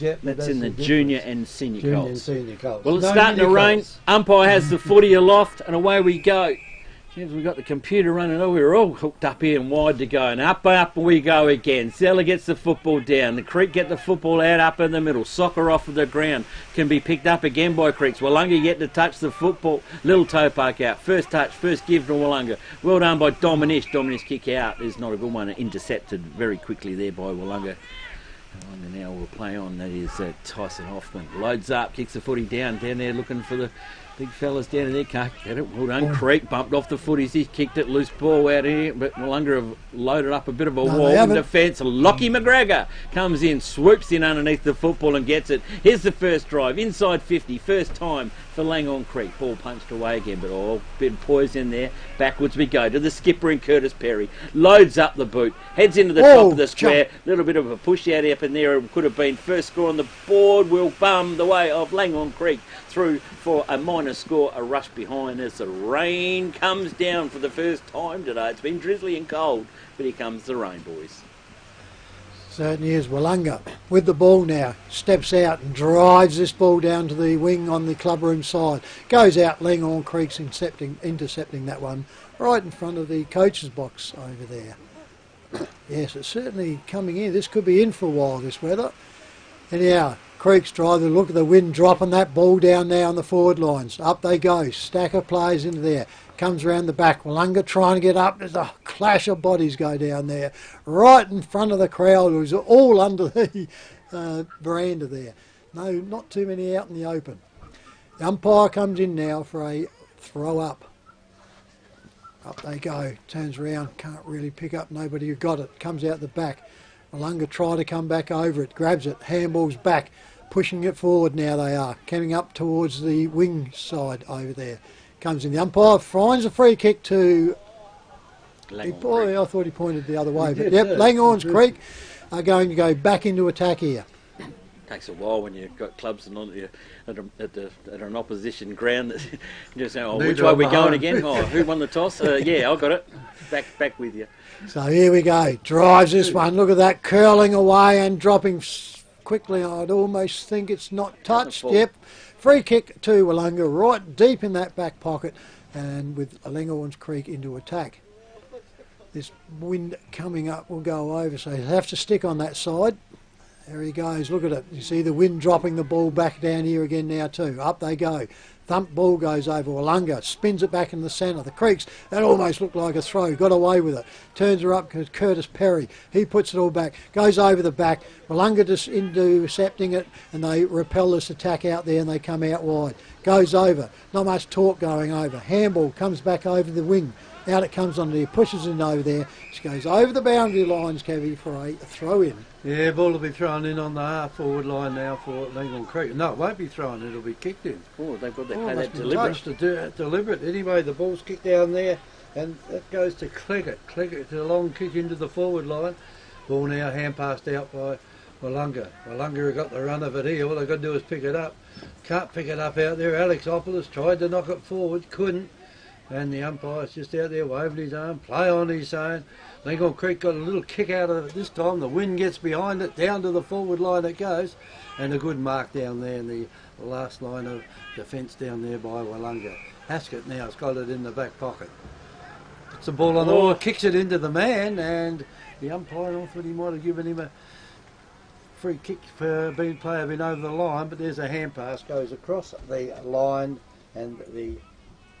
Yep, That's in the junior and senior colts. Well, Well, it's starting to rain. Umpire has the footy aloft, and away we go. James, we've got the computer running. Oh, we're all hooked up here and wide to go. And up we go again. Zeller gets the football down. The Creek get the football out up in the middle. Soccer off of the ground. Can be picked up again by Creeks. Willunga yet to touch the football. Little toe poke out. First touch, first give to Willunga. Well done by Dominish. Dominish kick out is not a good one. Intercepted very quickly there by Willunga. And now we'll play on. That is Tyson Hoffman. Loads up, kicks the footy down there looking for the big fellas down in there. Can't get it. Well done. Creek bumped off the footies. He kicked it. Loose ball out here. But Willunga have loaded up a bit of a wall in defence. Lockie McGregor comes in, swoops in underneath the football and gets it. Here's the first drive. Inside 50. First time for Langhorne Creek. Ball punched away again. But bit of poise in there. Backwards we go to the skipper in Curtis Perry. Loads up the boot. Heads into the top of the square. Little bit of a push out up in there. It could have been first score on the board. Will bum the way of Langhorne Creek through for a minor score. A rush behind as the rain comes down for the first time today. It's been drizzly and cold, but here comes the rain, boys. Certainly is. Willunga with the ball now, steps out and drives this ball down to the wing on the clubroom side. Goes out, Langhorne Creek's intercepting that one right in front of the coach's box over there. Yes, it's certainly coming in. This could be in for a while, this weather. Anyhow, Creek's drive, look at the wind dropping that ball down now on the forward lines. Up they go, stack of players into there. Comes around the back, Willunga trying to get up. There's a clash of bodies go down there. Right in front of the crowd, who's all under the veranda there. No, not too many out in the open. The umpire comes in now for a throw up. Up they go, turns around, can't really pick up, nobody who got it. Comes out the back. Willunga try to come back over it, grabs it, handballs back, pushing it forward now they are. Coming up towards the wing side over there. Comes in, the umpire finds a free kick to... I thought he pointed the other way, but yep, Langhorne's Creek are going to go back into attack here. Takes a while when you've got clubs at an opposition ground that you just say, which way are we going again? Who won the toss? Yeah, I got it. Back with you. So here we go. Drives this one. Look at that, curling away and dropping quickly. I'd almost think it's not touched. Yep. Free kick to Willunga, right deep in that back pocket, and with Langhorne's Creek into attack. This wind coming up will go over, so he'll have to stick on that side. There he goes, look at it. You see the wind dropping the ball back down here again now too. Up they go. Thump ball goes over. Willunga spins it back in the centre. The Creeks, that almost looked like a throw. Got away with it. Turns her up to Curtis Perry. He puts it all back. Goes over the back. Willunga just intercepting it, and they repel this attack out there and they come out wide. Goes over. Not much talk going over. Handball comes back over the wing. Out it comes on there, pushes in over there. She goes over the boundary lines, Kevy, for a throw in. Yeah, ball will be thrown in on the half forward line now for Langhorne Creek. No, it won't be thrown, it'll be kicked in. Oh, they've got to play that deliberate. Deliberate. Anyway, the ball's kicked down there and that goes to Cliggett. It's a long kick into the forward line. Ball now hand passed out by Willunga. Willunga got the run of it here. All they've got to do is pick it up. Can't pick it up out there. Alexopoulos tried to knock it forward, couldn't. And the umpire's just out there waving his arm, play on his own. Langhorne Creek got a little kick out of it this time. The wind gets behind it, down to the forward line it goes. And a good mark down there in the last line of defence down there by Willunga. Haskett now has got it in the back pocket. Puts the ball on the wall, kicks it into the man, and the umpire, I thought he might have given him a free kick for player being over the line, but there's a hand pass, goes across the line, and the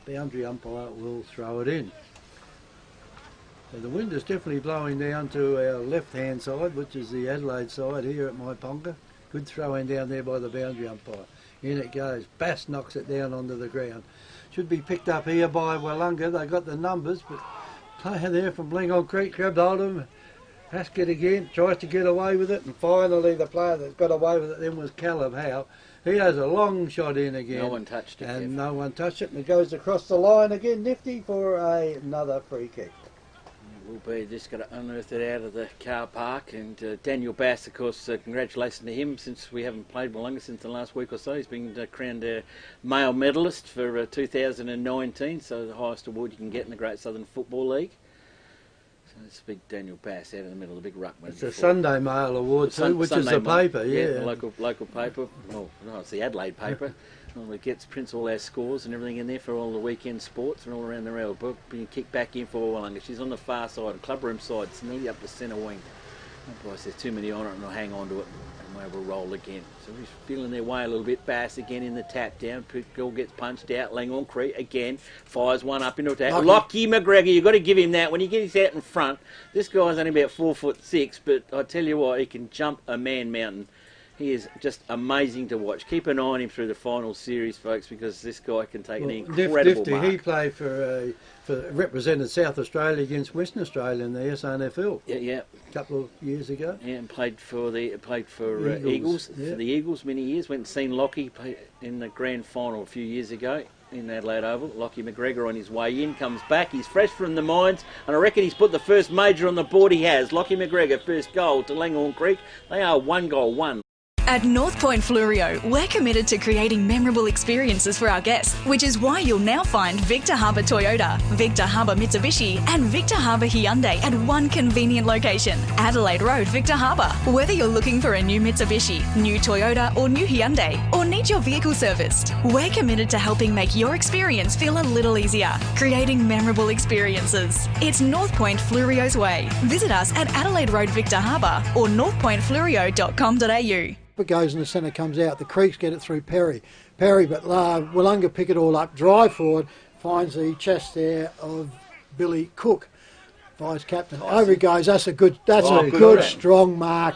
boundary umpire will throw it in. So the wind is definitely blowing down to our left hand side, which is the Adelaide side here at Maiponga. Good throw in down there by the boundary umpire. In it goes. Bass knocks it down onto the ground. Should be picked up here by Willunga. They got the numbers, but player there from Langhorne Creek grabbed hold of him. Haskett again, tries to get away with it, and finally the player that got away with it then was Caleb Howe. He has a long shot in again. No one touched it. And no one touched it, and it goes across the line again, nifty, for another free kick. We'll be just going to unearth it out of the car park. And Daniel Bass, of course, congratulations to him, since we haven't played Willunga since the last week or so. He's been crowned male medalist for 2019, so the highest award you can get in the Great Southern Football League. So This big Daniel Bass out in the middle of the big ruckman. It's a Sunday Mail Award too, which is the paper, yeah. The local paper. Oh, no, it's the Adelaide paper. Well, it prints all our scores and everything in there for all the weekend sports and all around the rail. But being kicked back in for Willunga. She's on the far side, the clubroom side. It's nearly up the centre wing. Otherwise, there's too many on it and they'll hang on to it and we'll have a roll again. So we're feeling their way a little bit. Bass again in the tap down. Girl gets punched out. Langhorne Creek again fires one up into attack. Lockie McGregor, you've got to give him that. When he gets out in front, this guy's only about 4'6", but I tell you what, he can jump a man mountain. He is just amazing to watch. Keep an eye on him through the final series, folks, because this guy can take an incredible mark. He played represented South Australia against Western Australia in the SNFL. Yeah. A couple of years ago. Yeah, and played for Eagles for the Eagles many years. Went and seen Lockie play in the grand final a few years ago in Adelaide Oval. Lockie McGregor on his way in comes back. He's fresh from the mines, and I reckon he's put the first major on the board. He has. Lockie McGregor, first goal to Langhorne Creek. They are 1-1. At North Point Fluorio, we're committed to creating memorable experiences for our guests, which is why you'll now find Victor Harbour Toyota, Victor Harbour Mitsubishi and Victor Harbour Hyundai at one convenient location, Adelaide Road, Victor Harbour. Whether you're looking for a new Mitsubishi, new Toyota or new Hyundai, or need your vehicle serviced, we're committed to helping make your experience feel a little easier, creating memorable experiences. It's North Point Fluorio's way. Visit us at Adelaide Road, Victor Harbour or northpointfluorio.com.au. It goes and the centre comes out. The Creeks get it through Perry, but Willunga pick it all up, drive forward, finds the chest there of Billy Cook, vice captain. Over he goes. That's a good strong mark.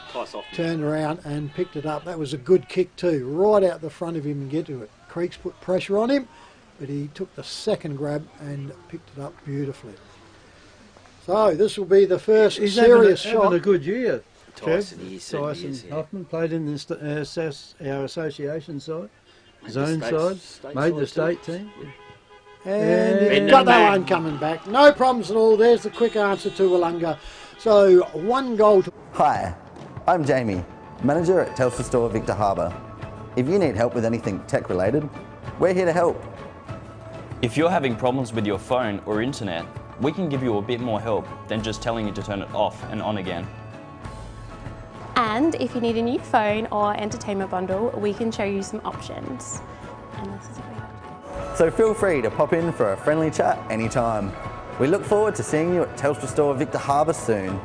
Turned around and picked it up. That was a good kick too, right out the front of him and get to it. Creeks put pressure on him, but he took the second grab and picked it up beautifully. So this will be the first serious shot. Having a good year. Tyson Hoffman played in our association side, zone side, made the state team. And got that one coming back. No problems at all. There's the quick answer to Willunga. So 1 goal to... Hi, I'm Jamie, manager at Telstra Store Victor Harbour. If you need help with anything tech related, we're here to help. If you're having problems with your phone or internet, we can give you a bit more help than just telling you to turn it off and on again. And if you need a new phone or entertainment bundle, we can show you some options. And this is what we have. So feel free to pop in for a friendly chat anytime. We look forward to seeing you at Telstra Store Victor Harbour soon.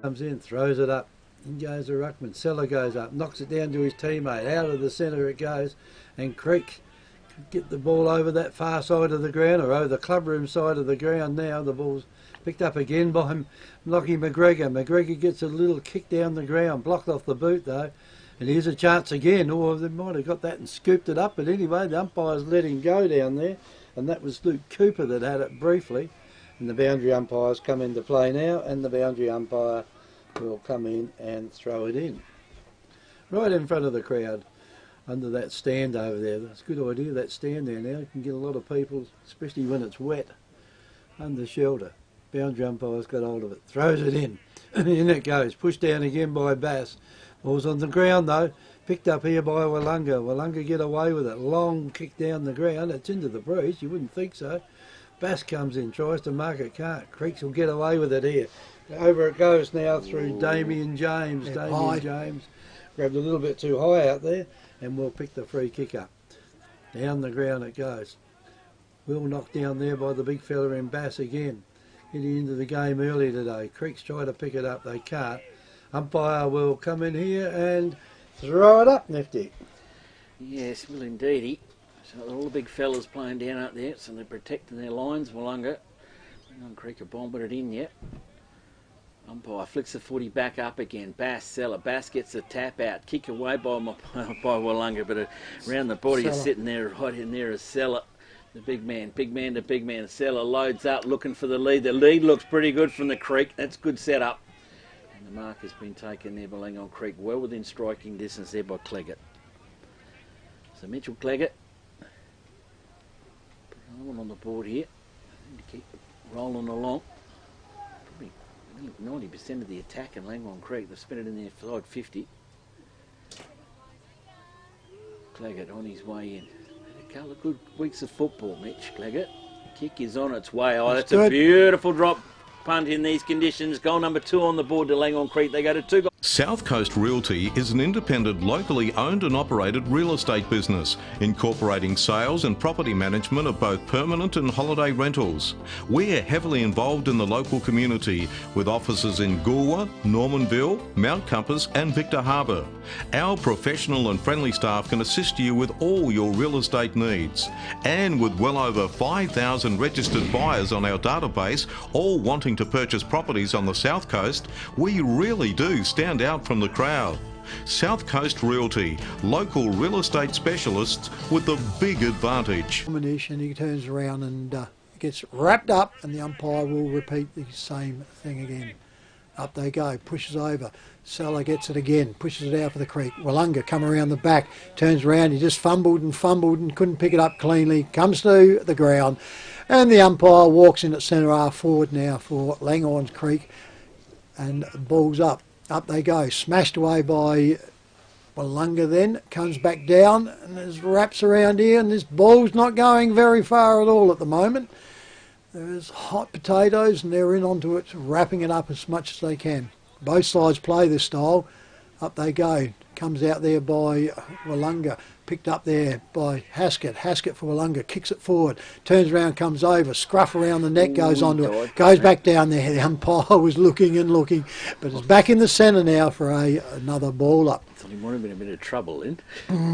Comes in, throws it up. In goes the ruckman. Seller goes up, knocks it down to his teammate. Out of the centre it goes, and Creek get the ball over that far side of the ground, or over the clubroom side of the ground now. The ball's picked up again by Lockie McGregor. McGregor gets a little kick down the ground, blocked off the boot though. And here's a chance again. Oh, they might have got that and scooped it up. But anyway, the umpires let him go down there. And that was Luke Cooper that had it briefly. And the boundary umpires come into play now. And the boundary umpire will come in and throw it in. Right in front of the crowd. Under that stand over there. That's a good idea, that stand there now. You can get a lot of people, especially when it's wet, under shelter. Boundary umpire's got hold of it. Throws it in. In it goes. Pushed down again by Bass. Ball's on the ground though. Picked up here by Willunga. Willunga get away with it. Long kick down the ground. It's into the breeze. You wouldn't think so. Bass comes in. Tries to mark it. Can't. Creeks will get away with it here. Over it goes now through Damien James. James grabbed a little bit too high out there. And we'll pick the free kick up. Down the ground it goes. Will knocked down there by the big fella in Bass again. Getting into the game early today. Creeks try to pick it up, they can't. Umpire will come in here and throw it up, Nifty. Yes, will indeed. So all the big fellas playing down up there, so they're protecting their lines. Willunga. Creek are bombing it in yet. Umpire flicks the footy back up again. Bass, Seller. Bass gets a tap out. Kick away by Willunga, but around the body is sitting there, right in there as Seller. The big man to big man. Seller loads up, looking for the lead. The lead looks pretty good from the Creek. That's good setup. And the mark has been taken there by Langhorne Creek, well within striking distance there by Cleggett. So Mitchell Cleggett. Put another one on the board here. To keep rolling along. Probably 90% of the attack in Langhorne Creek. They've spent it in their side 50. Cleggett on his way in. A couple of good weeks of football, Mitch Cleggett. Kick is on its way. Oh, That's that's a good. beautiful drop punt in these conditions. Goal number 2 on the board to Langhorne Creek. They go to 2 goals. South Coast Realty is an independent, locally owned and operated real estate business, incorporating sales and property management of both permanent and holiday rentals. We're heavily involved in the local community with offices in Goolwa, Normanville, Mount Compass and Victor Harbour. Our professional and friendly staff can assist you with all your real estate needs. And with well over 5,000 registered buyers on our database, all wanting to purchase properties on the South Coast, we really do stand out from the crowd. South Coast Realty, local real estate specialists with the big advantage. And he turns around and gets wrapped up, and the umpire will repeat the same thing again. Up they go, pushes over. Seller gets it again, pushes it out for the creek. Willunga come around the back, turns around, he just fumbled and couldn't pick it up cleanly, comes to the ground, and the umpire walks in at centre half forward now for Langhorne Creek, and ball's up. Up they go, smashed away by Willunga then, comes back down, and there's wraps around here, and this ball's not going very far at all at the moment. There's hot potatoes, and they're in onto it, wrapping it up as much as they can. Both sides play this style. Up they go. Comes out there by Willunga. Picked up there by Haskett. Haskett for Willunga. Kicks it forward. Turns around, comes over. Scruff around the neck, goes onto it. Goes back down there. The umpire was looking and looking. But it's back in the centre now for another ball up. Thought he might have been in a bit of trouble then.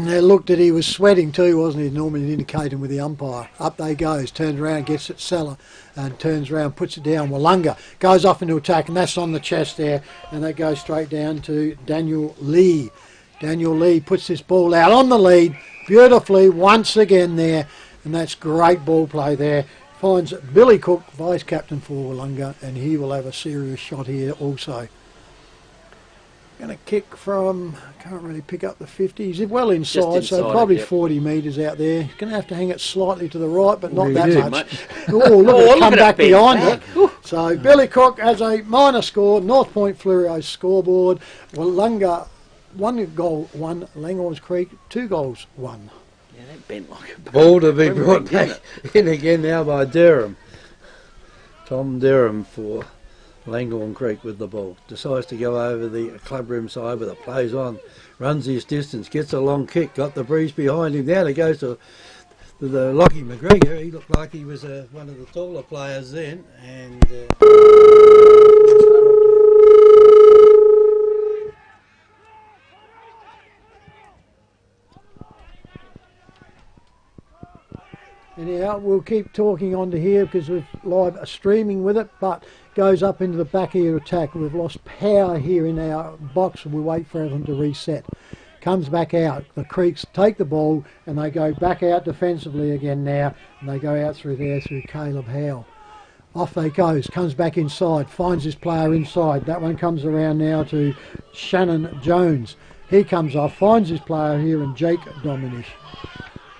They looked at, he was sweating too, wasn't he? Normally indicating with the umpire. Up they goes. Turns around, gets it Seller. And turns around, puts it down. Willunga goes off into attack, and that's on the chest there. And that goes straight down to Daniel Lee. Daniel Lee puts this ball out on the lead beautifully once again there. And that's great ball play there. Finds Billy Cook, vice captain for Willunga, and he will have a serious shot here also. Going to kick from, can't really pick up the 50. He's well inside, so probably 40 metres out there. He's going to have to hang it slightly to the right, but not that much. Oh, look at it come back behind it. So Billy Cook has a minor score, North Point Flurio's scoreboard. Willunga, 1 goal, 1. Langhorne Creek, 2 goals, 1. Yeah, that bent like a Ball to be brought back in again now by Durham. Tom Durham for Langhorne Creek with the ball. Decides to go over the clubroom side, but it plays on. Runs his distance, gets a long kick, got the breeze behind him. Now he goes to the Lockie McGregor. He looked like he was one of the taller players then. And anyhow, we'll keep talking on to here because we're live streaming with it, but goes up into the back of your attack. We've lost power here in our box, and we wait for them to reset. Comes back out. The Creeks take the ball, and they go back out defensively again now, and they go out through there through Caleb Howe. Off they goes, comes back inside, finds his player inside. That one comes around now to Shannon Jones. He comes off, finds his player here, and Jake Dominish.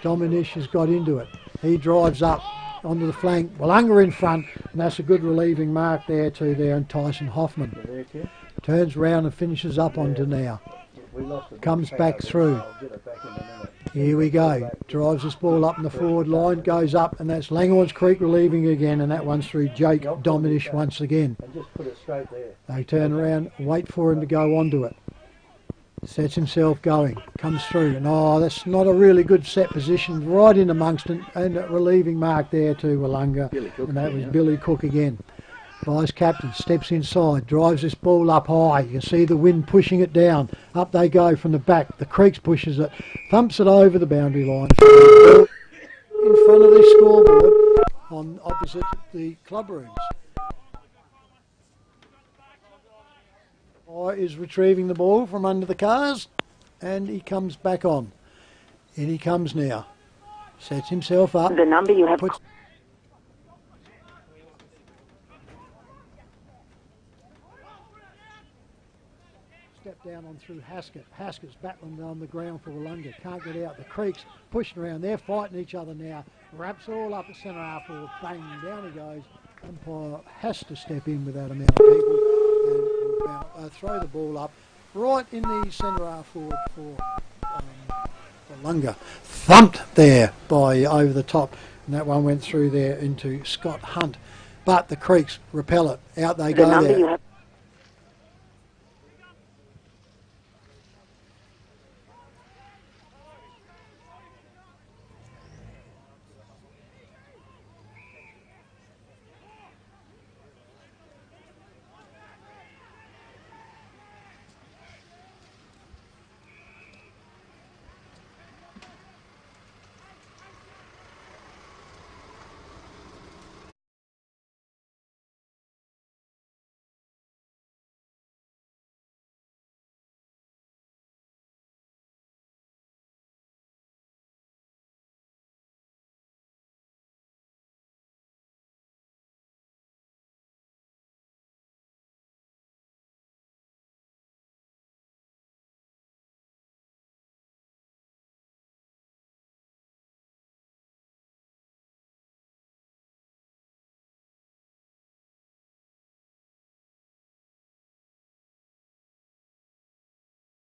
Dominish has got into it. He drives up onto the flank. Willunga in front, and that's a good relieving mark there too there, and Tyson Hoffman turns round and finishes up onto now. Comes back through. Here we go. Drives this ball up in the forward line, goes up, and that's Langhorne Creek relieving again, and that one's through Jake Dominish once again. They turn around, wait for him to go onto it. Sets himself going, comes through, and that's not a really good set position, right in amongst it, and a relieving mark there to Willunga, and that was Billy Cook again. Vice captain steps inside, drives this ball up high. You can see the wind pushing it down. Up they go from the back. The Creeks pushes it, thumps it over the boundary line. In front of the scoreboard, on opposite the club rooms. Is retrieving the ball from under the cars, and he comes back on. In he comes now. Sets himself up. The number you have. Step down on through Haskett. Haskett's battling on the ground for Willunga. Can't get out. The Creeks pushing around. They're fighting each other now. Wraps all up at centre half forward. Bang, down he goes. Umpire has to step in with that amount of people. Throw the ball up right in the centre half forward for Willunga. Thumped there by over the top And that one went through there into Scott Hunt. But the Creeks repel it. Out they go there.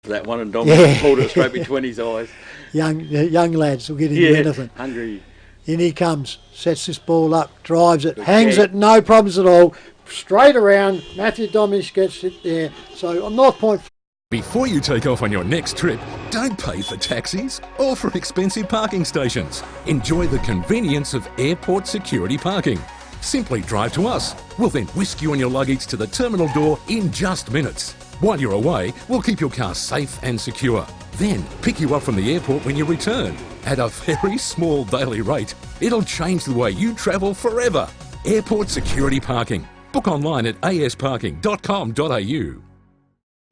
That one, and Dominic pulled it straight between his eyes. Young lads will get into anything. Hungry. In he comes, sets this ball up, drives it, hangs it, no problems at all. Straight around, Matthew Domish gets it there. So on North Point. Before you take off on your next trip, don't pay for taxis or for expensive parking stations. Enjoy the convenience of airport security parking. Simply drive to us. We'll then whisk you and your luggage to the terminal door in just minutes. While you're away, we'll keep your car safe and secure. Then pick you up from the airport when you return. At a very small daily rate, it'll change the way you travel forever. Airport security parking. Book online at asparking.com.au.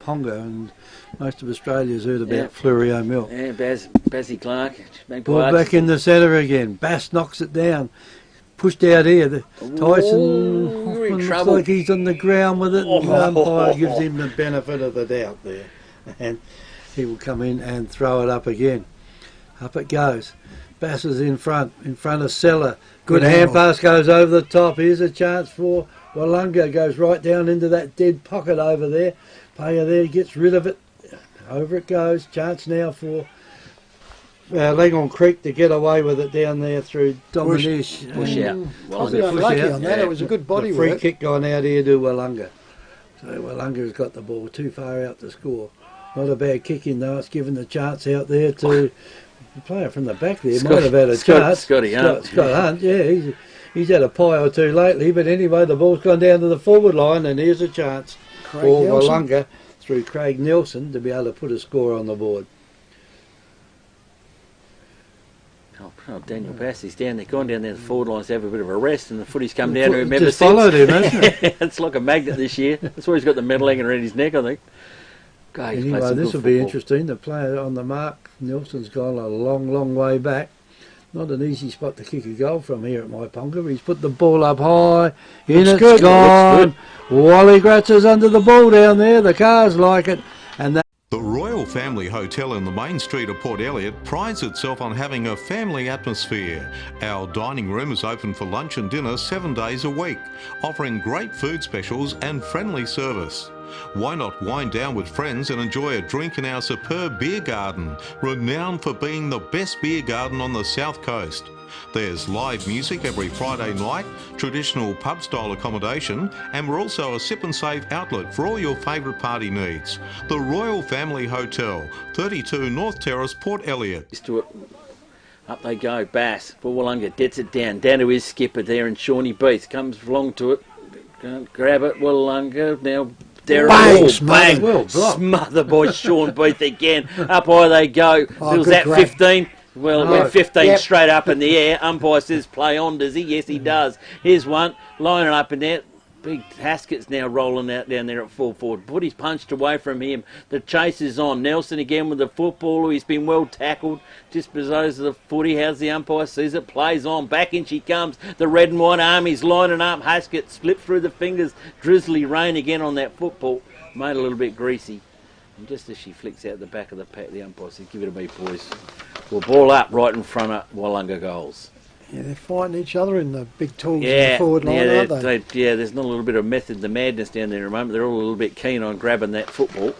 Ponga, and most of Australia's heard about Fluorio milk. Yeah, Bazzy Clark. Ball back in the centre again. Bass knocks it down. Pushed out here. Tyson looks like he's on the ground with it. And the umpire gives him the benefit of the doubt there. And he will come in and throw it up again. Up it goes. Bass is in front of Seller. Good hand pass goes over the top. Here's a chance for Willunga. Goes right down into that dead pocket over there. Player there gets rid of it. Over it goes. Chance now for Langhorne Creek to get away with it down there through Dominish. Push out. Probably unlucky on that. It was a good body free work. kick gone out here to Willunga. So Willunga's got the ball too far out to score. Not a bad kick in though. It's given the chance out there to the player from the back there. Might have had a chance. Scotty Hunt. Scott Hunt, yeah. He's had a pie or two lately, but anyway, the ball's gone down to the forward line, and here's a chance for Willunga through Craig Nelson to be able to put a score on the board. Oh, Daniel Bass, he's down there, gone down there the forward lines to have a bit of a rest, and the footy's come down to him ever since. Just followed him, hasn't it? It's like a magnet this year. That's why he's got the medal hanging around his neck, I think. God, anyway, this will be interesting. The player on the mark, Nelson's gone a long, long way back. Not an easy spot to kick a goal from here at Ponga. He's put the ball up high. It's gone. Wally Gratzer's under the ball down there. The cars like it. And that. The Royal Family Hotel in the main street of Port Elliot prides itself on having a family atmosphere. Our dining room is open for lunch and dinner 7 days a week, offering great food specials and friendly service. Why not wind down with friends and enjoy a drink in our superb beer garden, renowned for being the best beer garden on the South Coast. There's live music every Friday night, traditional pub-style accommodation, and we're also a sip and save outlet for all your favourite party needs. The Royal Family Hotel, 32 North Terrace, Port Elliot. Up they go, Bass for Willunga, gets it down to his skipper there, and Shawnee Beath comes along to it, grab it, Willunga, now bang, well smother by Sean Beath again. Up high they go. Was that 15? Well, it went 15 straight up in the air. Umpire says play on, does he? Yes, he does. Here's one, lining up in there. Big Haskett's now rolling out down there at full forward. Putty's punched away from him. The chase is on. Nelson again with the football. He's been well tackled. Disposes of the footy. How's the umpire sees it? Plays on. Back in she comes. The red and white army's lining up. Haskett slipped through the fingers. Drizzly rain again on that football. Made a little bit greasy. And just as she flicks out the back of the pack, the umpire says, give it to me, boys. We'll ball up right in front of Willunga goals. Yeah, they're fighting each other in the big tools in the forward line, aren't they? There's not a little bit of method to madness down there at the moment. They're all a little bit keen on grabbing that football.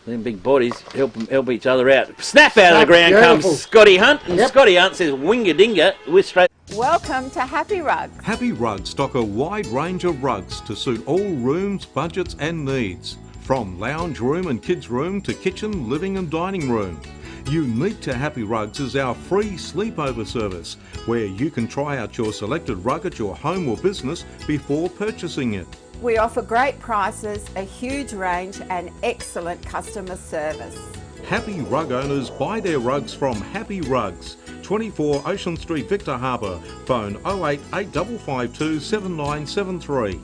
Them big bodies help each other out. Snap out of the ground comes Scotty Hunt, and Scotty Hunt says, winga dinga, we're straight. Welcome to Happy Rugs. Happy Rugs stock a wide range of rugs to suit all rooms, budgets and needs. From lounge room and kids room to kitchen, living and dining room. Unique to Happy Rugs is our free sleepover service, where you can try out your selected rug at your home or business before purchasing it. We offer great prices, a huge range and excellent customer service. Happy Rug owners buy their rugs from Happy Rugs. 24 Ocean Street, Victor Harbour. Phone 08852 7973.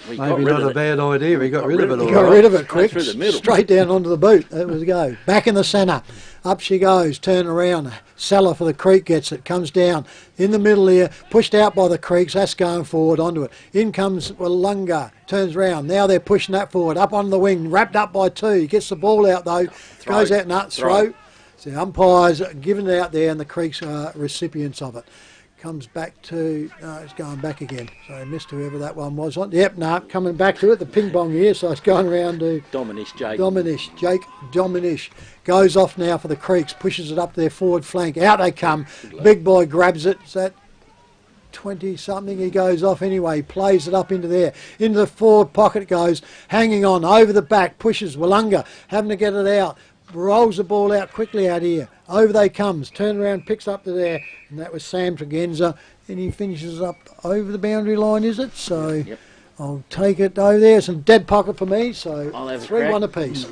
Maybe not a bad idea. We got rid of it all. Got rid of it quick. Through the middle. Straight down onto the boot. That was a go. Back in the centre. Up she goes. Turn around. Seller for the Creek gets it. Comes down. In the middle here. Pushed out by the Creeks. That's going forward onto it. In comes Willunga. Turns round. Now they're pushing that forward. Up on the wing. Wrapped up by two. Gets the ball out though. Goes out nuts. Throw. So the umpires giving it out there and the Creeks are recipients of it. Comes back to, it's going back again. So I missed whoever that one was on. Yep, no, coming back to it. The ping pong here, so it's going round to Jake Dominish. Goes off now for the Creeks, pushes it up their forward flank. Out they come. Big boy grabs it. Is that 20-something? He goes off anyway. Plays it up into there. Into the forward pocket goes. Hanging on, over the back. Pushes Willunga, having to get it out. Rolls the ball out quickly out here. Over they comes. Turn around, picks up to there. And that was Sam Tregenza. And he finishes up over the boundary line, is it? So Yep. I'll take it over there. Some dead pocket for me. So I'll have a 3-1 crack. apiece.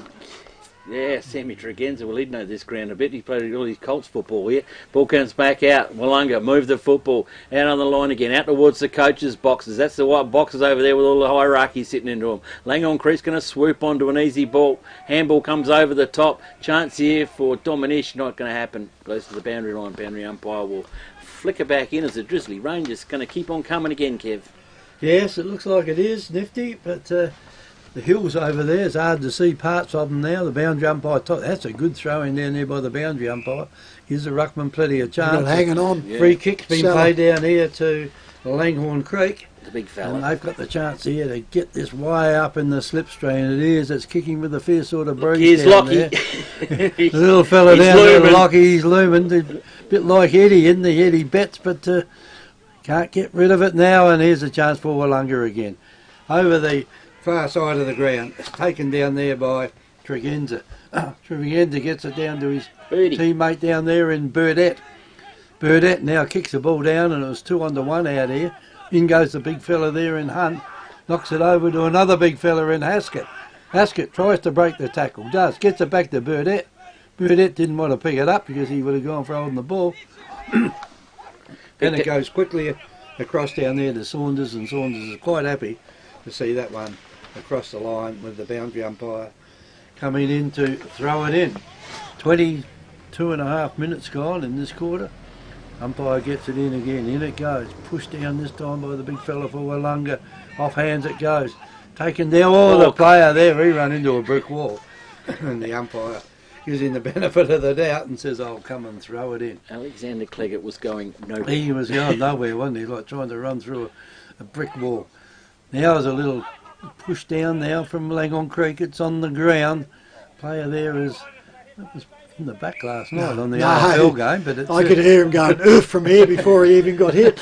Yeah, Sammy Tregenza, well, he'd know this ground a bit. He played all his Colts football here. Ball comes back out. Willunga, move the football. Out on the line again, out towards the coaches' boxes. That's the white boxes over there with all the hierarchy sitting into them. Langhorne Creek's going to swoop onto an easy ball. Handball comes over the top. Chance here for Dominish. Not going to happen. Goes to the boundary line. Boundary umpire will flicker back in as the Drizzly Rangers going to keep on coming again, Kev. Yes, it looks like it is nifty, but the hills over there, it's hard to see parts of them now. The boundary umpire, that's a good throw in down there by the boundary umpire. Gives the ruckman plenty of chance. Hanging on. Free kick's been played down here to Langhorne Creek. The big fella. And they've got the chance here to get this way up in the slipstream. It is. It's kicking with a fierce sort of breeze. Here's down Lockie. there. The little fella down there, Lockie, he's looming. A bit like Eddie, isn't he? Eddie Betts, but can't get rid of it now. And here's a chance for Willunga again. Over the far side of the ground. It's taken down there by Tregenza. Tregenza gets it down to his teammate down there in Burdett. Burdett now kicks the ball down, and it was 2-1 out here. In goes the big fella there in Hunt. Knocks it over to another big fella in Haskett. Haskett tries to break the tackle. Does. Gets it back to Burdett. Burdett didn't want to pick it up because he would have gone for holding the ball. Then it goes quickly across down there to Saunders, and Saunders is quite happy to see that one across the line with the boundary umpire coming in to throw it in. 22.5 minutes gone in this quarter. Umpire gets it in again. In it goes. Pushed down this time by the big fella for Willunga. Off hands it goes. Taken down. Oh, the player there, he run into a brick wall. And the umpire gives him the benefit of the doubt and says, "I'll come and throw it in." Alexander Cleggett was going nowhere. He was going nowhere, wasn't he? Like trying to run through a brick wall. Now there's a little push down now from Langhorne Creek. It's on the ground. Player there was in the back last night on the AFL game. But I could hear him going oof from here before he even got hit.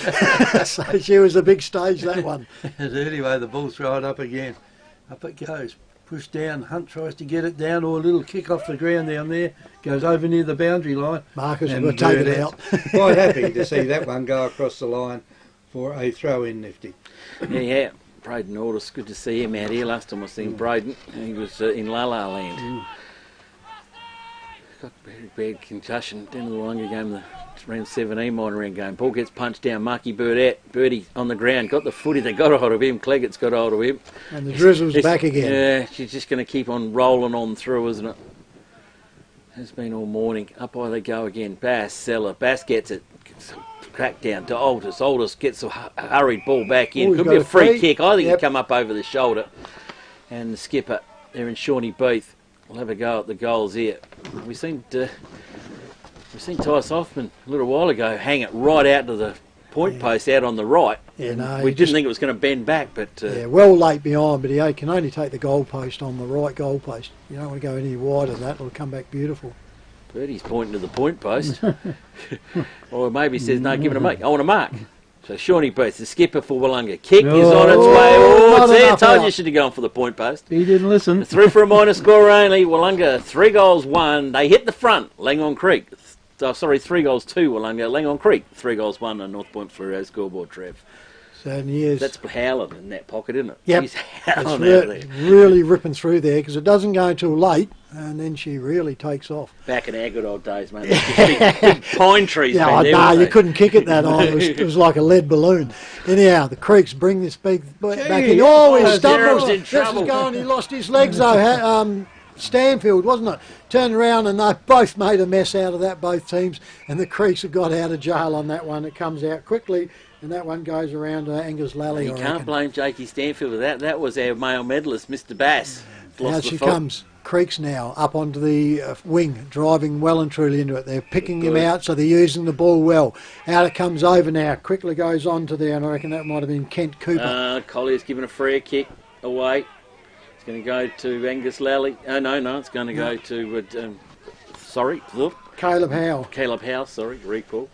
So she was a big stage, that one. Anyway, the ball's thrown up again. Up it goes. Push down. Hunt tries to get it down, or a little kick off the ground down there. Goes over near the boundary line. Marcus will take it out. Quite happy to see that one go across the line for a throw-in, Nifty. Yeah. Braden Aldous, good to see him out here. Last time I seen Braden, he was in La La Land. Got a very bad concussion. Down to the Willunga game, the round 17 minor round game. Ball gets punched down. Marky Birdie on the ground. Got the footy. They got a hold of him. Cleggett's got a hold of him. And the Drizzle's back again. Yeah, she's just going to keep on rolling on through, isn't it? Has been all morning. Up by they go again. Bass, Seller. Bass gets it. Crack down to Aldous. Aldous gets a hurried ball back in. Could be a free kick. I think it come up over the shoulder. And the skipper, they're in Shawnee Beath. We'll have a go at the goals here. We've seen Tyce Hoffman a little while ago hang it right out to the point post out on the right. Yeah, no, we didn't think it was going to bend back, but well late behind, but he can only take the goal post on the right goal post. You don't want to go any wider than that; it'll come back beautiful. Bertie's pointing to the point post. Or maybe he says, no, give it a make. I want a mark. So Shawnee Booth, the skipper for Willunga. Kick is on its way. Oh, it's there. Told you should have gone for the point post. He didn't listen. 3 for a minor score only. Willunga, 3 goals, 1. They hit the front. Langhorne Creek. 3 goals, 2. Willunga. Langhorne Creek, 3 goals, 1 on North Point Fluoro scoreboard, Trev. Certainly is. That's howling in that pocket, isn't it? Yep. She's howling it's out there. really ripping through there because it doesn't go until late and then she really takes off. Back in our good old days, mate. Big pine trees. Yeah, no, you couldn't kick it that high. It was like a lead balloon. Anyhow, the Creeks bring this big back in. Oh, he stumbles. In This trouble. is going. He lost his legs though. Stanfield, wasn't it? Turned around and they both made a mess out of that, both teams. And the Creeks have got out of jail on that one. It comes out quickly. And that one goes around Angus Lally. You can't blame Jakey Stanfield for that. That was our male medalist, Mr. Bass. Now she comes. Creeks now up onto the wing, driving well and truly into it. They're picking him out, so they're using the ball well. Out it comes over now. Quickly goes on to there, and I reckon that might have been Kent Cooper. Collier's given a free kick away. It's going to go to Angus Lally. No, it's going to go to... Caleb Howe. Caleb Howe, recall.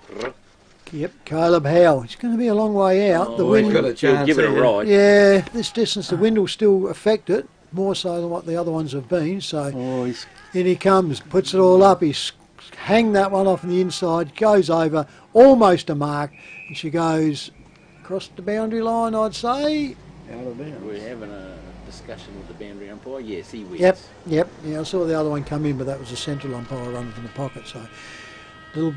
Yep, Caleb Howe. It's going to be a long way out. The wind, got a chance. Give it a ride. yeah, this distance, the wind will still affect it, more so than what the other ones have been. So in he comes, puts it all up. He's hang that one off on the inside, goes over, almost a mark, and she goes across the boundary line, I'd say. Out of bounds. We're having a discussion with the boundary umpire. Yes, he wins. Yep. Yeah, I saw the other one come in, but that was a central umpire running from the pocket. So little.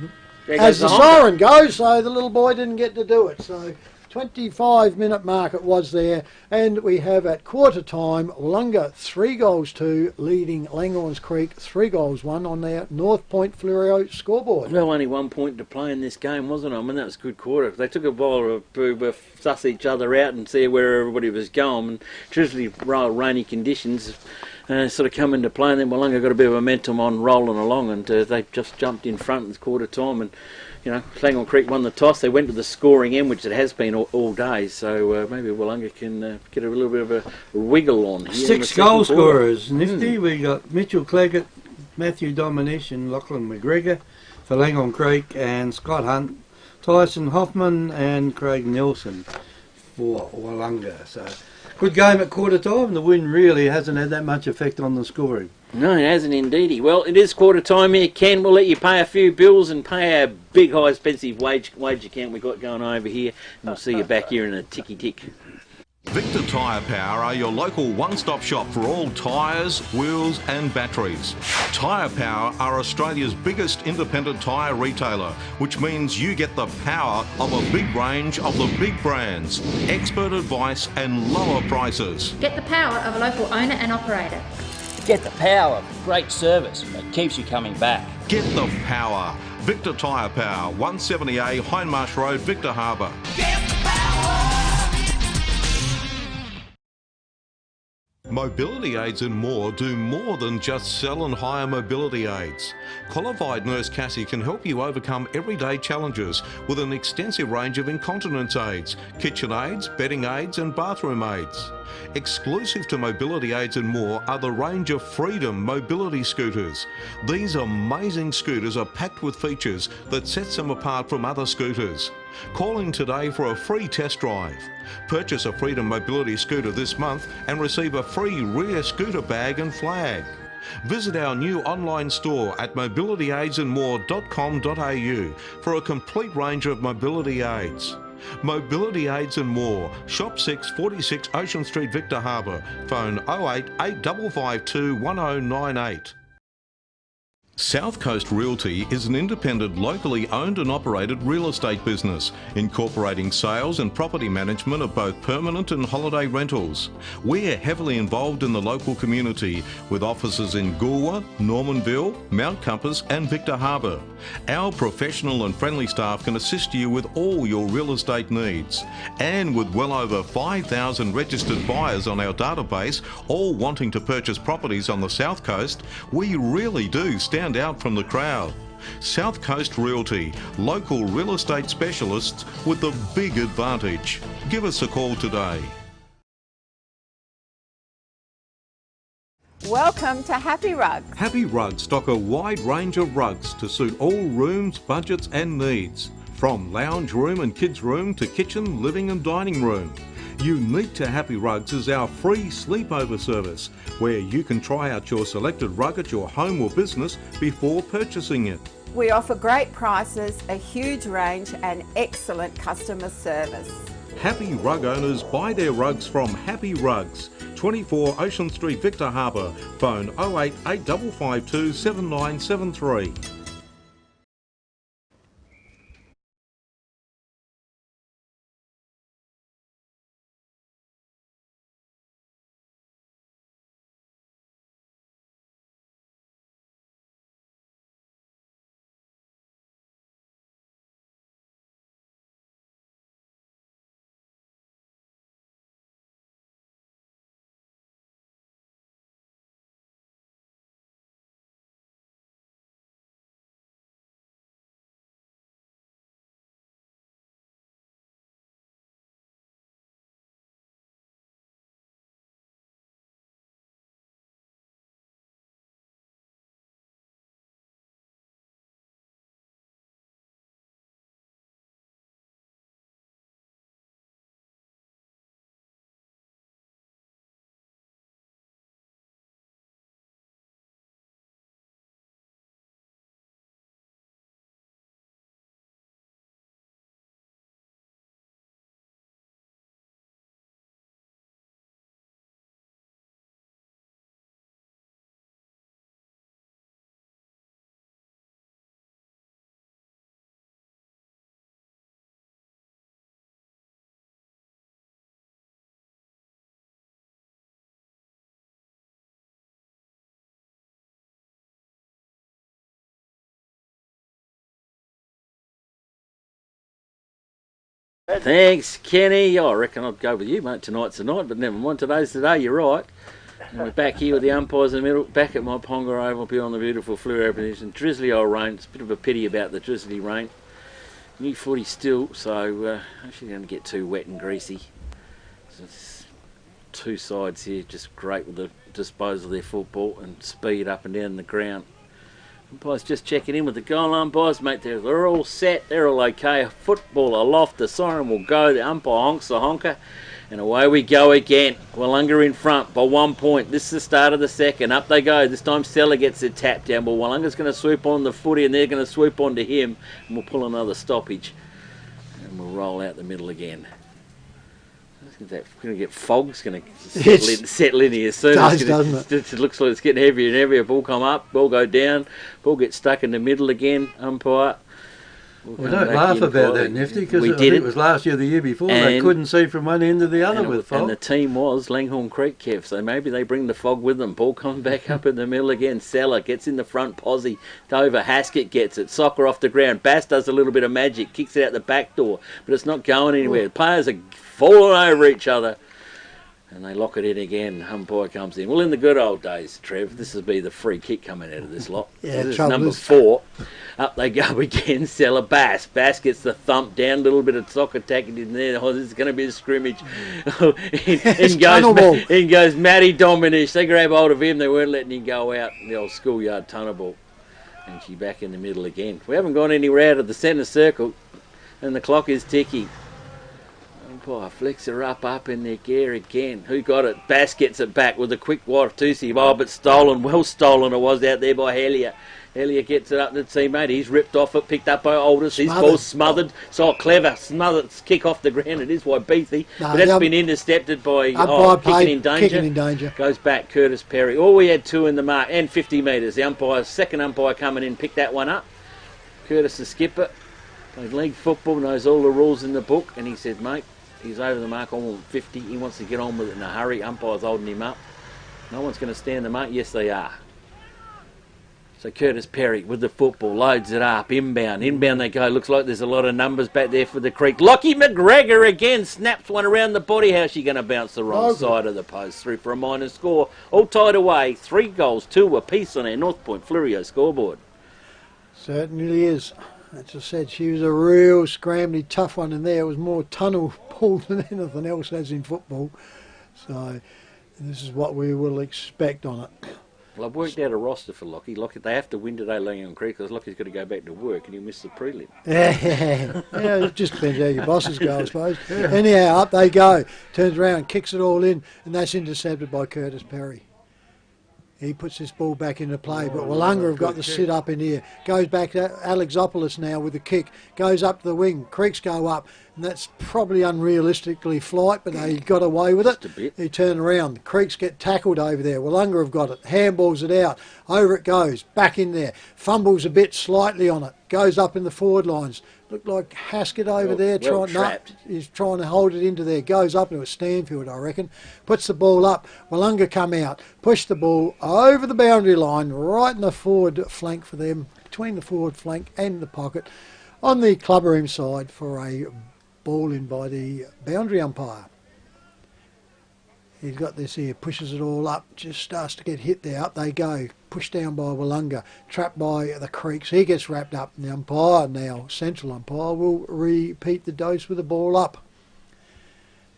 As the siren goes, so the little boy didn't get to do it. So 25-minute mark it was there. And we have at quarter time, Willunga 3 goals 2, leading Langhorne's Creek 3 goals 1 on their North Point Fluoro scoreboard. Well, only 1 point to play in this game, wasn't it? I mean, that was a good quarter. They took a while to suss each other out and see where everybody was going. And truthfully, rainy conditions sort of come into play, and then Willunga got a bit of momentum on rolling along, and they just jumped in front in quarter time, and Langhorne Creek won the toss. They went to the scoring end, which it has been all day, so maybe Willunga can get a little bit of a wiggle on here. 6 goal scorers, nifty. We got Mitchell Cleggett, Matthew Dominish and Lachlan McGregor for Langhorne Creek, and Scott Hunt, Tyson Hoffman and Craig Nelson for Willunga. So good game at quarter time. The wind really hasn't had that much effect on the scoring. No, it hasn't indeedy. Well, it is quarter time here, Ken. We'll let you pay a few bills and pay our big, high, expensive wage account we've got going over here. And we'll see you back here in a ticky-tick. Victor Tyre Power are your local one-stop shop for all tyres, wheels and batteries. Tyre Power are Australia's biggest independent tyre retailer, which means you get the power of a big range of the big brands, expert advice and lower prices. Get the power of a local owner and operator. Get the power of great service that keeps you coming back. Get the power. Victor Tyre Power, 170A Hindmarsh Road, Victor Harbour. Get the power! Mobility aids and more do more than just sell and hire mobility aids. Qualified Nurse Cassie can help you overcome everyday challenges with an extensive range of incontinence aids, kitchen aids, bedding aids and bathroom aids. Exclusive to Mobility Aids and More are the range of Freedom mobility scooters. These amazing scooters are packed with features that sets them apart from other scooters. Call in today for a free test drive. Purchase a Freedom mobility scooter this month and receive a free rear scooter bag and flag. Visit our new online store at mobilityaidsandmore.com.au for a complete range of mobility aids. Mobility Aids and More, Shop 6, 46 Ocean Street, Victor Harbour. Phone 08 8552 1098. South Coast Realty is an independent, locally owned and operated real estate business, incorporating sales and property management of both permanent and holiday rentals. We're heavily involved in the local community, with offices in Goolwa, Normanville, Mount Compass and Victor Harbour. Our professional and friendly staff can assist you with all your real estate needs. And with well over 5,000 registered buyers on our database, all wanting to purchase properties on the South Coast, we really do stand out from the crowd. South Coast Realty, local real estate specialists with the big advantage. Give us a call today. Welcome to Happy Rugs. Happy Rugs stock a wide range of rugs to suit all rooms, budgets and needs. From lounge room and kids room to kitchen, living and dining room. Unique to Happy Rugs is our free sleepover service, where you can try out your selected rug at your home or business before purchasing it. We offer great prices, a huge range and excellent customer service. Happy Rug owners buy their rugs from Happy Rugs, 24 Ocean Street, Victor Harbour. Phone 08 8552 7973. Thanks, Kenny. I reckon I'd go with you, mate. Tonight's the night, but never mind. Today's the day. You're right. And we're back here with the umpires in the middle, back at my Ponga Oval beyond the beautiful fluoro position. Drizzly old rain. It's a bit of a pity about the drizzly rain. New footy still, so actually going to get too wet and greasy. So it's two sides here, just great with the disposal of their football and speed up and down the ground. Umpires just checking in with the goal umpires, mate. They're all set, they're all okay. Football aloft, the siren will go, the umpire honks the honker, and away we go again. Willunga in front by 1 point. This is the start of the second. Up they go. This time Stella gets the tap down, but Willunga's going to swoop on the footy and they're going to swoop onto him, and we'll pull another stoppage. And we'll roll out the middle again. We're going to get fog's going to settle in here soon. Doesn't it? It looks like it's getting heavier and heavier. Ball come up, ball go down, ball get stuck in the middle again. Umpire. We don't laugh about that, Nifty, because I think it was last year, the year before, they couldn't see from one end to the other with fog. And the team was Langhorne Creek, Kev, so maybe they bring the fog with them. Ball comes back up in the middle again. Seller gets in the front posse. Dover, Haskett gets it. Soccer off the ground. Bass does a little bit of magic, kicks it out the back door, but it's not going anywhere. The players are falling over each other. And they lock it in again. Umpire comes in. Well, in the good old days, Trev, this would be the free kick coming out of this lot. Yeah, this is number 4. Up they go again. Seller Bass. Bass gets the thump down. A little bit of soccer tacking in there. Oh, this is going to be a scrimmage. in goes Matty Dominish. They grab hold of him. They weren't letting him go out in the old schoolyard tunnel ball. And she's back in the middle again. We haven't gone anywhere out of the centre circle. And the clock is ticking. Umpire flicks her up in their gear again. Who got it? Bass gets it back with a quick Watatusi. Oh, but stolen. Well stolen it was out there by Hellier. Hellier gets it up to the teammate. He's ripped off it, picked up by Aldous. His ball's smothered. So clever. Smothered. Kick off the ground. It is by Beathy. But that's been intercepted by kicking in danger. Goes back Curtis Perry. Oh, we had 2 in the mark and 50 metres. The umpire, second umpire coming in, picked that one up. Curtis the skipper. Played league football, knows all the rules in the book. And he said, mate, he's over the mark, I want 50. He wants to get on with it in a hurry. Umpire's holding him up. No one's going to stand the mark. Yes, they are. So Curtis Perry with the football, loads it up, inbound. Inbound they go. Looks like there's a lot of numbers back there for the Creek. Lockie McGregor again snaps one around the body. How's she going to bounce the wrong side of the post? Through for a minor score. All tied away. 3 goals, 2 apiece on our North Point Flurio scoreboard. Certainly is. As I said, she was a real scrambly, tough one in there. It was more tunnel ball than anything else as in football. So this is what we will expect on it. Well, I've worked out a roster for Lockie. They have to win today, Langhorne Creek, because Lockie's got to go back to work and he'll miss the prelim. Yeah, it just depends how your bosses go, I suppose. Anyhow, up they go. Turns around, kicks it all in, and that's intercepted by Curtis Perry. He puts this ball back into play, but Willunga have got the sit up in here. Goes back to Alexopoulos now with the kick. Goes up to the wing. Creeks go up, and that's probably unrealistically flight, but they got away with it. Just a bit. He turned around. The Creeks get tackled over there. Willunga have got it. Handballs it out. Over it goes. Back in there. Fumbles a bit slightly on it. Goes up in the forward lines. Looked like Haskett over there. He's trying to hold it into there. Goes up into a Stanfield, I reckon. Puts the ball up. Willunga come out. Push the ball over the boundary line, right in the forward flank for them, between the forward flank and the pocket, on the clubroom side for a ball in by the boundary umpire. He's got this here, pushes it all up, just starts to get hit there. Up they go, pushed down by Willunga, trapped by the Creeks. He gets wrapped up, and the umpire now, central umpire, will repeat the dose with the ball up.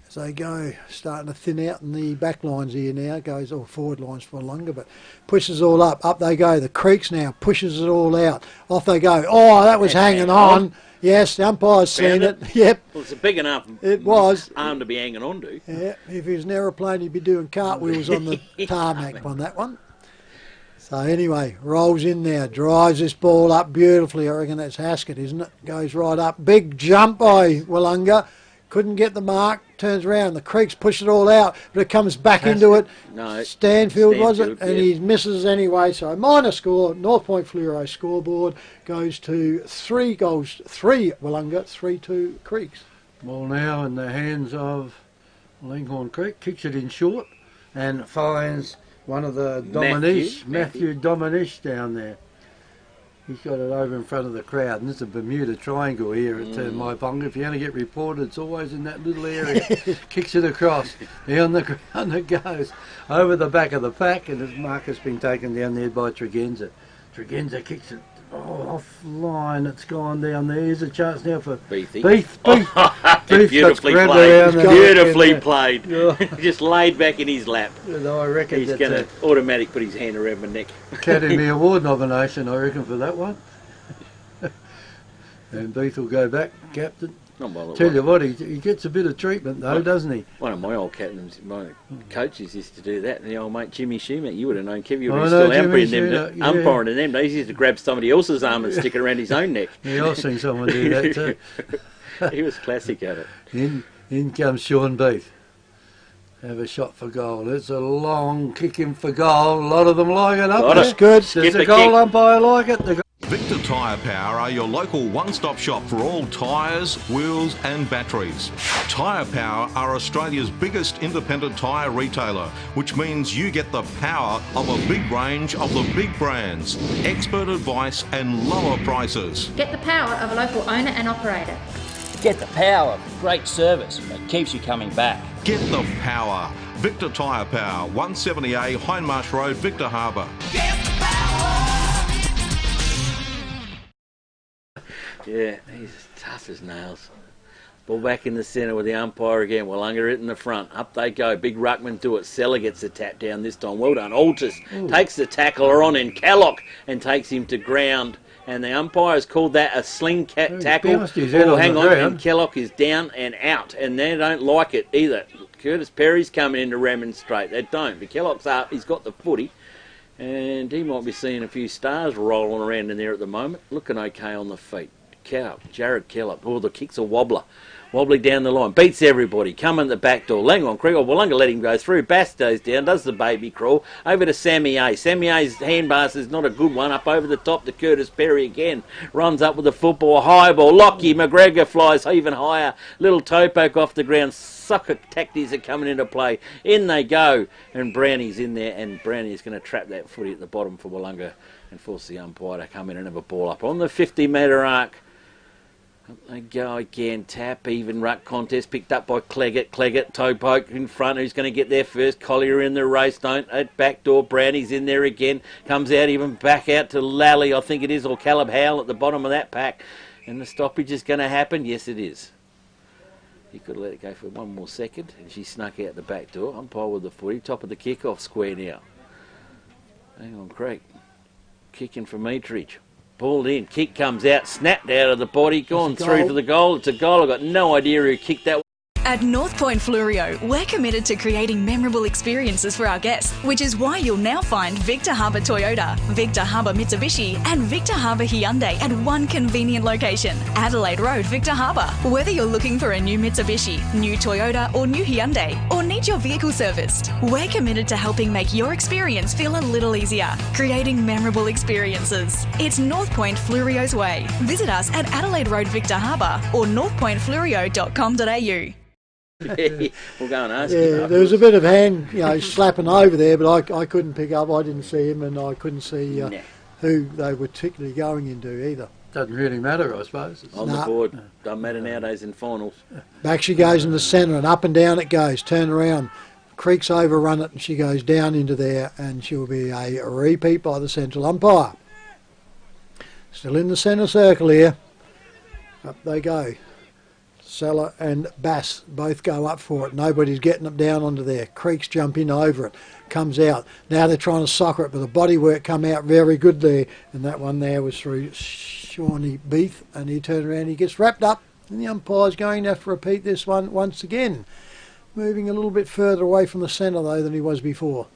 As they go, starting to thin out in the back lines here now, goes all forward lines for Willunga, but pushes all up. Up they go, the Creeks now, pushes it all out. Off they go. Oh, that was hanging on. Yes, the umpire's seen it. Yep. Well, it's a big enough arm to be hanging on to. Yeah, if he was an aeroplane, he'd be doing cartwheels on the tarmac on that one. So anyway, rolls in there, drives this ball up beautifully. I reckon that's Haskett, isn't it? Goes right up. Big jump by Willunga. Couldn't get the mark, turns around. The Creeks push it all out, but it comes back into it. No, Stanfield was it? Yeah. And he misses anyway. So minor score. North Point Fluoro scoreboard goes to 3 goals, 3 Willunga, 3-2 Creeks. Ball now in the hands of Langhorne Creek. Kicks it in short and finds one of the Matthew Dominish down there. He's got it over in front of the crowd, and this is a Bermuda Triangle here at Maiponga. If you only get reported, it's always in that little area. Kicks it across, down the ground it goes, over the back of the pack, and his mark has been taken down there by Tregenza. Tregenza kicks it offline, it's gone down there. Here's a chance now for Beef. Beautifully played. Beautifully played. Just laid back in his lap. I reckon he's going to automatic put his hand around my neck. Academy Award nomination, I reckon, for that one. And Beef will go back, captain. Tell you what, he gets a bit of treatment though, doesn't he? One of my old captains, my coaches used to do that. And the old mate Jimmy Schumacher, you would have known Kev, you were still umpiring in them days. He used to grab somebody else's arm and stick it around his own neck. Yeah, I've seen someone do that too. He was classic at it. In comes Sean Beef. Have a shot for goal. It's a long kick in for goal. A lot of them like it up. That's good. Does the goal umpire like it? Victor Tyre Power are your local one-stop shop for all tyres, wheels and batteries. Tyre Power are Australia's biggest independent tyre retailer, which means you get the power of a big range of the big brands, expert advice and lower prices. Get the power of a local owner and operator. Get the power of great service that keeps you coming back. Get the power. Victor Tyre Power, 170A Hindmarsh Road, Victor Harbour. Get the power. Yeah, he's as tough as nails. Ball back in the centre with the umpire again. Willunga it in the front. Up they go. Big ruckman do it. Seller gets the tap down this time. Well done. Altus takes the tackler on in Callock and takes him to ground. And the umpire has called that a sling tackle. Hang on. And Callock is down and out. And they don't like it either. Curtis Perry's coming in to remonstrate. They don't. But Callock's up. He's got the footy. And he might be seeing a few stars rolling around in there at the moment. Looking okay on the feet. Jared Kellogg. Oh, the kick's a wobbler. Wobbly down the line. Beats everybody. Coming at the back door. Langhorne Creek. Willunga let him go through. Bass goes down. Does the baby crawl. Over to Sammy A. Sammy A's handpass is not a good one. Up over the top to Curtis Perry again. Runs up with the football. High ball. Lockie McGregor flies even higher. Little toe poke off the ground. Soccer tactics are coming into play. In they go. And Brownie's in there. And Brownie's going to trap that footy at the bottom for Willunga and force the umpire to come in and have a ball up on the 50-metre arc. They go again, tap, even ruck contest, picked up by Cleggett, toe poke in front, who's going to get there first, Collier in the race, at back door, Brownie's in there again, comes out, even back out to Lally, I think it is, or Caleb Howell at the bottom of that pack, and the stoppage is going to happen, yes it is. He could let it go for one more second, and she snuck out the back door, umpire with the footy, top of the kick-off square now. Hang on, Craig. Kicking for Mitrich. Pulled in. Kick comes out. Snapped out of the body. Gone through for the goal. It's a goal. I've got no idea who kicked that. At North Point Fluorio, we're committed to creating memorable experiences for our guests, which is why you'll now find Victor Harbour Toyota, Victor Harbour Mitsubishi and Victor Harbour Hyundai at one convenient location, Adelaide Road, Victor Harbour. Whether you're looking for a new Mitsubishi, new Toyota or new Hyundai, or need your vehicle serviced, we're committed to helping make your experience feel a little easier, creating memorable experiences. It's North Point Fluorio's way. Visit us at Adelaide Road, Victor Harbour or northpointfluorio.com.au. We'll go and ask him. There was a bit of hand, slapping over there, but I couldn't pick up. I didn't see him, and I couldn't see who they were particularly going into either. Doesn't really matter, I suppose. On the board. Doesn't matter nowadays in finals. Back she goes in the centre, and up and down it goes. Turn around. Creek's overrun it, and she goes down into there, and she'll be a repeat by the central umpire. Still in the centre circle here. Up they go. Seller and Bass both go up for it. Nobody's getting it down onto there. Creeks jump in over it. Comes out. Now they're trying to soccer it, but the body work come out very good there. And that one there was through Shawnee Beef. And he turned around, he gets wrapped up. And the umpire's going to have to repeat this one once again. Moving a little bit further away from the centre, though, than he was before.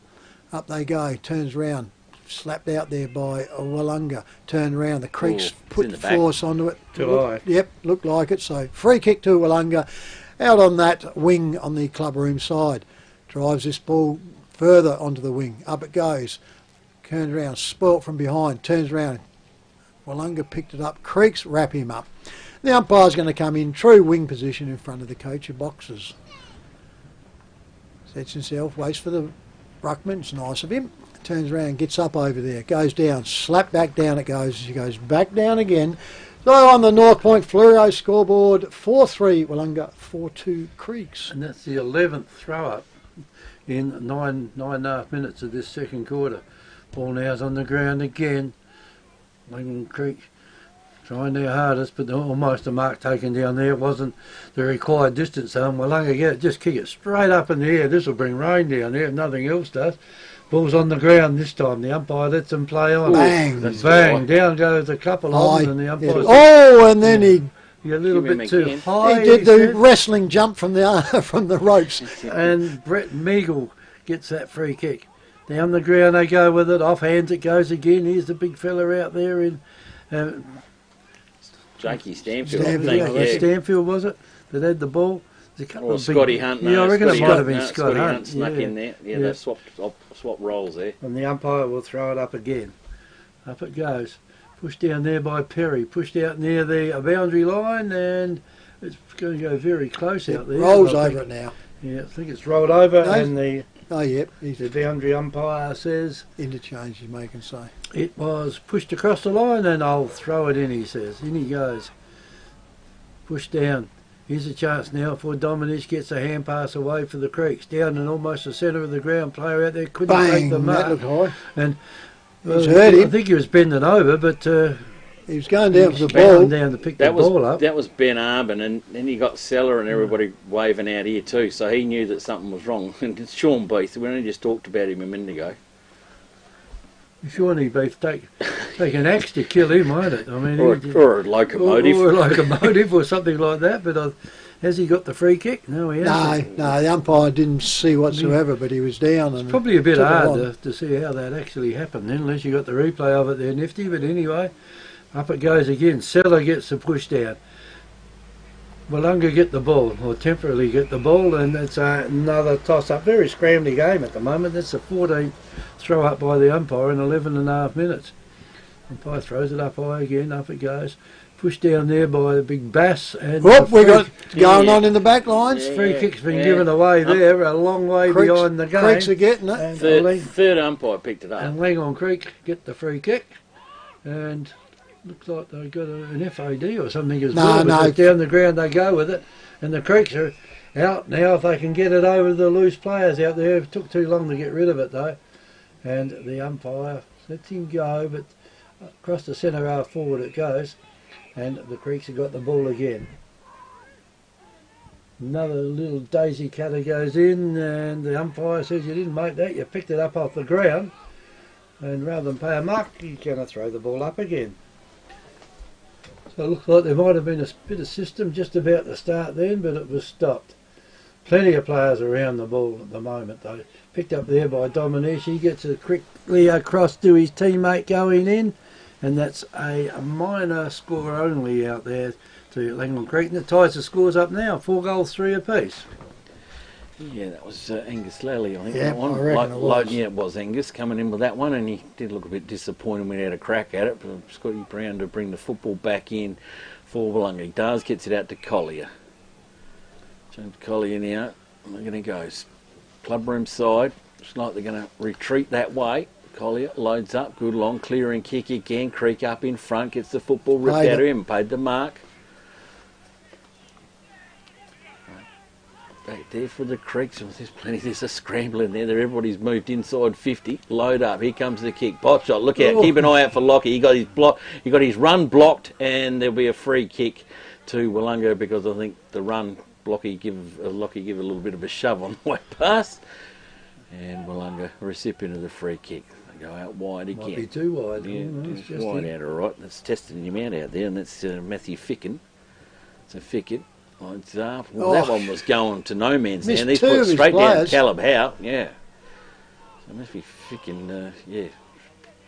Up they go. Turns round. Slapped out there by Willunga. Turn around. The Creeks put the force onto it. Yep, looked like it. So free kick to Willunga. Out on that wing on the clubroom side. Drives this ball further onto the wing. Up it goes. Turns around. Spoilt from behind. Turns around. Willunga picked it up. Creeks wrap him up. The umpire's going to come in. True wing position in front of the coach of boxes. Sets himself. Waits for the ruckman. It's nice of him. Turns around, gets up over there, goes down, slap back down it goes. She goes back down again. So on the North Point Fluorio scoreboard, 4-3 Willunga, 4-2 Creeks. And that's the 11th throw up in nine and a half minutes of this second quarter. Ball now's on the ground again. Langhorne Creek trying their hardest, but almost a mark taken down there. It wasn't the required distance. Willunga just kick it straight up in the air. This will bring rain down there if nothing else does. Ball's on the ground this time. The umpire lets them play on. Bang! Bang! Down goes a couple of them, and the umpire. And then you're a little bit too high. He did the wrestling jump from the ropes. And Brett Meagle gets that free kick. Down the ground they go with it. Off hands it goes again. Here's the big fella out there in. Jakey Stanfield. Stanfield was it that had the ball? Or Scotty Hunt. Yeah, I reckon it might have been Scotty Hunt. Snuck in there. Yeah, they swapped roles there. And the umpire will throw it up again. Up it goes. Pushed down there by Perry. Pushed out near the boundary line, and it's going to go very close out there. Rolls over it now. Yeah, I think it's rolled over, and the the boundary umpire says interchange. He's making say it was pushed across the line, and I'll throw it in. He says. In he goes. Pushed down. Here's a chance now for Dominic, gets a hand pass away for the Creeks. Down in almost the centre of the ground. Player out there couldn't take the mark. That looked high. And he's hurt him. I think he was bending over, but he was going down for the ball. Down to pick the ball up. That was Ben Arbin, and then he got Seller and everybody waving out here too, so he knew that something was wrong. And Sean Beath, we only just talked about him a minute ago. Shawnee Beef take an axe to kill him, won't it? I mean, or a locomotive. Or a locomotive or something like that. But has he got the free kick? No, he hasn't. No, the umpire didn't see whatsoever, but he was down. It's probably a bit hard to see how that actually happened then, unless you got the replay of it there, Nifty. But anyway, up it goes again. Seller gets the push down. Willunga get the ball, or temporarily get the ball, and it's another toss-up. Very scrambly game at the moment. That's the 14th throw up by the umpire in 11 and a half minutes. Umpire throws it up high again, up it goes. Pushed down there by the big Bass. And we got going on in the back lines. Free kick's been given away there, a long way behind the game. Creeks are getting it. And third umpire picked it up. And Langhorne Creek get the free kick. And looks like they got an FAD or something as well. No. Down the ground they go with it. And the Creeks are out now if they can get it over the loose players out there. It took too long to get rid of it though. And the umpire lets him go, but across the centre half forward it goes. And the Creeks have got the ball again. Another little daisy cutter goes in, and the umpire says you didn't make that, you picked it up off the ground. and rather than pay a mark, he's going to throw the ball up again. So it looks like there might have been a bit of system just about to start then, but it was stopped. Plenty of players around the ball at the moment though. Picked up there by Dominish. He gets it quickly across to his teammate going in, and that's a minor score only out there to Langhorne Creek, and it ties the scores up now, 4 goals, 3 apiece. Yeah, that was Angus Lally, I think. Yeah, that one. I reckon it was. Yeah, it was Angus coming in with that one, and he did look a bit disappointed when he had a crack at it, but Scotty Brown to bring the football back in for Willunga. He does, gets it out to Collier. James Collier now, they're going to go clubroom side. It's like they're going to retreat that way. Collier loads up, good long clearing kick again. Creek up in front, gets the football ripped out of him, paid the mark. Back there for the Creeks. There's a scramble in there. Everybody's moved inside 50. Load up. Here comes the kick. Pot shot. Look out. Keep an eye out for Lockie. He got his block. He got his run blocked, and there'll be a free kick to Willunga because I think the run Lockie give a little bit of a shove on the way past, and Willunga recipient of the free kick. They go out wide again. Might be too wide. Yeah, just wide out. All right. That's testing him out there, and that's Matthew Ficken. So Ficken. Well, that one was going to no man's land. He's put straight down to Caleb Howe. Yeah. So Matthew Ficken, he's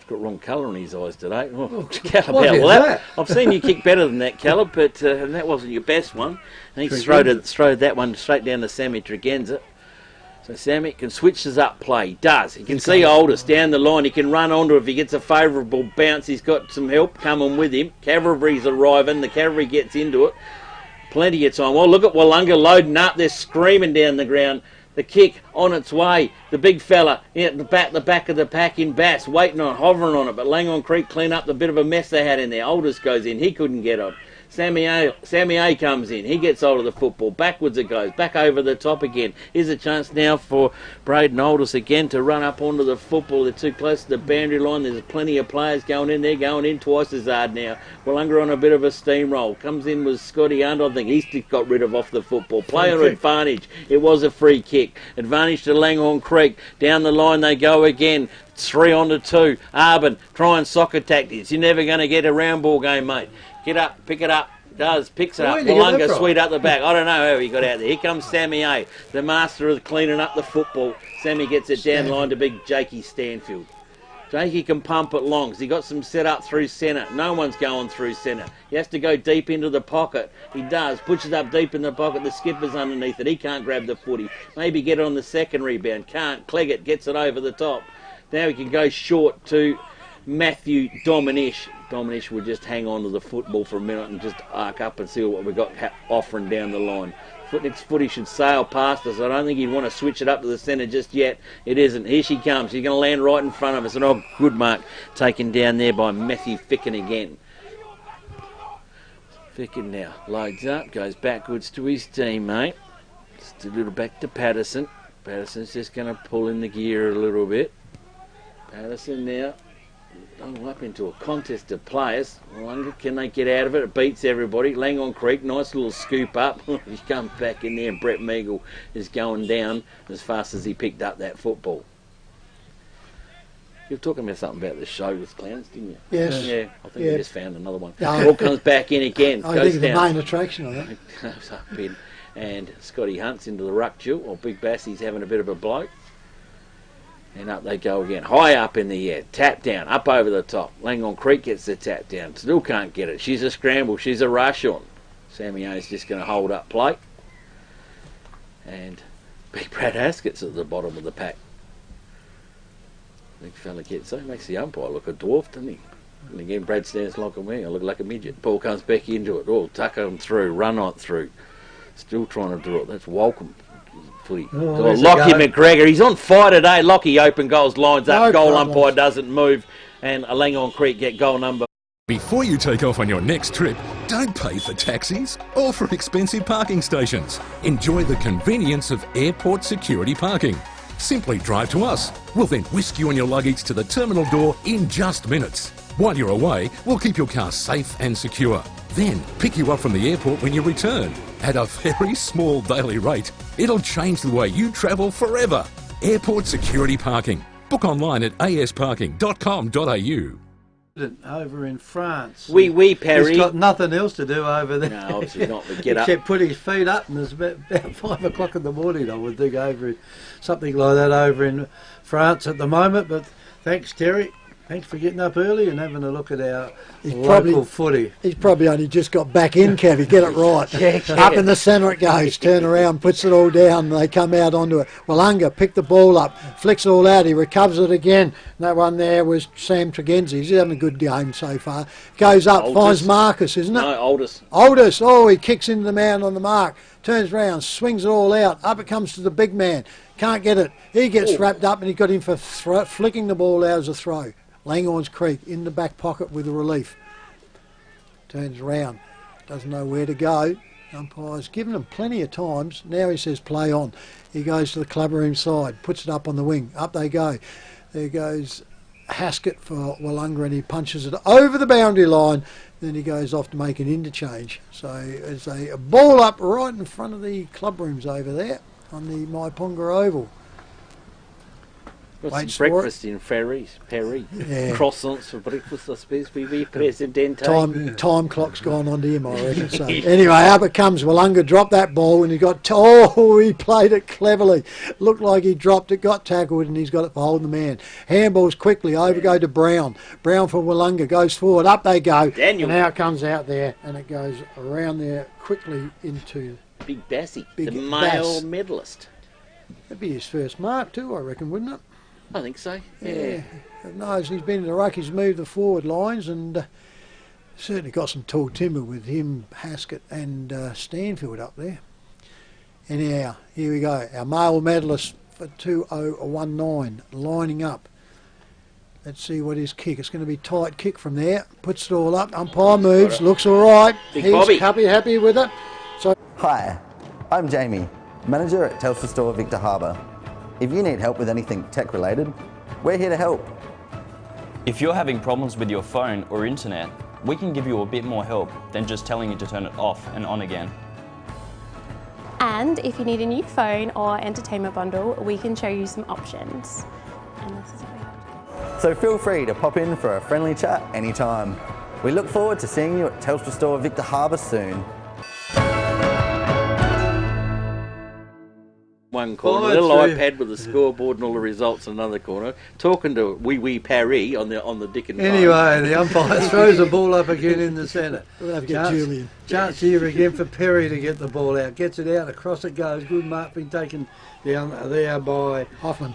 got wrong colour in his eyes today. Caleb Howe. Well, I've seen you kick better than that, Caleb, but and that wasn't your best one. And he throwed that one straight down to Sammy Tregenza. So Sammy can switch his up play. He does. He can see Aldous down the line. He can run onto it if he gets a favourable bounce. He's got some help coming with him. Cavalry's arriving. The cavalry gets into it. Plenty of time. Well, look at Willunga loading up. They're screaming down the ground. The kick on its way. The big fella at the back of the pack in Bass, hovering on it. But Langhorne Creek clean up the bit of a mess they had in there. Aldous goes in. He couldn't get on. Sammy A comes in. He gets hold of the football. Backwards it goes. Back over the top again. Here's a chance now for Braden Aldous again to run up onto the football. They're too close to the boundary line. There's plenty of players going in there, going in twice as hard now. Willunga on a bit of a steamroll. Comes in with Scotty Hunt. I think he's got rid of off the football. Player advantage. It was a free kick. Advantage to Langhorne Creek. Down the line they go again. 3 on to 2. Arbin trying soccer tactics. You're never going to get a round ball game, mate. Get up, pick it up. Does, picks it up. Willunga sweet up the back. I don't know how he got out there. Here comes Sammy A, the master of cleaning up the football. Sammy gets it down line to big Jakey Stanfield. Jakey can pump it long because he got some set up through centre. No one's going through centre. He has to go deep into the pocket. He does. Pushes up deep in the pocket. The skipper's underneath it. He can't grab the footy. Maybe get it on the second rebound. Can't. Cleggett gets it over the top. Now he can go short to Matthew Dominish. Dominish would just hang on to the football for a minute and just arc up and see what we've got offering down the line. Next footy should sail past us. I don't think he'd want to switch it up to the centre just yet. It isn't. Here she comes. She's going to land right in front of us. And good mark taken down there by Matthew Ficken again. Ficken now loads up, goes backwards to his teammate. Just a little back to Patterson. Patterson's just going to pull in the gear a little bit. Patterson now up into a contest of players. Can they get out of it? It beats everybody. Langhorne Creek, nice little scoop up. He comes back in there and Brett Meagle is going down as fast as he picked up that football. You were talking about something about the show with clowns, didn't you? Yes. Yeah, I think we just found another one. No. Ball comes back in again. I goes think down. the main attraction of that. Goes up in. And Scotty Hunt's into the ruck duel, or Big Bassie's having a bit of a blow. And up they go again. High up in the air. Tap down. Up over the top. Langhorne Creek gets the tap down. Still can't get it. She's a scramble. She's a rush on. Sammy O's just going to hold up play. And Big Brad Haskett's at the bottom of the pack. Big fella gets it. Makes the umpire look a dwarf, doesn't he? And again, Brad stands like a me. I look like a midget. Ball comes back into it. Oh, tuck him through. Run on through. Still trying to do it. That's welcome. Lockie McGregor, he's on fire today. Lockie open goals, lines up, goal umpire doesn't move, and Langhorne Creek get goal number. Before you take off on your next trip, don't pay for taxis or for expensive parking stations. Enjoy the convenience of airport security parking. Simply drive to us. We'll then whisk you and your luggage to the terminal door in just minutes. While you're away, we'll keep your car safe and secure. Then pick you up from the airport when you return. At a very small daily rate, it'll change the way you travel forever. Airport security parking. Book online at asparking.com.au. Over in France. Oui, Perry. He's got nothing else to do over there. No, obviously not. But get up. Except put his feet up, and it's about 5 o'clock in the morning, I would think, over in, something like that over in France at the moment. But thanks, Terry. Thanks for getting up early and having a look at our local footy. He's probably only just got back in, Kevy. Get it right. Yeah. Up in the centre it goes. Turn around, puts it all down. They come out onto it. Willunga picked the ball up, flicks it all out. He recovers it again. That one there was Sam Tregenzi. He's having a good game so far. Goes up, finds Marcus, isn't it? No, Aldous. Aldous. Oh, he kicks into the man on the mark. Turns round, swings it all out. Up it comes to the big man. Can't get it. He gets wrapped up, and he got him for flicking the ball out as a throw. Langhorne's Creek in the back pocket with a relief. Turns round, doesn't know where to go. Umpire's given him plenty of times. Now he says play on. He goes to the clubroom side, puts it up on the wing. Up they go. There goes Haskett for Willunga, and he punches it over the boundary line. Then he goes off to make an interchange. So it's a ball up right in front of the clubrooms over there on the Maipunga Oval. Got some breakfast in Paris. Yeah. Croissants for breakfast, I suppose. We Presidente. Time clock's gone on to him, I reckon. So anyway, up it comes. Willunga dropped that ball, and he got he played it cleverly. Looked like he dropped it, got tackled, and he's got it for holding the man. Handballs quickly over go to Brown. Brown for Willunga goes forward. Up they go. Daniel. And now it comes out there, and it goes around there quickly into Big Bassie, Big the male Bass. medalist. That'd be his first mark too, I reckon, wouldn't it? I think so. Yeah. No, he's been in the ruck, he's moved the forward lines, and certainly got some tall timber with him, Haskett and Stanfield up there. Anyhow, here we go. Our male medalist for 2019 lining up. Let's see what his kick. It's going to be tight kick from there. Puts it all up. Umpire moves. Looks all right. Big Bobby. Happy with it. So Hi, I'm Jamie, manager at Telstra Store Victor Harbour. If you need help with anything tech related, we're here to help. If you're having problems with your phone or internet, we can give you a bit more help than just telling you to turn it off and on again. And if you need a new phone or entertainment bundle, we can show you some options. And this is what we have. So feel free to pop in for a friendly chat anytime. We look forward to seeing you at Telstra Store Victor Harbour soon. One corner, a little iPad with the scoreboard and all the results in another corner. Talking to wee Parry on the dick and Anyway, the umpire throws the ball up again in the centre. we'll have to get Julian. Chance here again for Perry to get the ball out. Gets it out, across it goes. Good mark being taken down there by Hoffman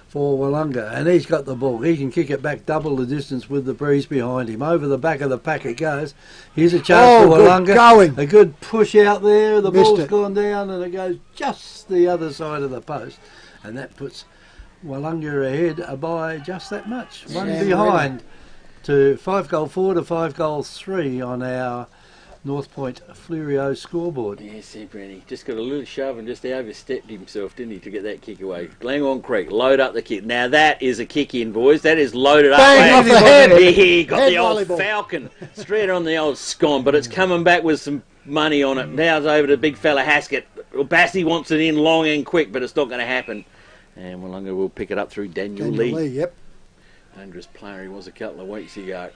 for Willunga. And he's got the ball. He can kick it back double the distance with the breeze behind him. Over the back of the pack it goes. Here's a chance for Willunga. Going. A good push out there. The Missed ball's it. gone down and it goes just the other side of the post. And that puts Willunga ahead by just that much. One behind to 5 goal 4 to 5 goal 3 on our North Point Flurio scoreboard. Yeah, see, Brenny. Just got a little shove and just overstepped himself, didn't he, to get that kick away. Langhorne Creek, load up the kick. Now that is a kick in, boys. That is loaded up. Bang off the head. He got Head the old volleyball. Falcon straight on the old scone, but it's coming back with some money on it. Now it's over to big fella Haskett. Well, Bassie wants it in long and quick, but it's not going to happen. And Willunga will pick it up through Daniel Lee. Yep. Dangerous player he was a couple of weeks ago.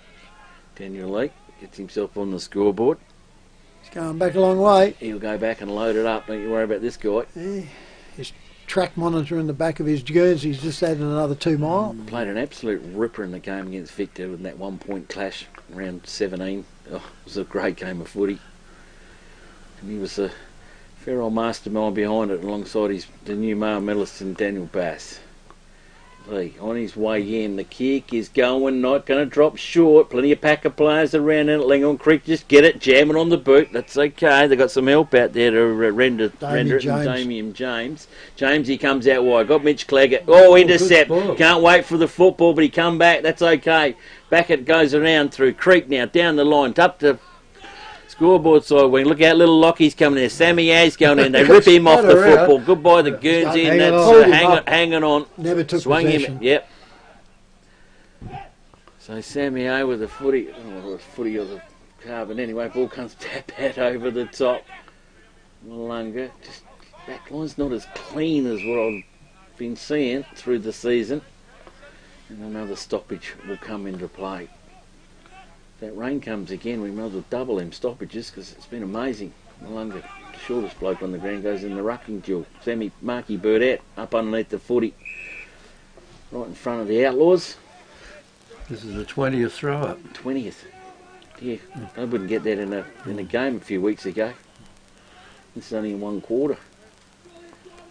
Daniel Lee gets himself on the scoreboard. He's going back a long way. He'll go back and load it up. Don't you worry about this guy. Yeah. His track monitor in the back of his jersey, he's just added another 2 mile. Played an absolute ripper in the game against Victor in that 1 point clash around 17. Oh, it was a great game of footy. And he was a fair old mastermind behind it alongside the new male medalist in Daniel Bass. Lee on his way in. The kick is going, not going to drop short. Plenty of pack of players around in at Langhorne Creek. Just get it, jam it on the boot. That's okay. They've got some help out there to render it. And Damien James. James, he comes out wide. Got Mitch Cleggett. Oh, intercept. Can't wait for the football, but he come back. That's okay. Back it goes around through Creek now. Down the line. Up to scoreboard side wing. Look out, little Lockie's coming there. Sammy A's going in. They rip him off the football. Goodbye the Guernsey. And that's hanging on. Never took Swung possession. him. Yep. So Sammy A with the footy. I don't know what the footy or the carbon. Anyway, ball comes tap over the top. Willunga. Just back line's not as clean as what I been seeing through the season, and another stoppage will come into play. If that rain comes again, we might as well double them stoppages because it's been amazing. Willunga, the shortest bloke on the ground, goes in the rucking duel. Sammy Marky Burdett up underneath the footy, right in front of the Outlaws. This is the 20th throw up. 20th. Yeah, I wouldn't get that in a game a few weeks ago. This is only in one quarter.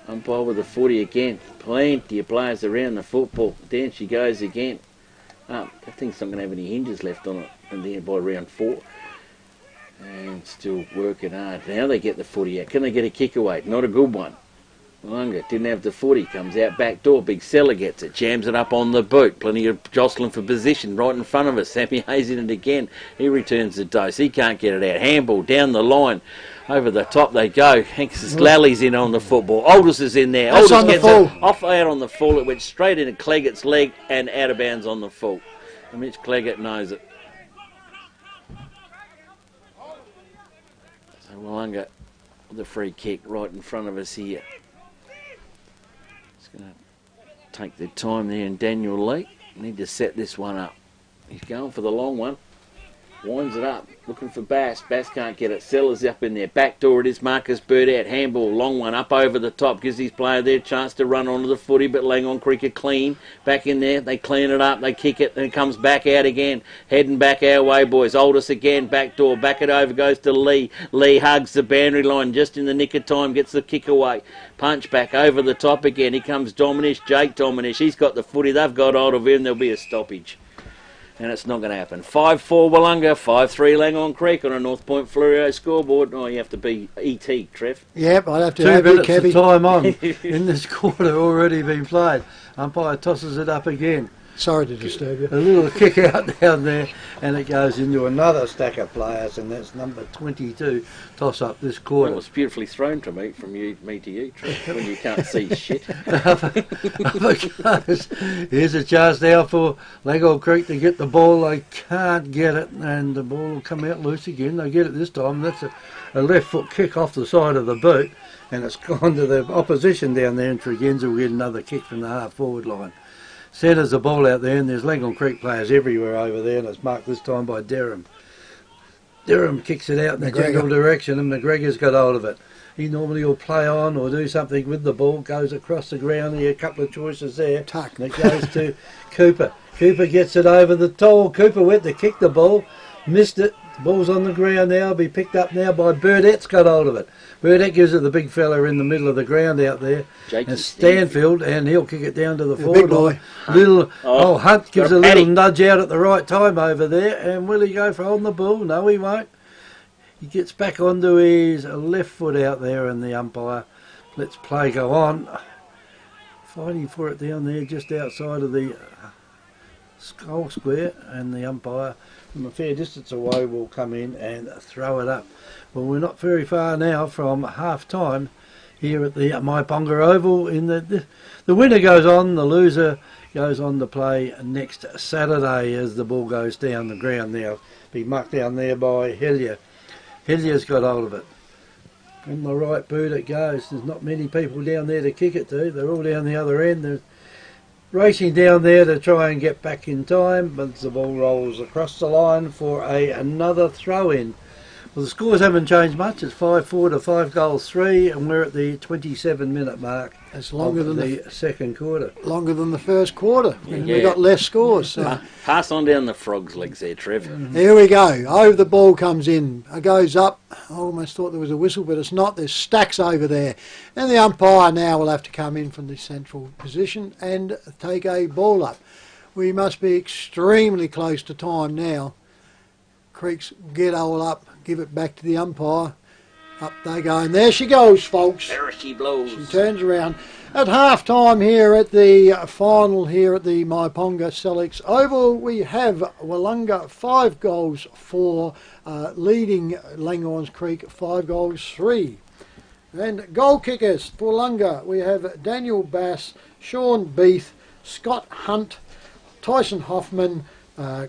Umpire with the footy again. Plenty of players around the football. Down she goes again. That thing's not going to have any hinges left on it and then by round 4. And still working hard. Now they get the footy out. Can they get a kick away? Not a good one. Willunga didn't have the footy. Comes out back door. Big Seller gets it. Jams it up on the boot. Plenty of jostling for position right in front of us. Sammy Hayes in it again. He returns the dose. He can't get it out. Handball down the line. Over the top they go. Hanks Lally's in on the football. Aldous is in there. That's Aldous on the gets full. it off out on the full. It went straight into Cleggett's leg and out of bounds on the full. And Mitch Cleggett knows it. So Willunga with the free kick right in front of us here. It's going to take their time there in Daniel Lee. Need to set this one up. He's going for the long one. Winds it up, looking for Bass. Bass can't get it. Sellers up in there. Back door it is. Marcus Burdett. Handball, long one up over the top. Gives his player their chance to run onto the footy, but Langhorne Creek are clean. Back in there. They clean it up. They kick it, and it comes back out again. Heading back our way, boys. Aldous again. Back door. Back it over goes to Lee. Lee hugs the boundary line just in the nick of time. Gets the kick away. Punch back over the top again. Here comes Dominish. Jake Dominish. He's got the footy. They've got hold of him. There'll be a stoppage. And it's not going to happen. 5-4 Willunga, 5-3 Langhorne Creek on a North Point Fluorio scoreboard. Oh, you have to be E.T., Trev. Yep, I'd have to 2 have you, minutes of Kevy. time on in this quarter already been played. Umpire tosses it up again. Sorry to disturb you. A little kick out down there, and it goes into another stack of players, and that's number 22 toss up this quarter. Well, it was beautifully thrown to me from me to you, Trev, when you can't see shit. Because here's a chance now for Langhorne Creek to get the ball. They can't get it, and the ball will come out loose again. They get it this time. That's a left foot kick off the side of the boot, and it's gone to the opposition down there, and Tregenza will get another kick from the half forward line. Centres the ball out there, and there's Langhorne Creek players everywhere over there, and it's marked this time by Derham. Derham kicks it out in the general direction, and McGregor's got hold of it. He normally will play on or do something with the ball, goes across the ground. There are a couple of choices there. Tuck. And it goes to Cooper. Cooper gets it over the tall. Cooper went to kick the ball, missed it. The ball's on the ground now, be picked up now by Burdett's got hold of it. Burdett gives it the big fella in the middle of the ground out there. Jakey and Stanfield, and he'll kick it down to the The forward big boy. line. Little Hunt gives got a a little paddy. nudge out at the right time over there, and will he go for holding the ball? No, he won't. He gets back onto his left foot out there, and the umpire lets play go on. Fighting for it down there just outside of the goal square, and the umpire from a fair distance away will come in and throw it up. Well, we're not very far now from half time here at the Maiponga Oval. In the winner goes on, the loser goes on to play next Saturday as the ball goes down the ground now. Be mucked down there by Hellier. Hellier's got hold of it. From the right boot it goes. There's not many people down there to kick it to. They're all down the other end. They're racing down there to try and get back in time, but the ball rolls across the line for another throw-in. Well, the scores haven't changed much. It's 5-4 to 5-3, and we're at the 27-minute mark. It's longer than the second quarter. Longer than the first quarter. And Yeah. we got less scores. So. Pass on down the frog's legs there, Trev. Here we go. Over the ball comes in. It goes up. I almost thought there was a whistle, but it's not. There's stacks over there. And the umpire now will have to come in from the central position and take a ball up. We must be extremely close to time now. Creeks get all up, give it back to the umpire. Up they go, and there she goes, folks. There she blows. She turns around. At half time here at the final here at the Maiponga Sellex Oval, we have Willunga 5 goals for leading Langhorne Creek 5-3. And goal kickers for Willunga, we have Daniel Bass, Sean Beath, Scott Hunt, Tyson Hoffman,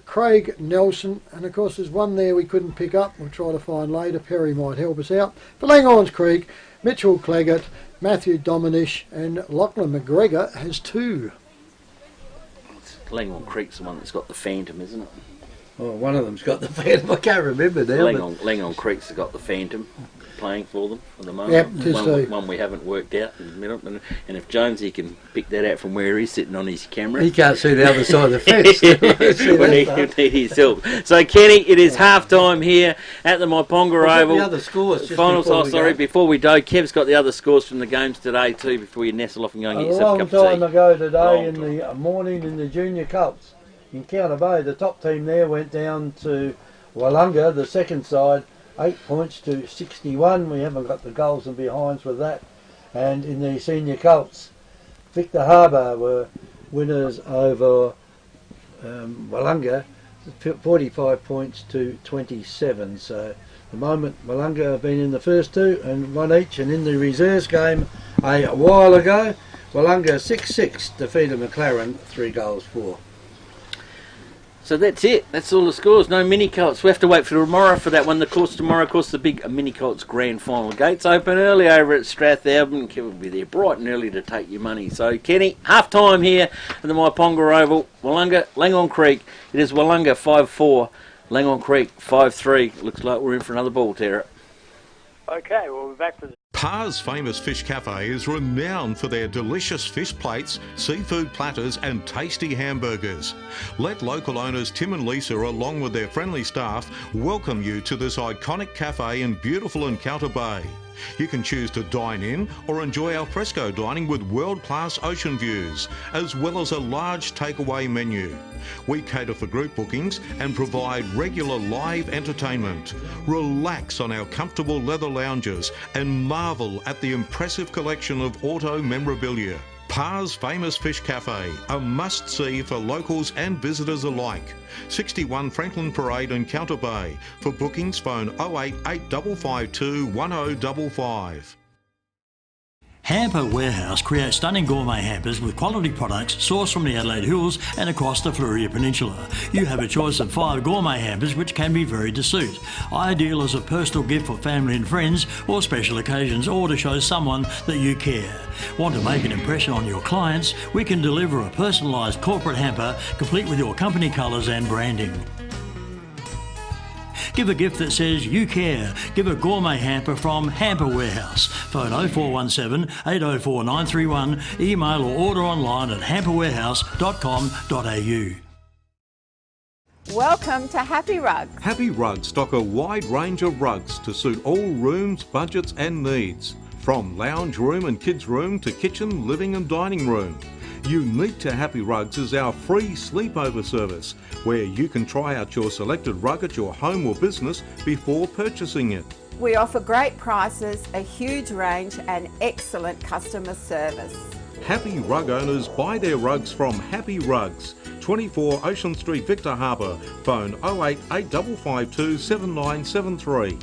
Craig Nelson, and of course there's one there we couldn't pick up. We'll try to find later. Perry might help us out. For Langhorne Creek, Mitchell Cleggett, Matthew Dominish and Lachlan McGregor has 2. Langhorne Creek's the one that's got the Phantom, isn't it? Oh, one of them's got the Phantom. I can't remember now. Langhorne Creek's got the Phantom playing for them at the moment. Yep, just one we haven't worked out in a minute. And if Jonesy can pick that out from where he's sitting on his camera. He can't see the other side of the fence. We need his help. So, Kenny, it is half time here at the Myponga Oval. The other scores. Finals, before we go, Kev's got the other scores from the games today too, before you nestle off and go and get yourself a cup of tea. A long time ago today in the morning in the Junior Cups in Counter Bay, the top team there went down to Willunga, the second side, 8 points to 61. We haven't got the goals and behinds with that. And in the Senior Colts, Victor Harbour were winners over Willunga, 45 points to 27. So at the moment Willunga have been in the first 2 and won each, and in the reserves game a while ago, Willunga 6-6 defeated McLaren 3-4. So that's it. That's all the scores. No mini colts. We have to wait for tomorrow for that one. Of course, tomorrow, the big mini colts grand final. Gates open early over at Strathalbyn. Kevin will be there bright and early to take your money. So, Kenny, half time here at the Myponga Oval. Willunga, Langhorne Creek. It is Willunga 5-4. Langhorne Creek 5-3. Looks like we're in for another ball terror. Okay, well, we're back for the... Par's Famous Fish Cafe is renowned for their delicious fish plates, seafood platters and tasty hamburgers. Let local owners Tim and Lisa, along with their friendly staff, welcome you to this iconic cafe in beautiful Encounter Bay. You can choose to dine in or enjoy al fresco dining with world-class ocean views, as well as a large takeaway menu. We cater for group bookings and provide regular live entertainment. Relax on our comfortable leather lounges and marvel at the impressive collection of auto memorabilia. Par's Famous Fish Cafe, a must-see for locals and visitors alike. 61 Franklin Parade in Counter Bay. For bookings, phone 088 1055. Hamper Warehouse creates stunning gourmet hampers with quality products sourced from the Adelaide Hills and across the Fleurieu Peninsula. You have a choice of 5 gourmet hampers which can be varied to suit. Ideal as a personal gift for family and friends or special occasions, or to show someone that you care. Want to make an impression on your clients? We can deliver a personalised corporate hamper complete with your company colours and branding. Give a gift that says you care. Give a gourmet hamper from Hamper Warehouse. Phone 0417 804 931. Email or order online at hamperwarehouse.com.au. Welcome to Happy Rugs. Happy Rugs stock a wide range of rugs to suit all rooms, budgets and needs. From lounge room and kids room to kitchen, living and dining room. Unique to Happy Rugs is our free sleepover service, where you can try out your selected rug at your home or business before purchasing it. We offer great prices, a huge range and excellent customer service. Happy Rug owners buy their rugs from Happy Rugs, 24 Ocean Street, Victor Harbour. Phone 088 552 7973.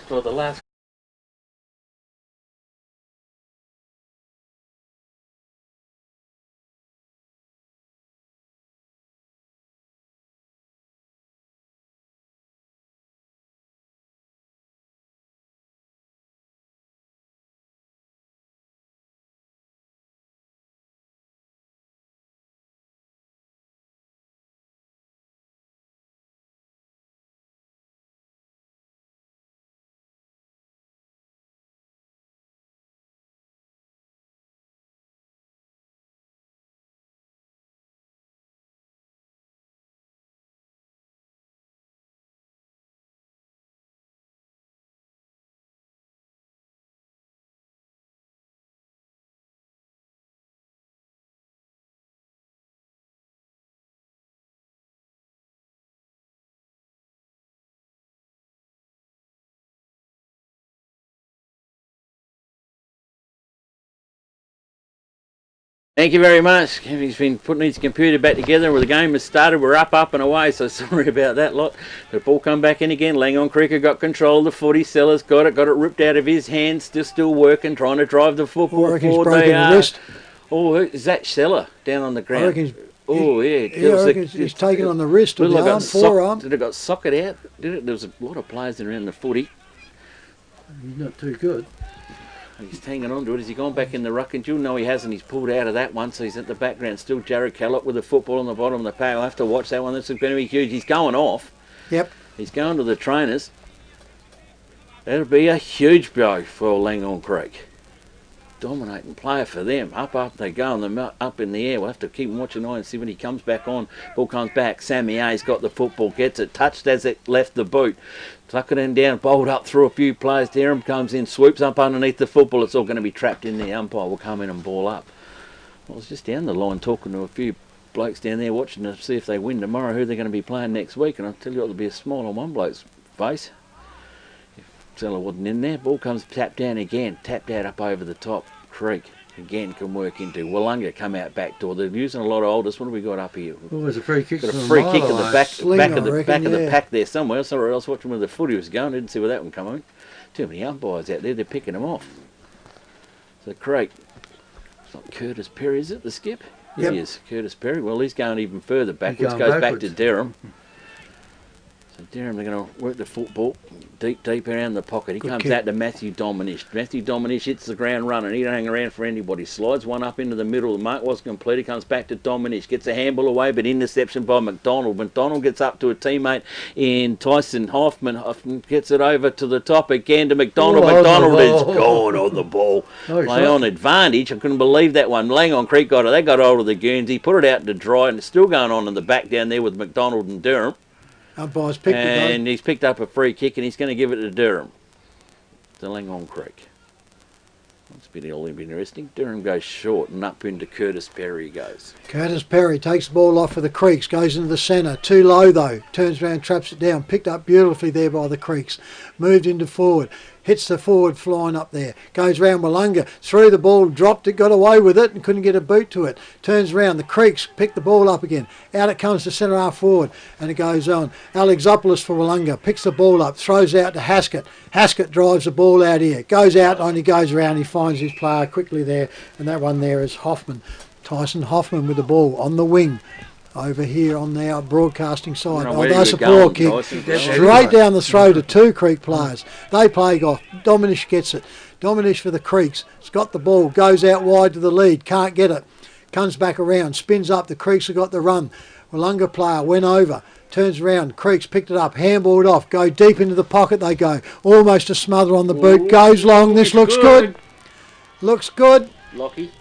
For the last. Thank you very much. He's been putting his computer back together and the game has started. We're up and away, so sorry about that lot. The ball come back in again. Langhorne Creek got control of the footy. Sellers got it ripped out of his hands. Still working, trying to drive the football forward. He's broken the wrist. Oh, is that Seller down on the ground? Oh, yeah. I reckon he's taken on the wrist or the arm, forearm. Did it got socket out? Did it? There was a lot of players around the footy. He's not too good. He's hanging on to it. Has he gone back in the ruck? And you'll know he hasn't. He's pulled out of that one, so he's at the background. Still Jared Callop with the football on the bottom of the pack. I'll have to watch that one. This is going to be huge. He's going off. Yep. He's going to the trainers. That'll be a huge blow for Langhorne Creek. Dominating player for them. Up they go, and they're up in the air. We'll have to keep watching an eye and see when he comes back on. Ball comes back. Sammy A's got the football, gets it, touched as it left the boot. Tuck it in down, bowled up through a few players. Derham comes in, swoops up underneath the football. It's all going to be trapped in the umpire. Will come in and ball up. I was just down the line talking to a few blokes down there watching to see if they win tomorrow, who they're going to be playing next week. And I'll tell you what, there'll be a smile on one bloke's face. If Seller wasn't in there, ball comes tapped down again, tapped out up over the top. Creek again can work into. Willunga come out back door. They're using a lot of oldest. What have we got up here? Oh, there's a free kick. Got a free kick at the back of the pack there somewhere. Somewhere else watching where the footy was going. Didn't see where that one come on. Too many umpires out there. They're picking them off. So Creek. It's not Curtis Perry, is it? The skip? Yep. He is. Curtis Perry. Well, he's going even further backwards. Goes back to Derham. So Derham, they're going to work the football deep around the pocket. He comes out to Matthew Dominish. Matthew Dominish hits the ground running. He don't hang around for anybody. Slides one up into the middle. The mark wasn't complete. He comes back to Dominish. Gets a handball away, but interception by McDonald. McDonald gets up to a teammate in Tyson Hoffman. Hoffman gets it over to the top again to McDonald. McDonald is gone on the ball. Play on advantage. I couldn't believe that one. Langhorne Creek got it. They got hold of the Guernsey, put it out to dry, and it's still going on in the back down there with McDonald and Durham. Umpire's picked it, and he's picked up a free kick and he's going to give it to Durham. To Langhorne Creek. That's a bit all interesting. Durham goes short and up into Curtis Perry goes. Curtis Perry takes the ball off for the Creeks, goes into the centre. Too low though. Turns around, traps it down. Picked up beautifully there by the Creeks. Moved into forward. Hits the forward flying up there. Goes round Willunga. Threw the ball, dropped it, got away with it and couldn't get a boot to it. Turns around. The Creeks pick the ball up again. Out it comes to centre half forward and it goes on. Alexopoulos for Willunga. Picks the ball up. Throws out to Haskett. Haskett drives the ball out here. Goes out and he goes around. He finds his player quickly there. And that one there is Hoffman. Tyson Hoffman with the ball on the wing. Over here on our broadcasting side. That's a poor kick. Straight down the throat of two Creek players. They play off. Dominish gets it. Dominish for the Creeks. It's got the ball. Goes out wide to the lead. Can't get it. Comes back around. Spins up. The Creeks have got the run. Willunga player went over. Turns around. Creeks picked it up. Handballed off. Go deep into the pocket they go. Almost a smother on the boot. Goes long. This looks good. Looks good.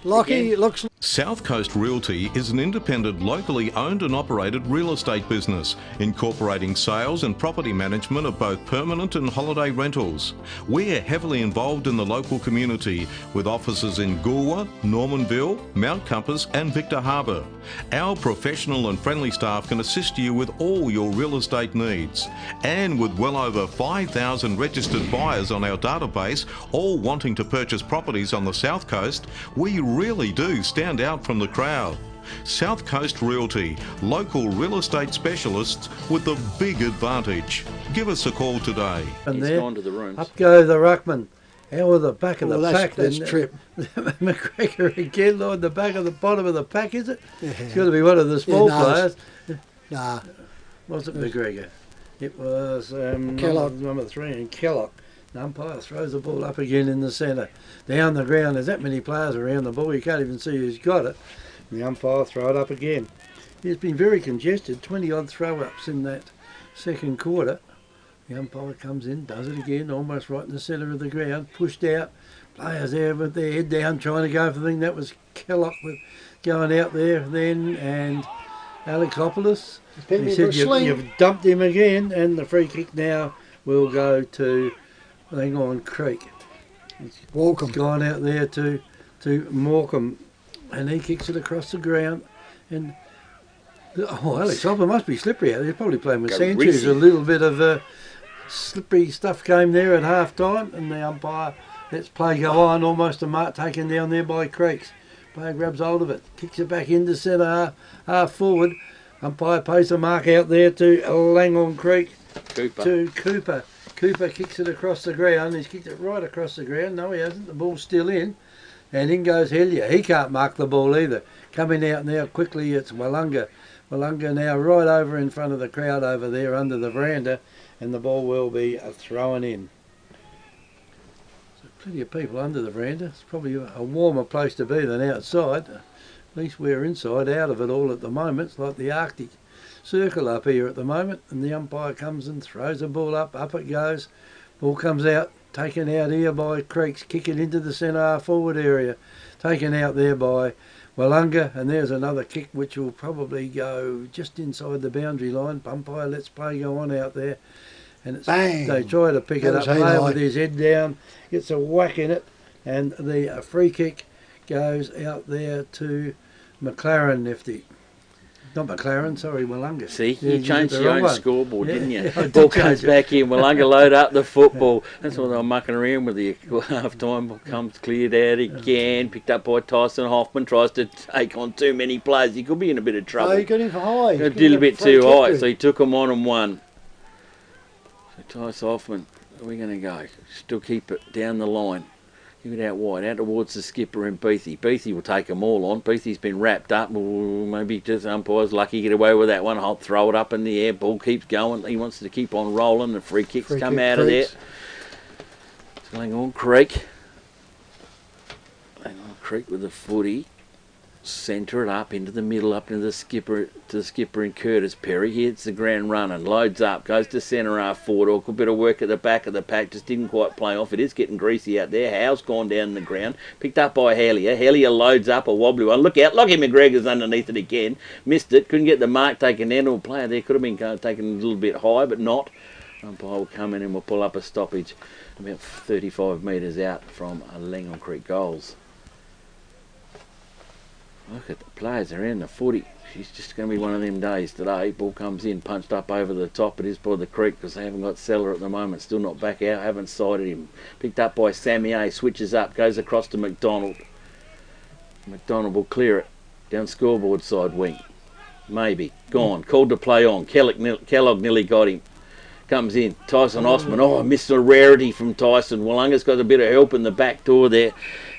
Lockie looks. South Coast Realty is an independent, locally owned and operated real estate business, incorporating sales and property management of both permanent and holiday rentals. We're heavily involved in the local community, with offices in Goolwa, Normanville, Mount Compass and Victor Harbour. Our professional and friendly staff can assist you with all your real estate needs. And with well over 5,000 registered buyers on our database, all wanting to purchase properties on the South Coast, we really do stand out from the crowd. South Coast Realty, local real estate specialists with the big advantage. Give us a call today. And He's there, gone to the rooms. up go the ruckman. Out of the back of the pack. That's Trip. McGregor again, Lord, the back of the bottom of the pack, is it? Yeah. It's got to be one of the small players. Nah. Wasn't McGregor. It was Kellogg. number 3, and Kellogg. The umpire throws the ball up again in the centre. Down the ground, there's that many players around the ball, you can't even see who's got it. And the umpire throw it up again. It's been very congested, 20-odd throw-ups in that second quarter. The umpire comes in, does it again, almost right in the centre of the ground, pushed out. Players there with their head down, trying to go for the thing. That was Kellogg with going out there then, and Alexopoulos. He said, you've dumped him again, and the free kick now will go to Langhorne Creek. It's gone out there to Morecambe, and he kicks it across the ground. And Alexopoulos must be slippery out there. He's probably playing with Sanchez. A little bit of slippery stuff came there at half time, and the umpire lets play go on. Almost a mark taken down there by Creeks. Player grabs hold of it, kicks it back into centre, half forward. Umpire pays the mark out there to Langhorne Creek. To Cooper. Cooper kicks it across the ground. He's kicked it right across the ground. No, he hasn't. The ball's still in. And in goes Hellier. He can't mark the ball either. Coming out now quickly, it's Willunga. Willunga now right over in front of the crowd over there under the veranda. And the ball will be thrown in. So plenty of people under the veranda. It's probably a warmer place to be than outside. At least we're inside, out of it all at the moment. It's like the Arctic Circle up here at the moment. And the umpire comes and throws the ball up. Up it goes. Ball comes out. Taken out here by Creeks. Kick it into the centre half forward area. Taken out there by Willunga. And there's another kick which will probably go just inside the boundary line. Umpire lets play go on out there. And it's, they try to pick it up. Player with his head down. Gets a whack in it. And the free kick goes out there to McLaren, Nifty. Not McLaren, sorry, Willunga. See, you changed your own scoreboard, didn't you? Ball comes back in, Willunga load up the football. That's what they were mucking around with the half-time. Ball comes cleared out again, picked up by Tyson Hoffman, tries to take on too many players. He could be in a bit of trouble. Oh, he got him for high. A little bit too high, so he took him on and won. So Tyson Hoffman, where are we going to go? Still keep it down the line. Give it out wide, out towards the skipper and Beathy. Beathy will take them all on. Beathy's been wrapped up. Maybe just umpire's lucky to get away with that one. I'll throw it up in the air. Ball keeps going. He wants to keep on rolling. The free kicks come out of there. It's Langhorne Creek. Langhorne Creek with the footy. Centre it up into the middle, up into the skipper, and Curtis Perry. He hits the ground running, loads up, goes to centre half forward. Or a bit of work at the back of the pack, just didn't quite play off. It is getting greasy out there. Howe's gone down the ground, picked up by Hellier. Hellier loads up a wobbly one. Look out, Lockie McGregor's underneath it again. Missed it, couldn't get the mark taken down to a player there. Could have been taken a little bit high, but not. Umpire will come in and we'll pull up a stoppage about 35 metres out from Langhorne Creek goals. Look at the players around the footy. She's just going to be one of them days today. Ball comes in, punched up over the top. It is by the creek because they haven't got Seller at the moment. Still not back out. Haven't sighted him. Picked up by Sammy A. Switches up. Goes across to McDonald. McDonald will clear it. Down scoreboard side wing. Maybe. Gone. Called to play on. Kellogg nearly got him. Comes in. Tyson Osman. Oh, missed a rarity from Tyson. Willunga's got a bit of help in the back door there.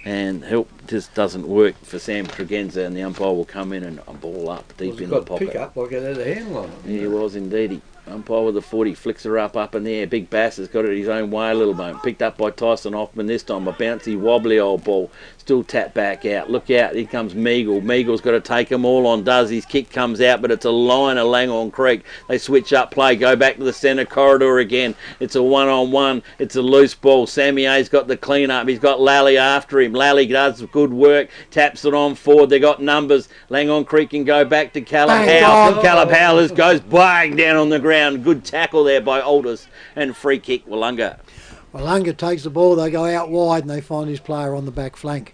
And help just doesn't work for Sam Tregenza, and the umpire will come in and a ball up deep in the pocket. Pick up like it had a handle on it. Yeah, he was indeed. Umpire with the footy, flicks her up in the air. Big Bass has got it his own way a little bit. Picked up by Tyson Hoffman this time. A bouncy, wobbly old ball. Still tapped back out. Look out, here comes Meagle. Meagle's got to take them all on, does. His kick comes out, but it's a line of Langhorne Creek. They switch up play, go back to the centre corridor again. It's a one-on-one. It's a loose ball. Sammy A's got the clean up. He's got Lally after him. Lally does good work. Taps it on forward. They got numbers. Langhorne Creek can go back to Caleb Howe. Caleb Howe goes bang down on the ground. Good tackle there by Aldous, and free kick Willunga. Willunga takes the ball, they go out wide and they find his player on the back flank.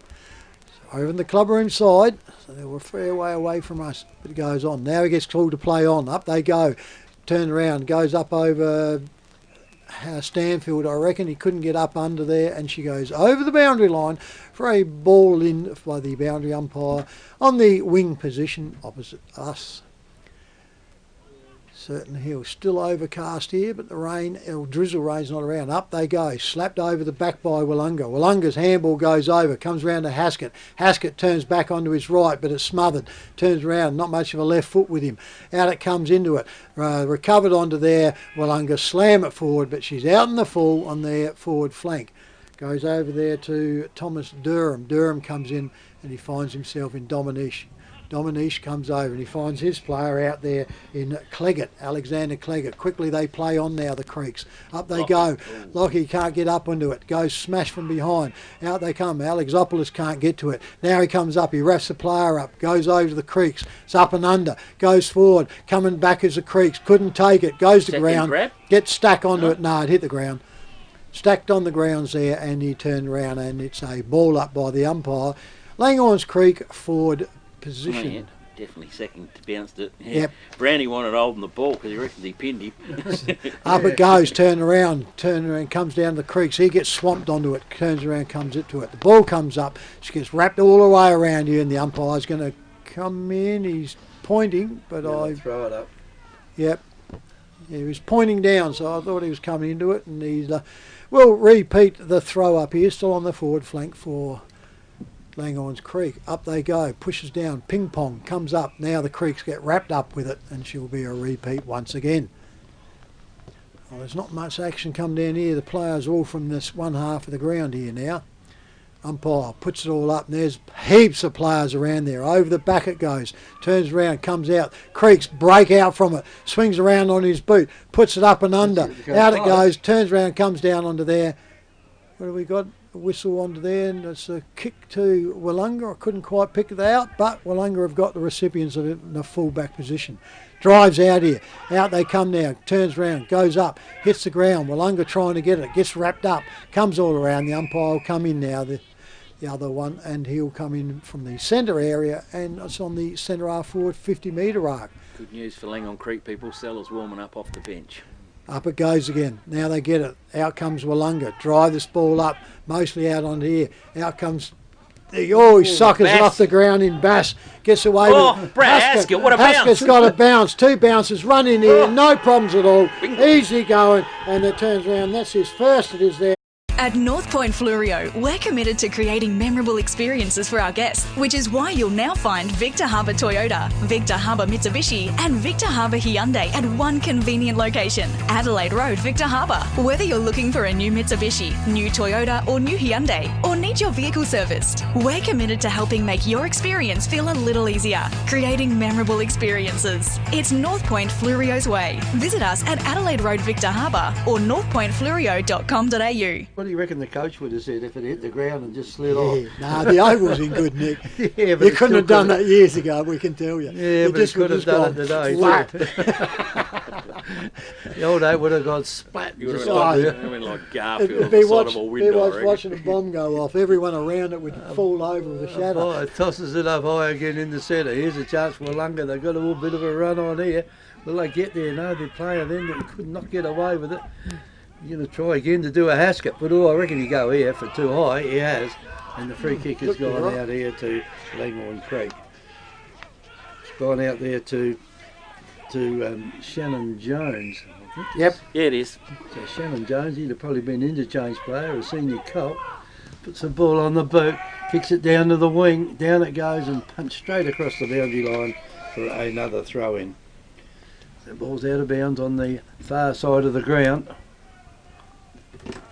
So over in the clubroom side, so they were a fair way away from us, but it goes on. Now he gets called to play on. Up they go, turn around, goes up over Stanfield, I reckon. He couldn't get up under there, and she goes over the boundary line for a ball in by the boundary umpire on the wing position opposite us. Certain Hill still overcast here, but the rain, or drizzle rain's not around. Up they go, slapped over the back by Willunga. Willunga's handball goes over, comes round to Haskett. Haskett turns back onto his right, but it's smothered. Turns around, not much of a left foot with him. Out it comes into it. Recovered onto there. Willunga slam it forward, but she's out in the full on their forward flank. Goes over there to Thomas Durham. Durham comes in and he finds himself in Dominish. Dominish comes over and he finds his player out there in Cleggett, Alexander Cleggett. Quickly they play on now, the Creeks. Up they go. Lockie can't get up into it. Goes smash from behind. Out they come. Alexopoulos can't get to it. Now he comes up. He wraps the player up. Goes over to the Creeks. It's up and under. Goes forward. Coming back as the Creeks. Couldn't take it. Goes to ground. Grab? Gets stuck onto it. No, it hit the ground. Stacked on the grounds there, and he turned around and it's a ball up by the umpire. Langhorne's Creek forward position. Oh, yeah, definitely second to bounced it. Yeah. Yep. Brownie wanted holding the ball because he reckons he pinned him. Up it goes, turn around, comes down the Creeks. He gets swamped onto it, turns around, comes into it. The ball comes up, she gets wrapped all the way around here, and the umpire's going to come in. He's pointing, but I throw it up. Yep. He was pointing down, so I thought he was coming into it, and he's we'll repeat the throw up here, still on the forward flank for Langhorne's Creek. Up they go, pushes down, ping pong, comes up. Now the Creeks get wrapped up with it, and she'll be a repeat once again. Well, there's not much action come down here. The players are all from this one half of the ground here now. Umpire puts it all up, and there's heaps of players around there. Over the back it goes, turns around, comes out. Creeks break out from it, swings around on his boot, puts it up and under. Out it goes, turns around, comes down onto there. What have we got? A whistle onto there, and it's a kick to Willunga. I couldn't quite pick it out, but Willunga have got the recipients of it in the full back position. Drives out here. Out they come now. Turns around, goes up, hits the ground. Willunga trying to get it, gets wrapped up, comes all around. The umpire will come in now, the other one, and he'll come in from the centre area, and it's on the centre half forward 50-metre arc. Good news for Langhorne Creek people. Sellers warming up off the bench. Up it goes again. Now they get it. Out comes Willunga. Drive this ball up, mostly out onto here. Out comes he sockers it off the ground in Bass. Gets away with it. Brad Haskett, what a bounce. Haskett's got a bounce. 2 bounces, run in here, no problems at all. Easy going, and it turns around. That's his first, it is there. At North Point Fluorio, we're committed to creating memorable experiences for our guests, which is why you'll now find Victor Harbour Toyota, Victor Harbour Mitsubishi, and Victor Harbour Hyundai at one convenient location, Adelaide Road, Victor Harbour. Whether you're looking for a new Mitsubishi, new Toyota, or new Hyundai, or need your vehicle serviced, we're committed to helping make your experience feel a little easier, creating memorable experiences. It's North Point Fluorio's way. Visit us at Adelaide Road, Victor Harbour, or northpointfluorio.com.au. What do you reckon the coach would have said if it hit the ground and just slid off? Nah, the oval's in good nick. Yeah, but you couldn't have done that years ago, we can tell you. Yeah, but just could have done it today. The old eight would have gone splat. You would have gone like Garfield on the side of a window. It was watching a bomb go off. Everyone around it would fall over with a shadow. Oh, it tosses it up high again in the centre. Here's a chance for Willunga. They've got a little bit of a run on here. Will they get there? No, they're playing then. They could not get away with it. You're going to try again to do a Haskett, but I reckon you go here for too high. He has, and the free kick has gone out here to Langhorne Creek. It's gone out there to Shannon Jones. I think. Yep. Yeah, it is. So Shannon Jones, he'd have probably been interchange player, a senior colt. Puts the ball on the boot, kicks it down to the wing, down it goes and punched straight across the boundary line for another throw in. The ball's out of bounds on the far side of the ground.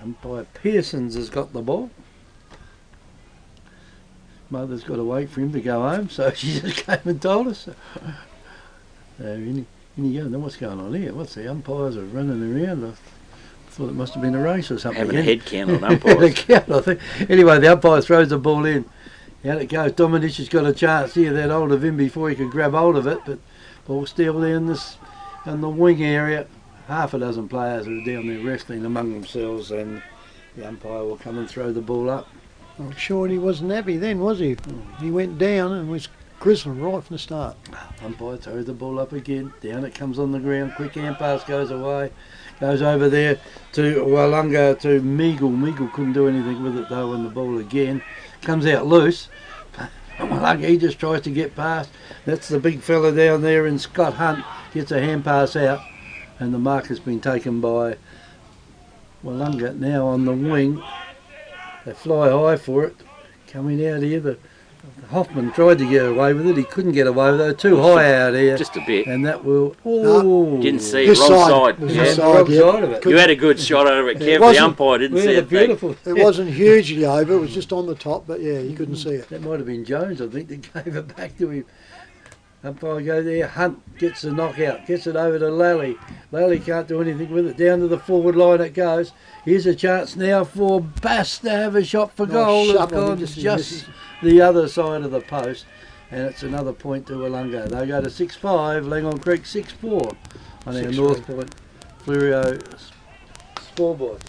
Umpire Pearsons has got the ball. Mother's got to wait for him to go home, so she just came and told us. So in you go. Now what's going on here? What's the umpires are running around? I thought it must have been a race or something. Having a head count on umpires. I think. Anyway, the umpire throws the ball in. Out it goes. Dominic has got a chance here. That hold of him before he could grab hold of it, but ball still there in the wing area. Half a dozen players are down there wrestling among themselves, and the umpire will come and throw the ball up. I'm sure he wasn't happy then, was he? He went down and was Grisland right from the start. Umpire throws the ball up again. Down it comes on the ground. Quick hand pass goes away. Goes over there to Willunga to Meagle. Meagle couldn't do anything with it though, and the ball again comes out loose. Willunga, he just tries to get past. That's the big fella down there, and Scott Hunt gets a hand pass out, and the mark has been taken by Willunga. Now on the wing, they fly high for it. Coming out here, but Hoffman tried to get away with it. He couldn't get away with it. They were too high out here. Just a bit. And that will... Oh! Didn't see it. Wrong side. Wrong side of it. You had a good shot over it, Kev. The umpire didn't see it. Beautiful. It wasn't hugely over. It was just on the top, but yeah, you couldn't see it. That might have been Jones, I think, that gave it back to him. Umpire goes there. Hunt gets the knockout. Gets it over to Lally. Lally can't do anything with it. Down to the forward line it goes. Here's a chance now for Bass to have a shot for goal. It's gone just the other side of the post, and it's another point to Willunga. They go to 6-5, Langhorne Creek 6-4 on our North Point Flurio scoreboard.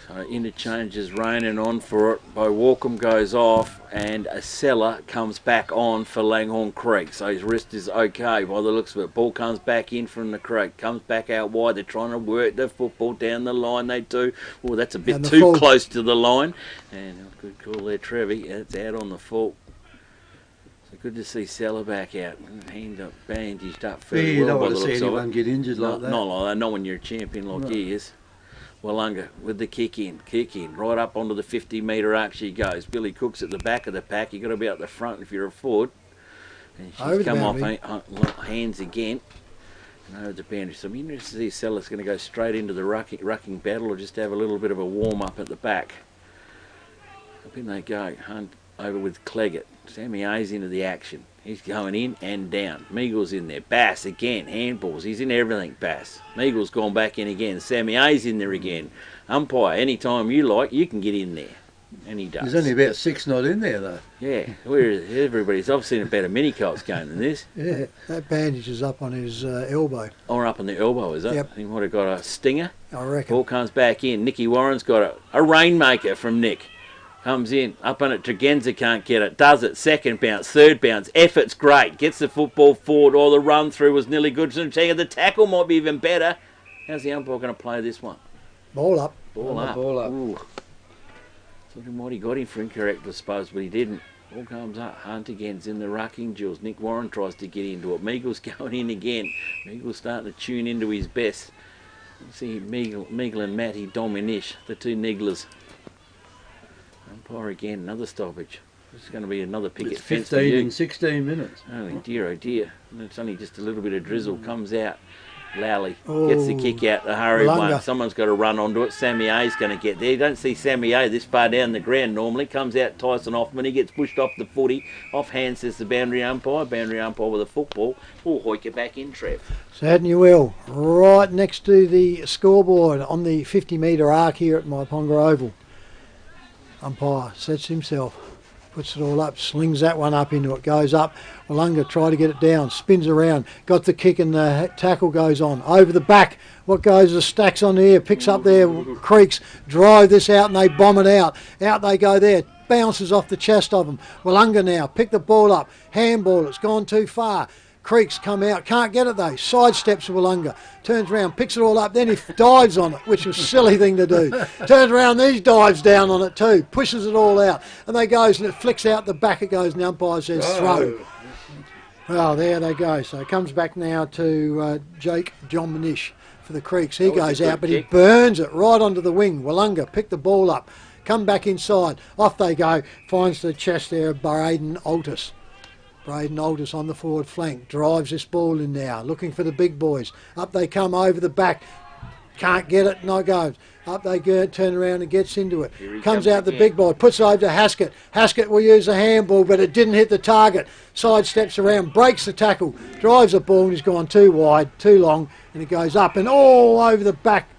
So interchange is raining on for it. Bo Walcombe goes off, and a Seller comes back on for Langhorne Creek. So his wrist is okay by the looks of it. Ball comes back in from the creek, comes back out wide. They're trying to work the football down the line. They do. Oh, that's a bit too close to the line. And good call there, Trevi. It's out on the fault. So good to see Seller back out. Hand up, bandaged up fairly well. You don't by want the to see looks of anyone it. get injured like that. Not like that. Not when you're a champion like he is. Willunga with the kick in, right up onto the 50-metre arc she goes. Billy Cook's at the back of the pack. You've got to be at the front if you're a forward. And she's come off hands again. And over the boundary. So I'm interested to see if Seller's going to go straight into the rucking battle or just have a little bit of a warm-up at the back. Up in they go. Hunt over with Cleggett. Sammy A's into the action. He's going in and down. Meagle's in there. Bass again. Handballs. He's in everything, Bass. Meagle's gone back in again. Sammy A's in there again. Umpire, anytime you like, you can get in there. And he does. There's only about 6 not in there, though. Yeah. Everybody's... I've seen a better mini-colts game than this. Yeah. That bandage is up on his elbow. Or up on the elbow, is it? Yep. He might have got a stinger. I reckon. Ball comes back in. Nicky Warren's got a rainmaker from Nick. Comes in, up on it, Tregenza can't get it, does it, second bounce, third bounce, effort's great, gets the football forward, the run through was nearly good, so the tackle might be even better. How's the umpire going to play this one? Ball up. Ball up. Ooh. Thought he might have got him for incorrect, I suppose, but he didn't. Ball comes up, Hunt again's in the rucking duels, Nick Warren tries to get into it, Meagle's going in again, Meagle's starting to tune into his best. See Meagle and Matty Dominish, the two nigglers. Umpire again, another stoppage. It's going to be another picket fence. 15 in 16 minutes. Oh dear, oh dear. And it's only just a little bit of drizzle. Comes out. Lally gets the kick out, the hurry one. Someone's got to run onto it. Sammy A's going to get there. You don't see Sammy A this far down the ground normally. Comes out Tyson Hoffman. He gets pushed off the footy. Off hand says the boundary umpire. Boundary umpire with a football. We'll hoik it back in, Trev. Certainly will. Right next to the scoreboard on the 50-metre arc here at Myponga Oval. Umpire sets himself, puts it all up, slings that one up into it, goes up. Willunga try to get it down, spins around, got the kick and the tackle goes on. Over the back, what goes, the stacks on here, picks up their Creeks, drive this out and they bomb it out. Out they go there, bounces off the chest of them. Willunga now, pick the ball up, handball, it's gone too far. Creeks come out, can't get it though, sidesteps Willunga, turns around, picks it all up, then he dives on it, which was a silly thing to do. Turns around, he dives down on it too, pushes it all out, and they goes and it flicks out the back, it goes, and the umpire says throw. Well, there they go. So it comes back now to Jake John Manish for the Creeks. He goes out, but he burns it right onto the wing. Willunga pick the ball up, come back inside, off they go, finds the chest there of Braden Altus. Braden Aldous on the forward flank, drives this ball in now, looking for the big boys. Up they come over the back, can't get it, no goes. Up they go, turn around and gets into it. Comes out the big boy, puts it over to Haskett. Haskett will use a handball, but it didn't hit the target. Sidesteps around, breaks the tackle, drives the ball and he's gone too wide, too long, and it goes up and all over the back.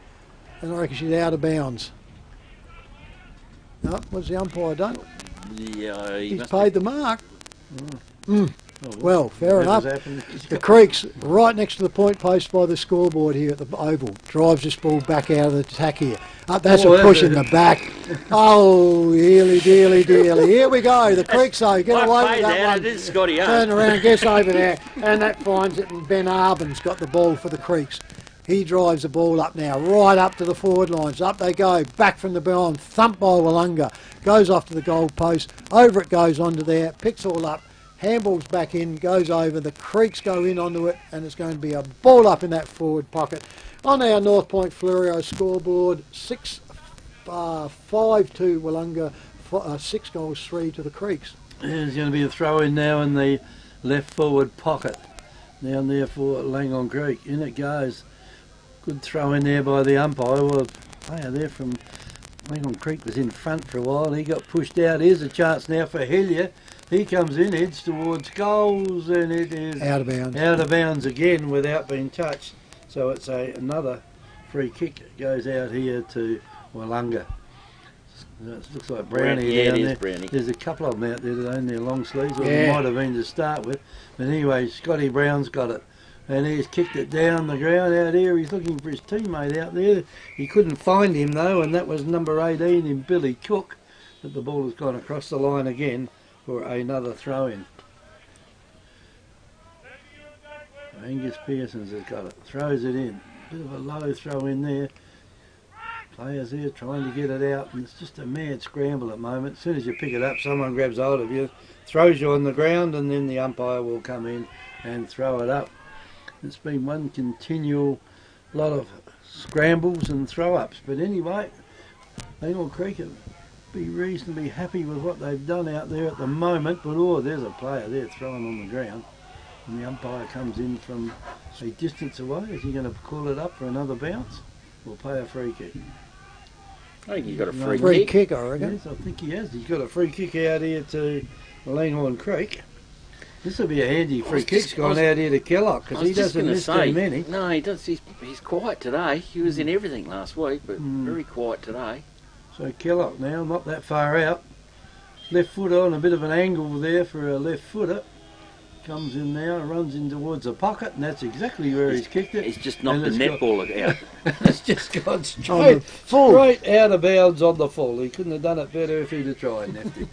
And I reckon she's out of bounds. No, what's the umpire done? Yeah, he's paid the mark. Well, fair enough. The Creek's right next to the point post by the scoreboard here at the Oval. Drives this ball back out of the attack here. That's a push in the back. Oh, dearly, dearly, dearly. Here we go. The Creek's though. Get away with that one. Scotty Turn around, gets over there, and that finds it, and Ben Arbin's got the ball for the Creeks. He drives the ball up now, right up to the forward lines. Up they go, back from the behind, thumped by Willunga. Goes off to the goal post, over it goes onto there, picks all up, handballs back in, goes over, the Creeks go in onto it, and it's going to be a ball up in that forward pocket. On our North Point Fluorio scoreboard, 5-2 Willunga, 6 goals, 3 to the Creeks. There's going to be a throw in now in the left forward pocket, down there for Langhorne Creek. In it goes. Good throw in there by the umpire. Well, a player there from Langhorne Creek was in front for a while. He got pushed out. Here's a chance now for Hillier. He comes in, heads towards goals, and it is out of bounds. Out of bounds again without being touched. So it's another free kick that goes out here to Willunga. It looks like Brownie down there. Brownie. There's a couple of them out there that own their long sleeves, or it might have been to start with. But anyway, Scotty Brown's got it. And he's kicked it down the ground out here. He's looking for his teammate out there. He couldn't find him though, and that was number 18 in Billy Cook. But the ball has gone across the line again for another throw-in. Angus Pearson's has got it. Throws it in. Bit of a low throw in there. Players there trying to get it out, and it's just a mad scramble at the moment. As soon as you pick it up, someone grabs hold of you, throws you on the ground, and then the umpire will come in and throw it up. It's been one continual lot of scrambles and throw-ups. But anyway, Langhorne Creek will be reasonably happy with what they've done out there at the moment. But oh, there's a player there throwing on the ground. And the umpire comes in from a distance away. Is he going to call it up for another bounce? Or play a free kick? I think he's got a free kick, I reckon. Yes, I think he has. He's got a free kick out here to Langhorne Creek. This will be a handy free kick's gone out here to Kellogg, because he doesn't miss too many. No, he does. He's quiet today. He was in everything last week, but very quiet today. So Kellogg now, not that far out. Left foot on, a bit of an angle there for a left footer. Comes in now, runs in towards the pocket, and that's exactly where he's kicked it. He's just knocked the netball out. It's just gone straight out of bounds on the full. He couldn't have done it better if he'd have tried, Nefty.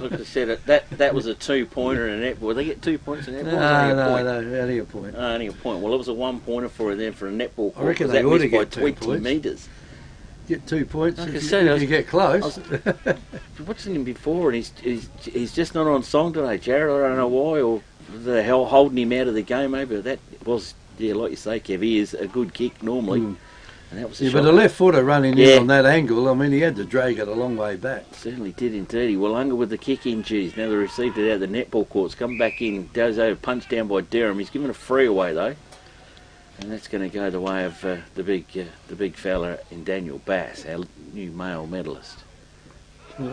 Like I said, that was a 2-pointer in a netball. They get 2 points in netball? No, only a point. Only a point. Well, it was a 1-pointer for them for a netball. I reckon they ought to get 2 20 points. Metres. Get 2 points if you get close. I was watching him before, and he's just not on song today, Jared. I don't know why, or the hell holding him out of the game, maybe. That was, like you say, Kev, he is a good kick normally. And that was but the left footer running in on that angle, I mean, he had to drag it a long way back. Certainly did indeed. Willunga with the kick in, geez. Now they received it out of the netball courts. Come back in, goes over, punched down by Durham. He's given a free away though. And that's going to go the way of the big fella in Daniel Bass, our new male medalist.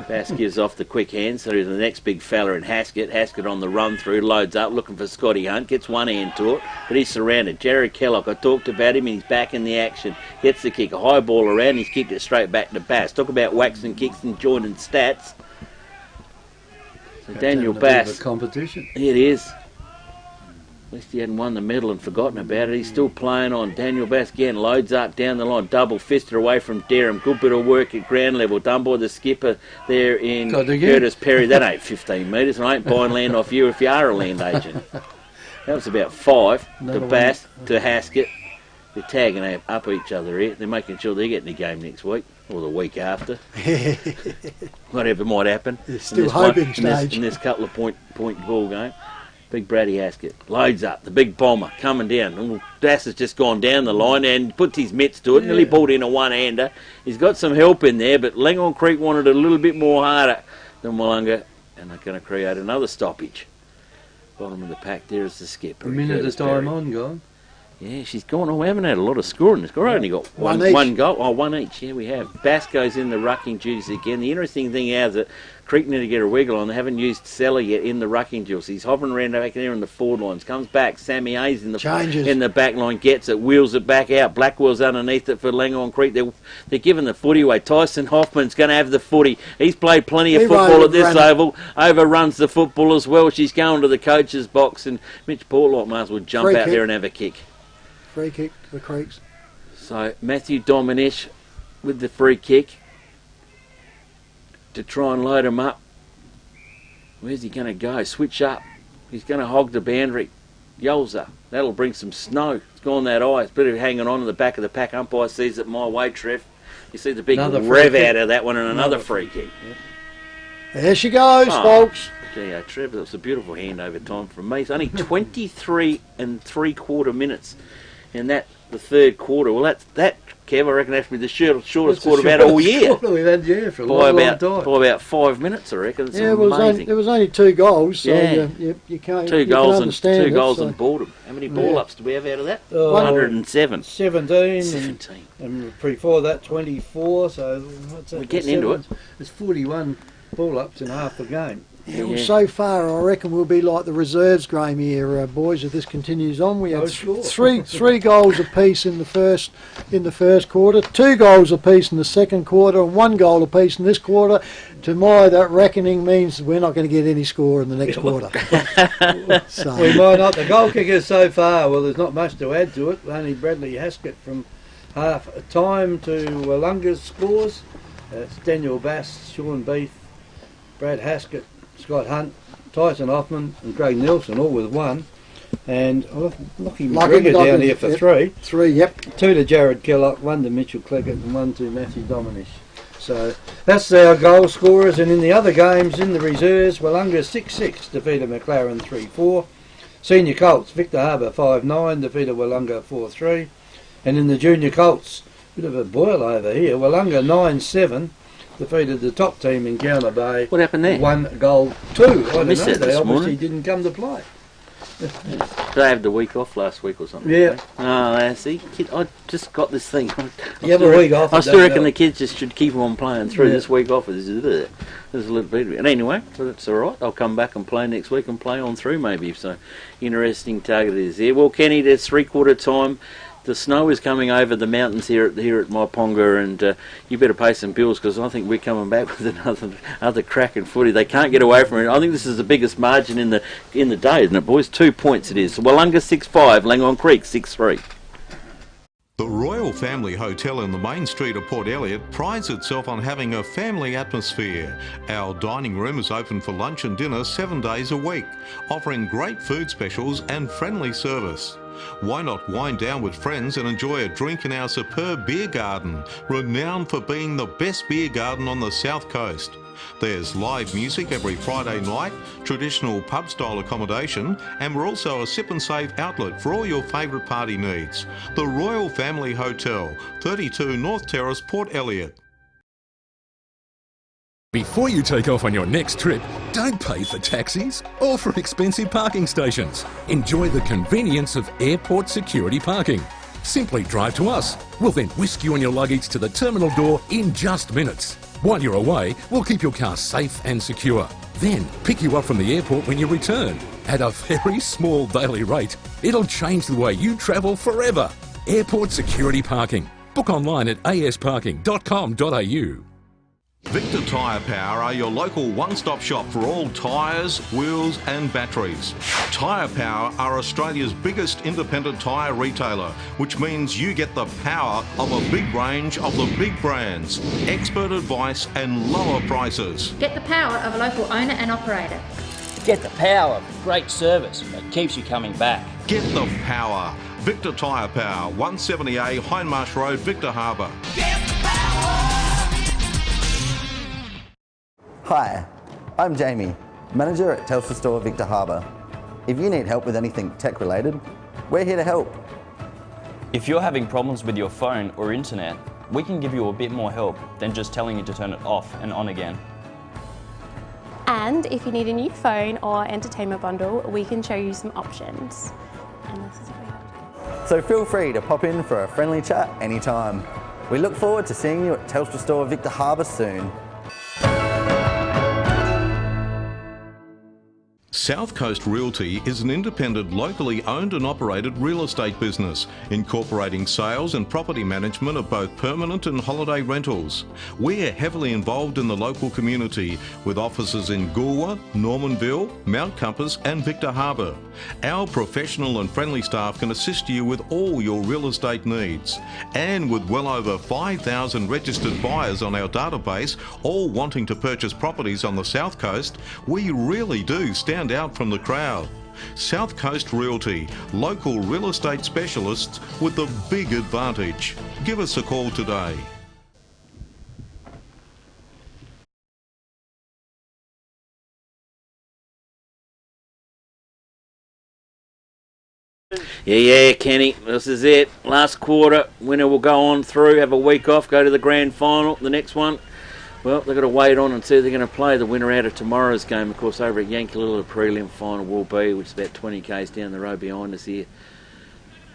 Bass gives off the quick hand, so the next big fella in Haskett. Haskett on the run through, loads up, looking for Scotty Hunt, gets one hand to it, but he's surrounded. Jared Kellogg, I talked about him, and he's back in the action. Gets the kick, a high ball around, he's kicked it straight back to Bass. Talk about waxing kicks and joining stats. So Daniel Bass. A competition. It is. At least he hadn't won the medal and forgotten about it. He's still playing on. Daniel Bass again loads up down the line, double fisted away from Durham. Good bit of work at ground level done by the skipper there in Curtis Perry. That ain't 15 metres, and I ain't buying land off you if you are a land agent. That was about 5 to Bass, to Haskett. They're tagging up each other here. They're making sure they get in the game next week or the week after. Whatever might happen. It's still hoping stage. In this couple of point ball game. Big Brady Haskett loads up, the big bomber coming down. Bass has just gone down the line and puts his mitts to it, nearly pulled in a one-hander. He's got some help in there, but Langhorne Creek wanted it a little bit more harder than Willunga, and they're going to create another stoppage. Bottom of the pack there is the skipper. A minute of time on, gone. Yeah, she's gone. Oh, we haven't had a lot of scoring. We've only got one goal. Oh, one each. Yeah, we have. Basco's in the rucking duties again. The interesting thing is that Creek need to get a wiggle on. They haven't used Seller yet in the rucking duels. He's hovering around back there in the forward lines. Comes back. Sammy Hayes in the back line. Gets it. Wheels it back out. Blackwell's underneath it for Langhorne Creek. They're giving the footy away. Tyson Hoffman's going to have the footy. He's played plenty of football at this oval. Overruns the football as well. She's going to the coach's box, and Mitch Portlock might as well jump out there and have a kick. Free kick to the Creeks. So Matthew Dominish with the free kick to try and load him up. Where's he going to go? Switch up. He's going to hog the boundary. Yowza. That'll bring some snow. It's gone that eye. It's a bit of hanging on in the back of the pack. Umpire sees it my way, Trev. You see the big rev out of that one, and another free kick. Yep. There she goes, folks. Yeah, Trev, it was a beautiful handover time from me. It's only 23 3/4 minutes. And the third quarter, well, that Kev, I reckon, has to be the shortest quarter we've had all year. We've had, for a long time. By about 5 minutes, I reckon. It's amazing. There was only 2 goals, so you can't. Two goals understand and boredom. How many ball ups do we have out of that? 107. 17. And before that, 24. So what's that? We're getting into it. There's 41 ball ups in half the game. Yeah, well, so far, I reckon we'll be like the reserves game here, boys. If this continues on, we had three goals apiece in the first quarter, 2 goals apiece in the second quarter, and 1 goal apiece in this quarter. To my reckoning means we're not going to get any score in the next quarter. So. We might not. The goal kickers so far, well, there's not much to add to it. Only Bradley Haskett from half time to Willunga's scores. It's Daniel Bass, Sean Beath, Brad Haskett, Scott Hunt, Tyson Hoffman and Craig Nielsen, all with 1. And Lockie McGregor down here for 3. 3, yep. 2 to Jared Kellock, 1 to Mitchell Cleckett and 1 to Matthew Dominish. So that's our goal scorers. And in the other games, in the reserves, Willunga 6-6 defeated McLaren 3-4. Senior Colts, Victor Harbour 5-9 defeated Willunga 4-3. And in the junior Colts, bit of a boil over here, Willunga 9-7. Defeated the top team in Gowna Bay. What happened there? 1 goal 2. I don't know. They obviously didn't come to play. Did they have the week off last week or something? Yeah. Oh, see, I just got this thing. You have a week off. I still reckon the kids just should keep on playing through this week off. There's a little bit of it. And anyway, that's all right. I'll come back and play next week and play on through maybe. So, interesting target is there. Well, Kenny, there's 3/4 time. The snow is coming over the mountains here at Maiponga, and you better pay some bills because I think we're coming back with another cracking footy. They can't get away from it. I think this is the biggest margin in the day, isn't it, boys? 2 points it is. Willunga 6-5, Langhorne Creek 6-3. The Royal Family Hotel in the main street of Port Elliot prides itself on having a family atmosphere. Our dining room is open for lunch and dinner 7 days a week, offering great food specials and friendly service. Why not wind down with friends and enjoy a drink in our superb beer garden, renowned for being the best beer garden on the south coast. There's live music every Friday night, traditional pub-style accommodation, and we're also a sip and save outlet for all your favourite party needs. The Royal Family Hotel, 32 North Terrace, Port Elliot. Before you take off on your next trip, don't pay for taxis or for expensive parking stations. Enjoy the convenience of airport security parking. Simply drive to us. We'll then whisk you and your luggage to the terminal door in just minutes. While you're away, we'll keep your car safe and secure. Then pick you up from the airport when you return. At a very small daily rate, it'll change the way you travel forever. Airport security parking. Book online at asparking.com.au. Victor Tyre Power are your local one-stop shop for all tyres, wheels and batteries. Tyre Power are Australia's biggest independent tyre retailer, which means you get the power of a big range of the big brands, expert advice and lower prices. Get the power of a local owner and operator. Get the power of great service that keeps you coming back. Get the power. Victor Tyre Power, 170A Hindmarsh Road, Victor Harbour. Get the power! Hi, I'm Jamie, manager at Telstra Store Victor Harbour. If you need help with anything tech related, we're here to help. If you're having problems with your phone or internet, we can give you a bit more help than just telling you to turn it off and on again. And if you need a new phone or entertainment bundle, we can show you some options. And this is So feel free to pop in for a friendly chat anytime. We look forward to seeing you at Telstra Store Victor Harbour soon. South Coast Realty is an independent, locally owned and operated real estate business, incorporating sales and property management of both permanent and holiday rentals. We're heavily involved in the local community with offices in Goolwa, Normanville, Mount Compass and Victor Harbour. Our professional and friendly staff can assist you with all your real estate needs. And with well over 5,000 registered buyers on our database, all wanting to purchase properties on the South Coast, we really do stand out from the crowd. South Coast Realty, local real estate specialists with the big advantage. Give us a call today. Yeah, Kenny, this is it. Last quarter, winner will go on through, have a week off, go to the grand final. The next one, well, they've got to wait on and see if they're going to play the winner out of tomorrow's game. Of course, over at Yankalilla, the prelim final will be, which is about 20 k's down the road behind us here.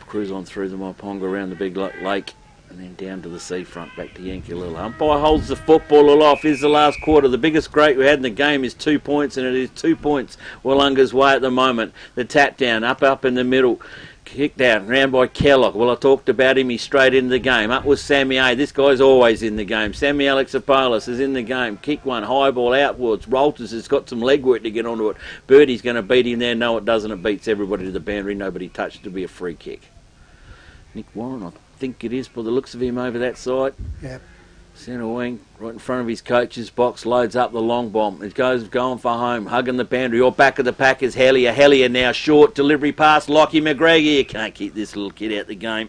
Cruise on through the Maiponga around the big lake and then down to the seafront, back to Yankalilla. Umpire holds the football aloft. Is the last quarter. The biggest great we had in the game is 2 points, and it is 2 points Willunga's way at the moment. The tap down, up in the middle. Kicked down, round by Kellogg. Well, I talked about him. He's straight in the game. Up was Sammy A. This guy's always in the game. Sammy Alexopoulos is in the game. Kick one, high ball outwards. Rolters has got some leg work to get onto it. Birdie's going to beat him there. No, it doesn't. It beats everybody to the boundary. Nobody touched. It'll be a free kick. Nick Warren, I think it is, by the looks of him over that side. Yep. Centre wing, right in front of his coach's box, loads up the long bomb. It goes going for home, hugging the boundary. Or back of the pack is Hellier. Hellier now short, delivery pass, Lockie McGregor. You can't keep this little kid out the game.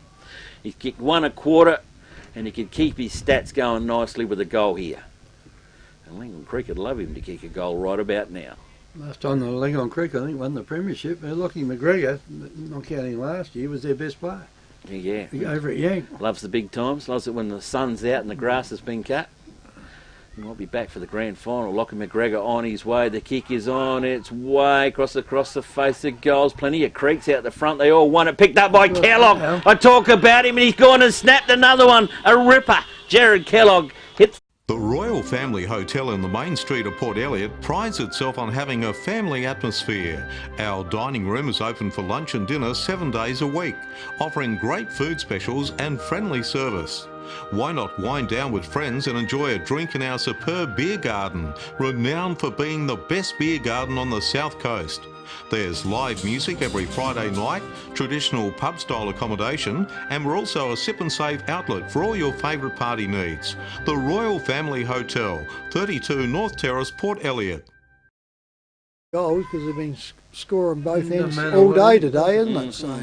He's kicked 1 1/4, and he can keep his stats going nicely with a goal here. And Langhorne Creek would love him to kick a goal right about now. Last time the Langhorne Creek, I think, won the premiership. Lockie McGregor, not counting last year, was their best player. Yeah. Over at Yank. Loves the big times. Loves it when the sun's out and the grass has been cut. He might be back for the grand final. Lockie McGregor on his way. The kick is on. It's way across the face of goals. Plenty of Creeks out the front. They all won it. Picked up by Kellogg. I talk about him and he's gone and snapped another one. A ripper. Jared Kellogg hit. The Royal Family Hotel in the main street of Port Elliot prides itself on having a family atmosphere. Our dining room is open for lunch and dinner 7 days a week, offering great food specials and friendly service. Why not wind down with friends and enjoy a drink in our superb beer garden, renowned for being the best beer garden on the South Coast. There's live music every Friday night, traditional pub-style accommodation, and we're also a sip and save outlet for all your favourite party needs. The Royal Family Hotel, 32 North Terrace, Port Elliot. Goals, because they've been scoring both ends all day today, isn't it? So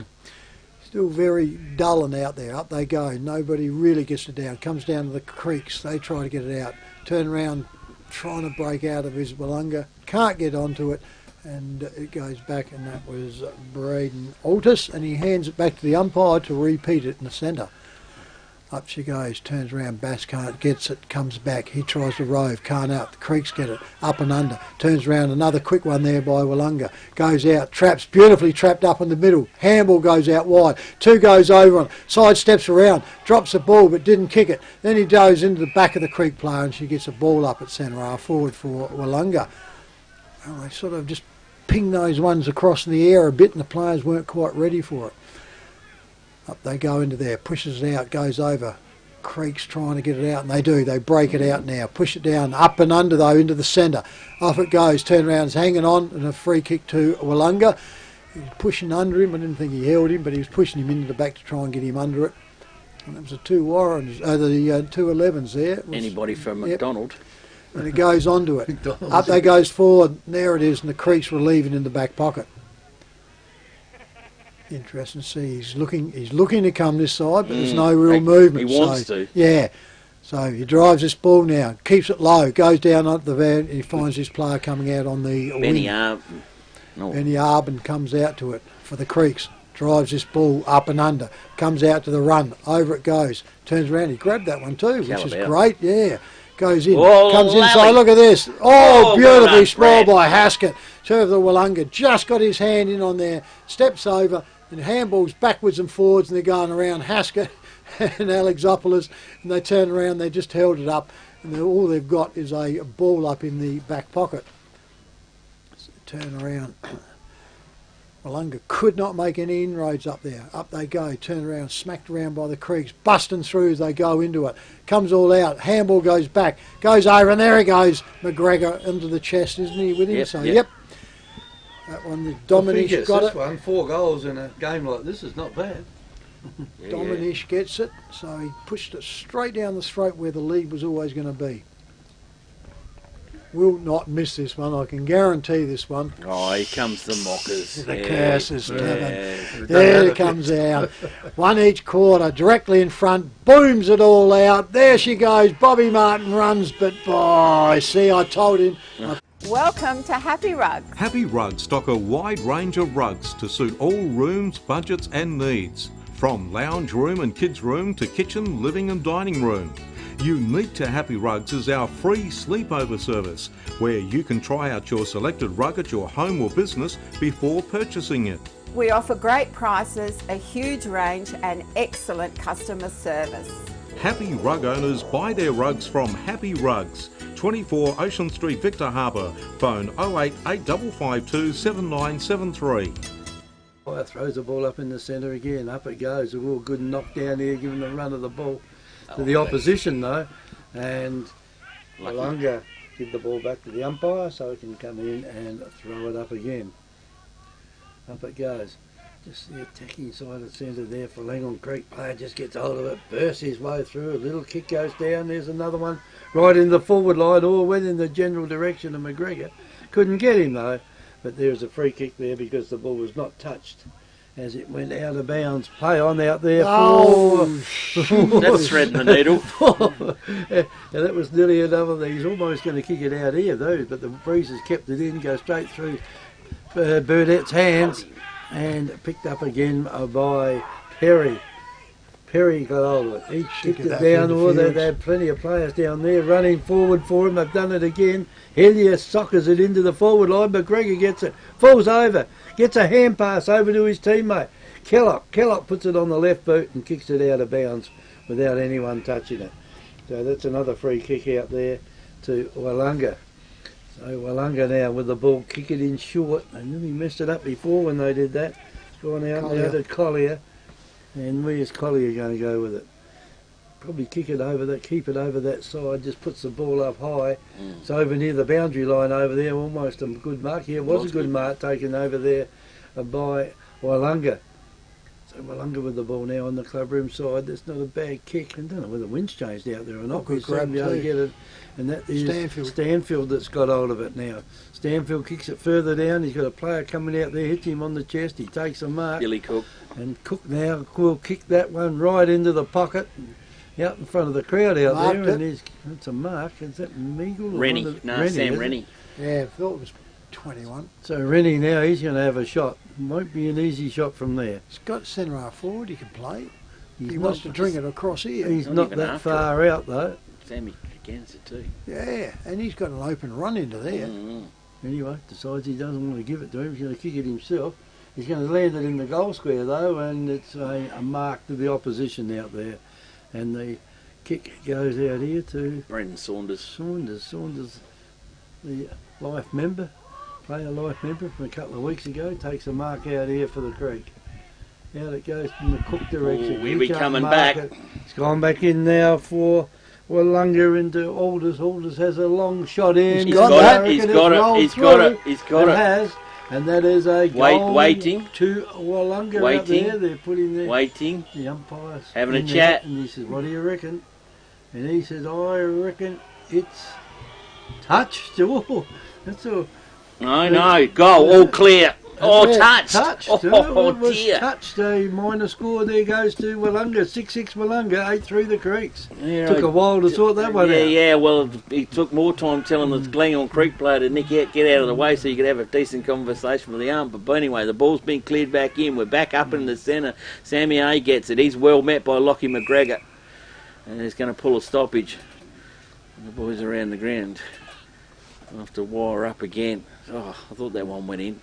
still very dull and out there. Up they go. Nobody really gets it down. Comes down to the Creeks. They try to get it out. Turn around, trying to break out of his Willunga. Can't get onto it. And it goes back, and that was Braden Altus, and he hands it back to the umpire to repeat it in the centre. Up she goes, turns around, Bass can't, gets it, comes back, he tries to rove, can't out, the Creeks get it, up and under, turns around, another quick one there by Willunga, goes out, traps, beautifully trapped up in the middle, handball goes out wide, 2 goes over on, side steps around, drops the ball but didn't kick it, then he goes into the back of the Creek player and she gets a ball up at centre half forward for Willunga. Oh, they sort of just ping those ones across in the air a bit and the players weren't quite ready for it. Up they go into there, pushes it out, goes over. Creeks trying to get it out, and they do. They break it out now, push it down, up and under though, into the centre. Off it goes, turn around, it's hanging on, and a free kick to Willunga. He was pushing under him. I didn't think he held him, but he was pushing him into the back to try and get him under it. And it was the 2 Warrens, the 2 11s there. Anybody from McDonald. And it goes onto it. Up they goes forward. There it is, and the Creeks were leaving in the back pocket. Interesting to see. He's looking to come this side, but there's no real movement. He wants to. Yeah. So he drives this ball now, keeps it low, goes down onto the van, and he finds this player coming out on the Benny Arbin. Benny Arbin comes out to it for the Creeks. Drives this ball up and under, comes out to the run, over it goes, turns around, he grabbed that one too, which is great, yeah. Goes in, comes inside, look at this. Oh, beautifully spoiled by Haskett. Serve the Willunga, just got his hand in on there, steps over, And handballs backwards and forwards, and they're going around Haskett and Alexopoulos, and they turn around, they just held it up, and all they've got is a ball up in the back pocket. So turn around. Willunga could not make any inroads up there. Up they go, turn around, smacked around by the Creeks, busting through as they go into it. Comes all out, handball goes back, goes over, and there he goes, McGregor into the chest, isn't he, with him? Yep, So, yep. That one, the Dominish got it. One, 4 goals in a game like this is not bad. Dominish gets it, so he pushed it straight down the throat where the lead was always going to be. Will not miss this one, I can guarantee this one. Oh, here comes the mockers. The curses, There it comes out. One each quarter, directly in front, booms it all out. There she goes, Bobby Martin runs, but boy, see, I told him. Welcome to Happy Rugs. Happy Rugs stock a wide range of rugs to suit all rooms, budgets and needs. From lounge room and kids room to kitchen, living and dining room. Unique to Happy Rugs is our free sleepover service, where you can try out your selected rug at your home or business before purchasing it. We offer great prices, a huge range and excellent customer service. Happy Rug owners buy their rugs from Happy Rugs, 24 Ocean Street, Victor Harbour. Phone 08852 7973. Fire throws the ball up in the centre again. Up it goes. A real good knock down here, giving the run of the ball to the opposition though. And Willunga give the ball back to the umpire so he can come in and throw it up again. Up it goes. Just the attacking side of centre there for Langhorne Creek. Player just gets hold of it, bursts his way through. A little kick goes down. There's another one right in the forward line, all went in the general direction of McGregor. Couldn't get him though. But there's a free kick there because the ball was not touched as it went out of bounds. Play on out there. That's threading the needle. And that was nearly another. He's almost going to kick it out here though, but the breezes kept it in, go straight through Burdett's hands and picked up again by Perry. Perry got hold of it. He kicked it down. They had plenty of players down there running forward for him. They've done it again. Hellier sockers it into the forward line. McGregor gets it. Falls over. Gets a hand pass over to his teammate. Kellogg puts it on the left boot and kicks it out of bounds without anyone touching it. So that's another free kick out there to Willunga. So Willunga now with the ball, kick it in short. They nearly messed it up before when they did that. It's gone out now to Collier. And where's Collier going to go with it? Probably kick it over that, keep it over that side, just puts the ball up high. It's over near the boundary line over there, almost a good mark. Yeah, it was a good mark taken over there by Willunga. So Willunga with the ball now on the clubroom side. That's not a bad kick. I don't know whether the wind's changed out there or not. Good grab be able to get it. And that is Stanfield that's got hold of it now. Stanfield kicks it further down. He's got a player coming out there, hits him on the chest. He takes a mark. Billy Cook. And Cook now will kick that one right into the pocket. Out in front of the crowd out Marked there, and it's a mark. Is that Meagle? Rennie. No, Sam Rennie. Yeah, I thought it was 21. So Rennie now, he's going to have a shot. Won't be an easy shot from there. He's got centre half forward, he can play. He wants to drink it across here. He's not that far out though. Sammy against it too. Yeah, and he's got an open run into there. Anyway, decides he doesn't want to give it to him. He's going to kick it himself. He's going to land it in the goal square though, and it's a mark to the opposition out there. And the kick goes out here to Brendan Saunders. Saunders, the life member, player life member from a couple of weeks ago, takes a mark out here for the Creek. Out it goes from the Cook direction. We'll be coming back. It's gone back in now for Willunga into Alders. Alders has a long shot in. He's got it. And that is a goal waiting to Willunga out there. They're putting their the umpires having a chat. And he says, "What do you reckon?" And he says, "I reckon it's touched." Oh, that's a no, goal, all clear. Touched. Touched. Oh, it was dear. Touched. A minor score there goes to Willunga. 6-6 Willunga, 8-3 the Creeks. Yeah, Took a while to sort that one out. Yeah, well, it took more time telling the Langhorne Creek player to get out of the way so you could have a decent conversation with the ump. But anyway, the ball's been cleared back in. We're back up in the centre. Sammy A gets it. He's well met by Lockie McGregor. And he's going to pull a stoppage. And the boys around the ground. I'll have to wire up again. Oh, I thought that one went in.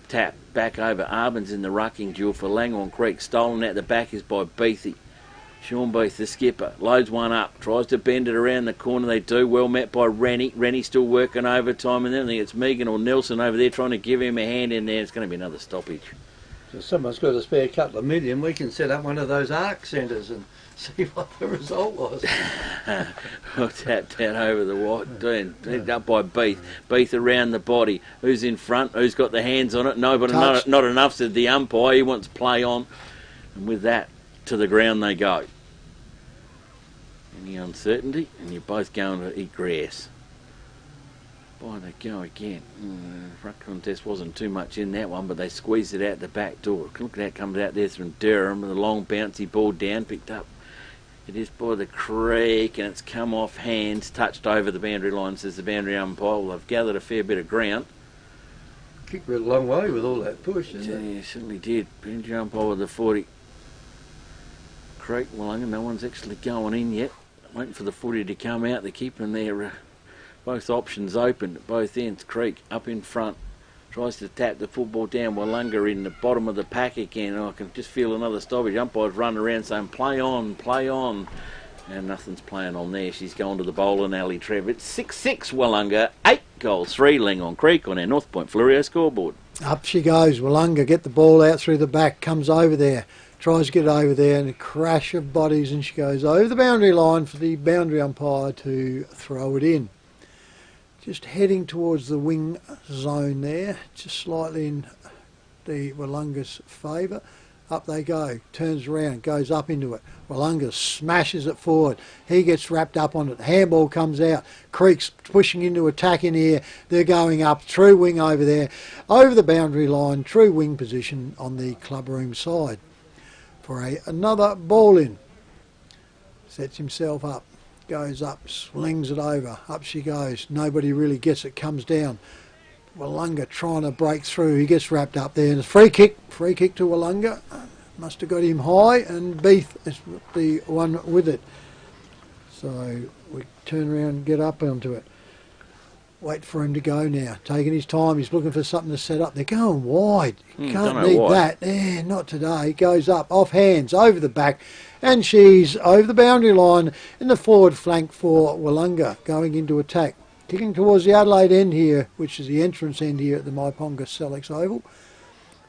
tap back over Arbans in the rucking duel for Langhorne Creek. Stolen out the back is by Beathy. Sean Beath, the skipper, loads one up, tries to bend it around the corner. They do, well met by Rennie. Rennie still working overtime, and then I think it's Megan or Nelson over there trying to give him a hand in there. It's going to be another stoppage. So someone's got a spare couple of million. We can set up one of those ARC centres and see what the result was. Well, tapped out over the white, ended up by Beath. Beath around the body. Who's in front? Who's got the hands on it? No, but not enough, said the umpire. He wants play on. And with that, to the ground they go. Any uncertainty? And you're both going to eat grass. By they go again. Ruck contest wasn't too much in that one, but they squeezed it out the back door. Look at that, comes out there from Durham with a long bouncy ball down, picked up. It is by the creek, and it's come off hands, touched over the boundary line, says the boundary umpire. Well, they've gathered a fair bit of ground. Kicked it a long way with all that push, didn't it? Yeah, certainly did. Boundary umpire with the 40. Creek, Willunga, no one's actually going in yet. Waiting for the footy to come out. They're keeping their both options open at both ends. Creek up in front, tries to tap the football down. Willunga in the bottom of the pack again. I can just feel another stoppage. Umpire's running around saying play on, and nothing's playing on there. She's going to the bowling alley. Trev, it's 6-6 Willunga, 8 goals 3 Langhorne Creek on our North Point Fluorio scoreboard. Up she goes. Willunga get the ball out through the back, comes over there. Tries to get over there, and a crash of bodies, and she goes over the boundary line for the boundary umpire to throw it in. Just heading towards the wing zone there, just slightly in the Willunga's favour. Up they go, turns around, goes up into it. Willunga smashes it forward. He gets wrapped up on it. Handball comes out. Creek's pushing into attack in here. They're going up, true wing over there, over the boundary line, true wing position on the clubroom side. For another ball in. Sets himself up, goes up, slings it over, up she goes. Nobody really gets it, comes down. Willunga trying to break through. He gets wrapped up there, and it's free kick to Willunga. Must have got him high, and Beath is the one with it. So we turn around and get up onto it. Wait for him to go now. Taking his time. He's looking for something to set up. They're going wide. You can't need that. Yeah, not today. Goes up, off hands, over the back. And she's over the boundary line in the forward flank for Willunga, going into attack. Kicking towards the Adelaide end here, which is the entrance end here at the Maiponga Sellex Oval.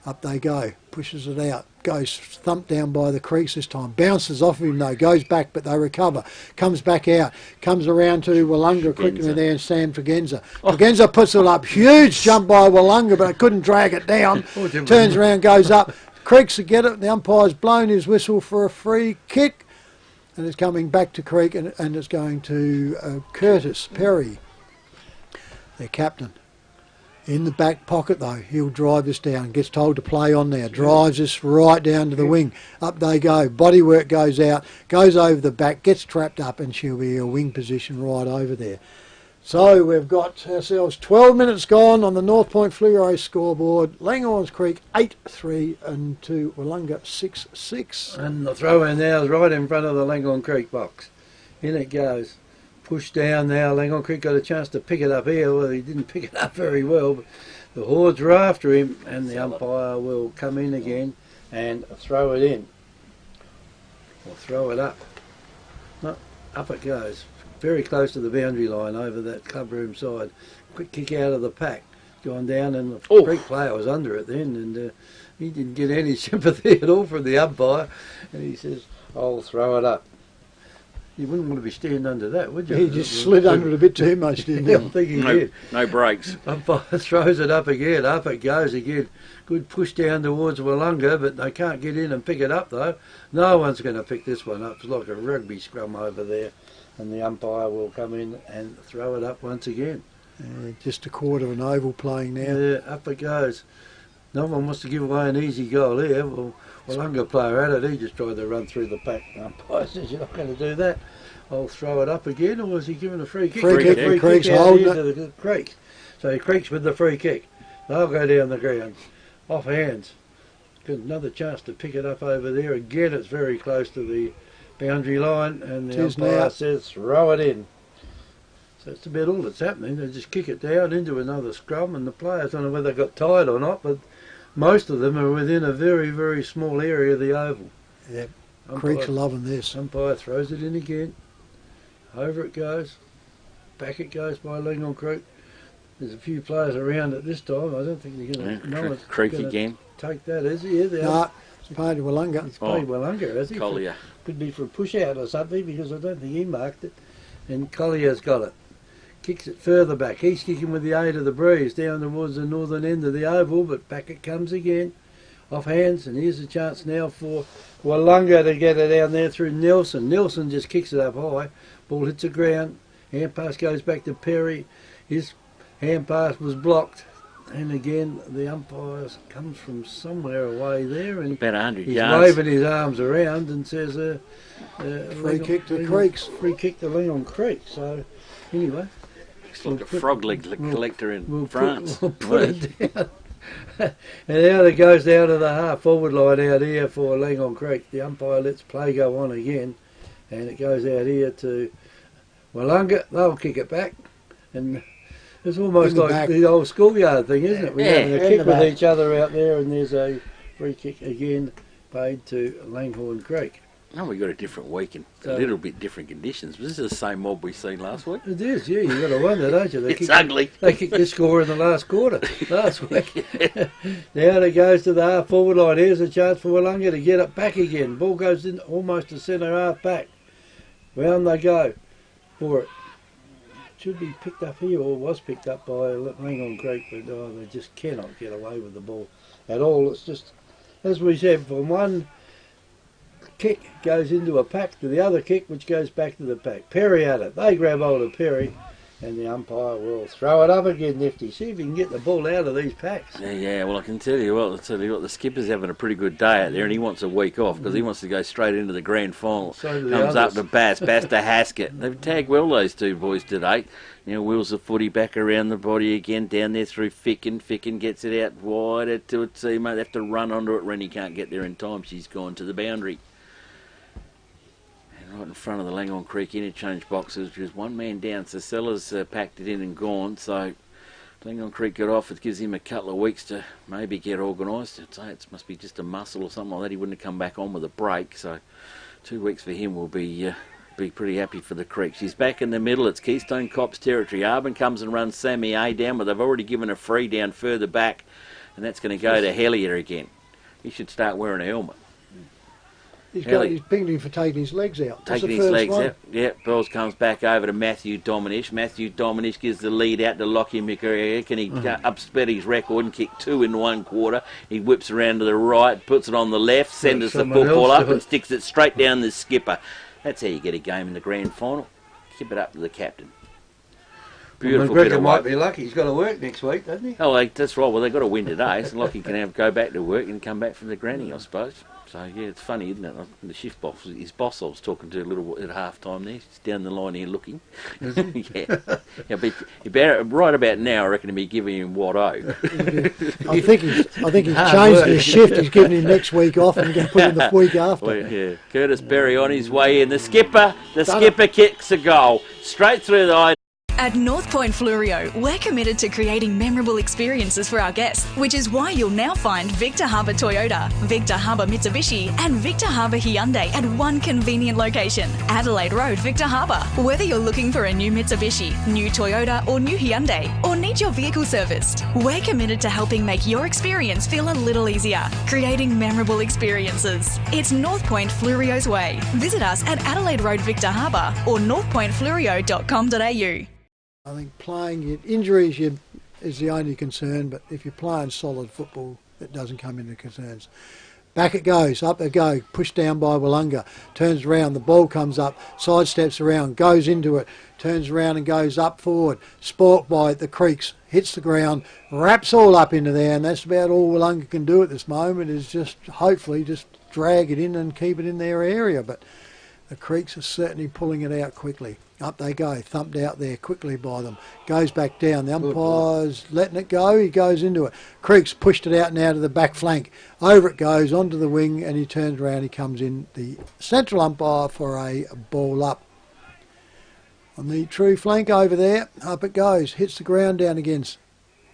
Up they go. Pushes it out. Goes thumped down by the Creeks this time. Bounces off of him though. Goes back, but they recover. Comes back out. Comes around to Willunga quickly there, and Sam Fagenza. Fagenza puts it up. Huge jump by Willunga, but couldn't drag it down. Turns around, goes up. Creeks to get it. The umpire's blown his whistle for a free kick. And it's coming back to Creek, and it's going to Curtis Perry, their captain. In the back pocket though, he'll drive this down, gets told to play on there, drives this right down to the wing. Up they go, bodywork goes out, goes over the back, gets trapped up, and she'll be a wing position right over there. So we've got ourselves 12 minutes gone on the North Point Fluoro scoreboard. Langhorne Creek 8-3 and to Willunga 6-6. And the throw in now is right in front of the Langhorne Creek box. In it goes. Pushed down now. Langhorne Creek got a chance to pick it up here. Well, he didn't pick it up very well, but the Hordes are after him, and the umpire will come in again and throw it in. Or throw it up. No, up it goes. Very close to the boundary line over that clubroom side. Quick kick out of the pack. Gone down, and the Creek player was under it then, and he didn't get any sympathy at all from the umpire. And he says, I'll throw it up. You wouldn't want to be standing under that, would you? He just slid under it a bit too much, didn't he? I think he did. No brakes. Umpire throws it up again. Up it goes again. Good push down towards Willunga, but they can't get in and pick it up, though. No one's going to pick this one up. It's like a rugby scrum over there. And the umpire will come in and throw it up once again. Just a quarter of an oval playing now. Yeah, up it goes. No one wants to give away an easy goal here. Well, Willunga player had it. He just tried to run through the pack. The umpire says, you're not going to do that. I'll throw it up again, or was he giving a free kick? Free kick, Creek's holding it. To the Creek. So Creek's with the free kick. They'll go down the ground. Off hands. Got another chance to pick it up over there. Again, it's very close to the boundary line, and the umpire says throw it in. So that's about all that's happening. They just kick it down into another scrum, and the players, I don't know whether they got tired or not, but most of them are within a very, very small area of the oval. Yep. Creeks are loving this. Umpire throws it in again. Over it goes. Back it goes by Langhorne Creek. There's a few players around it this time. I don't think they're going to. No one's Creek gonna again. Take that, is he? Yeah, No, it's paid to Willunga. It's paid Willunga, has he? Collier. Could be for a push out or something, because I don't think he marked it. And Collier's got it. Kicks it further back. He's kicking with the aid of the breeze down towards the northern end of the oval, but back it comes again. Off hands, and here's a chance now for Willunga to get it down there through Nelson. Nelson just kicks it up high. Ball hits the ground. Hand pass goes back to Perry. His hand pass was blocked. And again, the umpire comes from somewhere away there, and about 100 he's yards. waving his arms around and says, free kick to Creeks. Free kick to Langhorne Creek. So, anyway. Looks like a frog leg collector in France. We'll put it down. And out it goes down to the half forward line out here for Langhorne Creek. The umpire lets play go on again, and it goes out here to Willunga. They'll kick it back, and it's almost like the old schoolyard thing, isn't it? We're having a kick with each other out there, and there's a free kick again paid to Langhorne Creek. Oh, we got a different week and a little bit different conditions. This is the same mob we seen last week. It is, yeah. You got to wonder, don't you? It's ugly. They kicked this score in the last quarter last week. Now it goes to the half forward line. Here's a chance for Willunga to get it back again. Ball goes in almost to centre half back. Round they go for it. Should be picked up here, or was picked up by Langhorne Creek, but they just cannot get away with the ball at all. It's just, as we said, from one kick goes into a pack to the other kick, which goes back to the pack. Perry at it. They grab hold of Perry, and the umpire will throw it up again, Nifty. See if he can get the ball out of these packs. Yeah, well, I can tell you what, the skipper's having a pretty good day out there, and he wants a week off because he wants to go straight into the grand final. So Comes up to Bass to Haskett. They've tagged well, those two boys today. Wheels the footy back around the body again, down there through Ficken. Ficken gets it out wide to a teammate. They have to run onto it. Rennie can't get there in time. She's gone to the boundary. Right in front of the Langhorne Creek interchange boxes, because one man down, so Sellers packed it in and gone, so Langhorne Creek got off. It gives him a couple of weeks to maybe get organised. I'd say it must be just a muscle or something like that. He wouldn't have come back on with a break, so 2 weeks for him will be pretty happy for the Creek. She's back in the middle. It's Keystone Cops territory. Arbin comes and runs Sammy A down, but they've already given a free down further back, and that's going to go to Hellier again. He should start wearing a helmet. He's pinged him for taking his legs out. Taking his legs out. Yeah, Bells comes back over to Matthew Dominish. Matthew Dominish gives the lead out to Lockie McGregor. Can he upspeed his record and kick 2 in 1 quarter? He whips around to the right, puts it on the left, sends the football up and sticks it straight down the skipper. That's how you get a game in the grand final. Skip it up to the captain. Beautiful bit of might be lucky. He's got to work next week, doesn't he? Oh, that's right. Well, they've got to win today, so Lockie can go back to work and come back from the granny, I suppose. So, yeah, it's funny, isn't it? The shift boss, his boss I was talking to a little at half-time there. He's down the line here looking. Is he? Yeah. Right about now, I reckon he'll be giving him what oh. I think he's changed his shift. He's giving him next week off and going to put him the week after. Well, yeah. Curtis Berry on his way in. The skipper kicks a goal straight through the eye. At North Point Fluorio, we're committed to creating memorable experiences for our guests, which is why you'll now find Victor Harbour Toyota, Victor Harbour Mitsubishi and Victor Harbour Hyundai at one convenient location, Adelaide Road, Victor Harbour. Whether you're looking for a new Mitsubishi, new Toyota or new Hyundai, or need your vehicle serviced, we're committed to helping make your experience feel a little easier, creating memorable experiences. It's North Point Fluorio's way. Visit us at Adelaide Road, Victor Harbour or northpointfluorio.com.au. I think playing injuries is the only concern, but if you're playing solid football, it doesn't come into concerns. Back it goes, up they go, pushed down by Willunga, turns around, the ball comes up, sidesteps around, goes into it, turns around and goes up forward, sport by the Creeks, hits the ground, wraps all up into there, and that's about all Willunga can do at this moment, is just hopefully just drag it in and keep it in their area, but the Creeks are certainly pulling it out quickly. Up they go, thumped out there quickly by them. Goes back down. The umpire's letting it go. He goes into it. Creeks pushed it out now to the back flank. Over it goes, onto the wing, and he turns around. He comes in. The central umpire for a ball up. On the true flank over there, up it goes. Hits the ground down against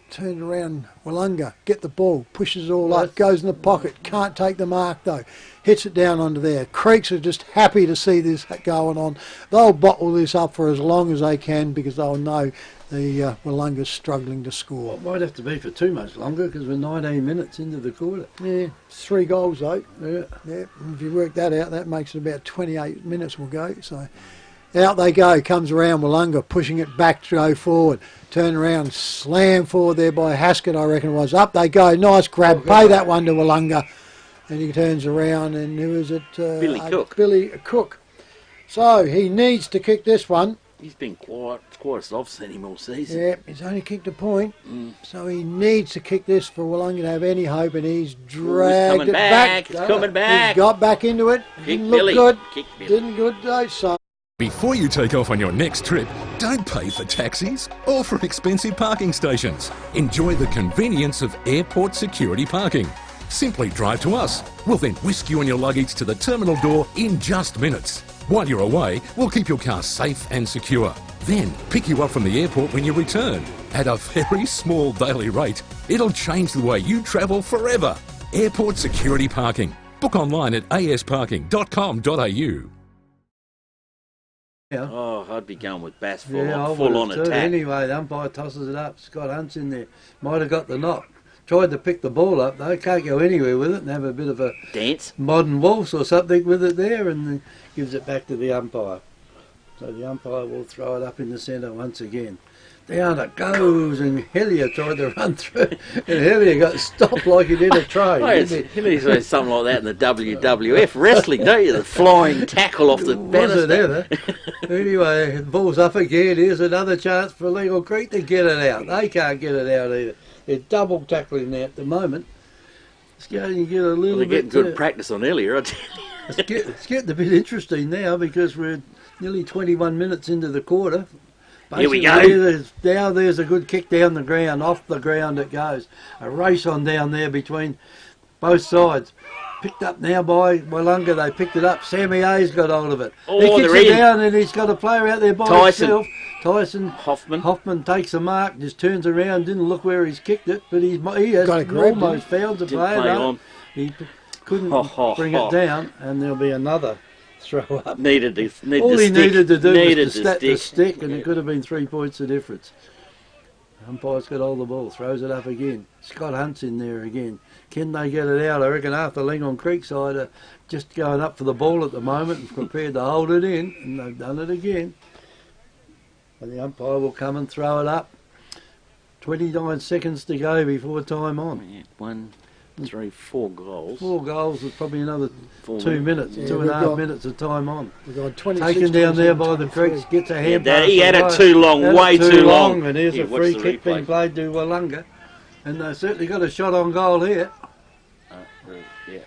Turns around, Willunga, get the ball, pushes it all up, goes in the pocket, can't take the mark though, hits it down onto there. Creeks are just happy to see this going on. They'll bottle this up for as long as they can because they'll know the Willunga's struggling to score. It might have to be for too much longer because we're 19 minutes into the quarter. Yeah, 3 goals though. Yeah. Yeah, if you work that out, that makes it about 28 minutes will go. So out they go, comes around Willunga, pushing it back to go forward. Turn around, slam forward there by Haskett, I reckon it was. Up they go, nice grab, pay that one to Willunga. And he turns around and who is it? Billy Cook. Billy Cook. So he needs to kick this one. He's been quiet. It's quite as I've seen him all season. Yeah, he's only kicked a point. So he needs to kick this for Willunga to have any hope, and he's dragged it back. He's coming back. He's got back into it. Didn't look Billy. good. Kick Billy. Didn't good though, so. Before you take off on your next trip, don't pay for taxis or for expensive parking stations. Enjoy the convenience of airport security parking. Simply drive to us. We'll then whisk you and your luggage to the terminal door in just minutes. While you're away, we'll keep your car safe and secure. Then pick you up from the airport when you return. At a very small daily rate, it'll change the way you travel forever. Airport security parking. Book online at asparking.com.au. Yeah. Oh, I'd be going with Bass full I on, full would on have too. attack. Anyway, the umpire tosses it up. Scott Hunt's in there. Might have got the knock. Tried to pick the ball up though. Can't go anywhere with it and have a bit of a dance, modern waltz or something with it there, and gives it back to the umpire. So the umpire will throw it up in the centre once again. Down it goes, and Hellier tried to run through, and Hellier got stopped like he did a train. He's doing something like that in the WWF wrestling, don't you? The flying tackle off the banister. Was it ever? Anyway, the ball's up again. Here's another chance for Langhorne Creek to get it out. They can't get it out either. They're double tackling now at the moment. It's going to get a little they're bit... getting good practice on earlier, I tell you. It's getting a bit interesting now because we're nearly 21 minutes into the quarter. Here we go. There's a good kick down the ground. Off the ground it goes. A race on down there between both sides. Picked up now by Willunga. They picked it up. Sammy A's got hold of it. Oh, he kicks it down and he's got a player out there by himself. Tyson Hoffman takes a mark, just turns around, didn't look where he's kicked it, but he has almost failed to play it on. He couldn't bring it down, and there'll be another throw up. All he needed to do was to stat the stick, and it could have been 3 points of difference. Umpire's got hold of the ball, throws it up again. Scott Hunt's in there again. Can they get it out? I reckon after Langhorne Creek side are just going up for the ball at the moment and prepared to hold it in, and they've done it again. And the umpire will come and throw it up. 29 seconds to go before time on. Yeah, 1, 3, 4 goals. 4 goals with probably another 2 minutes, Yeah, 2.5 minutes of time on. We've got 26 Taken down there by the Creeks, gets a hand pass. He had it too long, way too long. And here's a free kick being played to Willunga. And they've certainly got a shot on goal here. Yeah.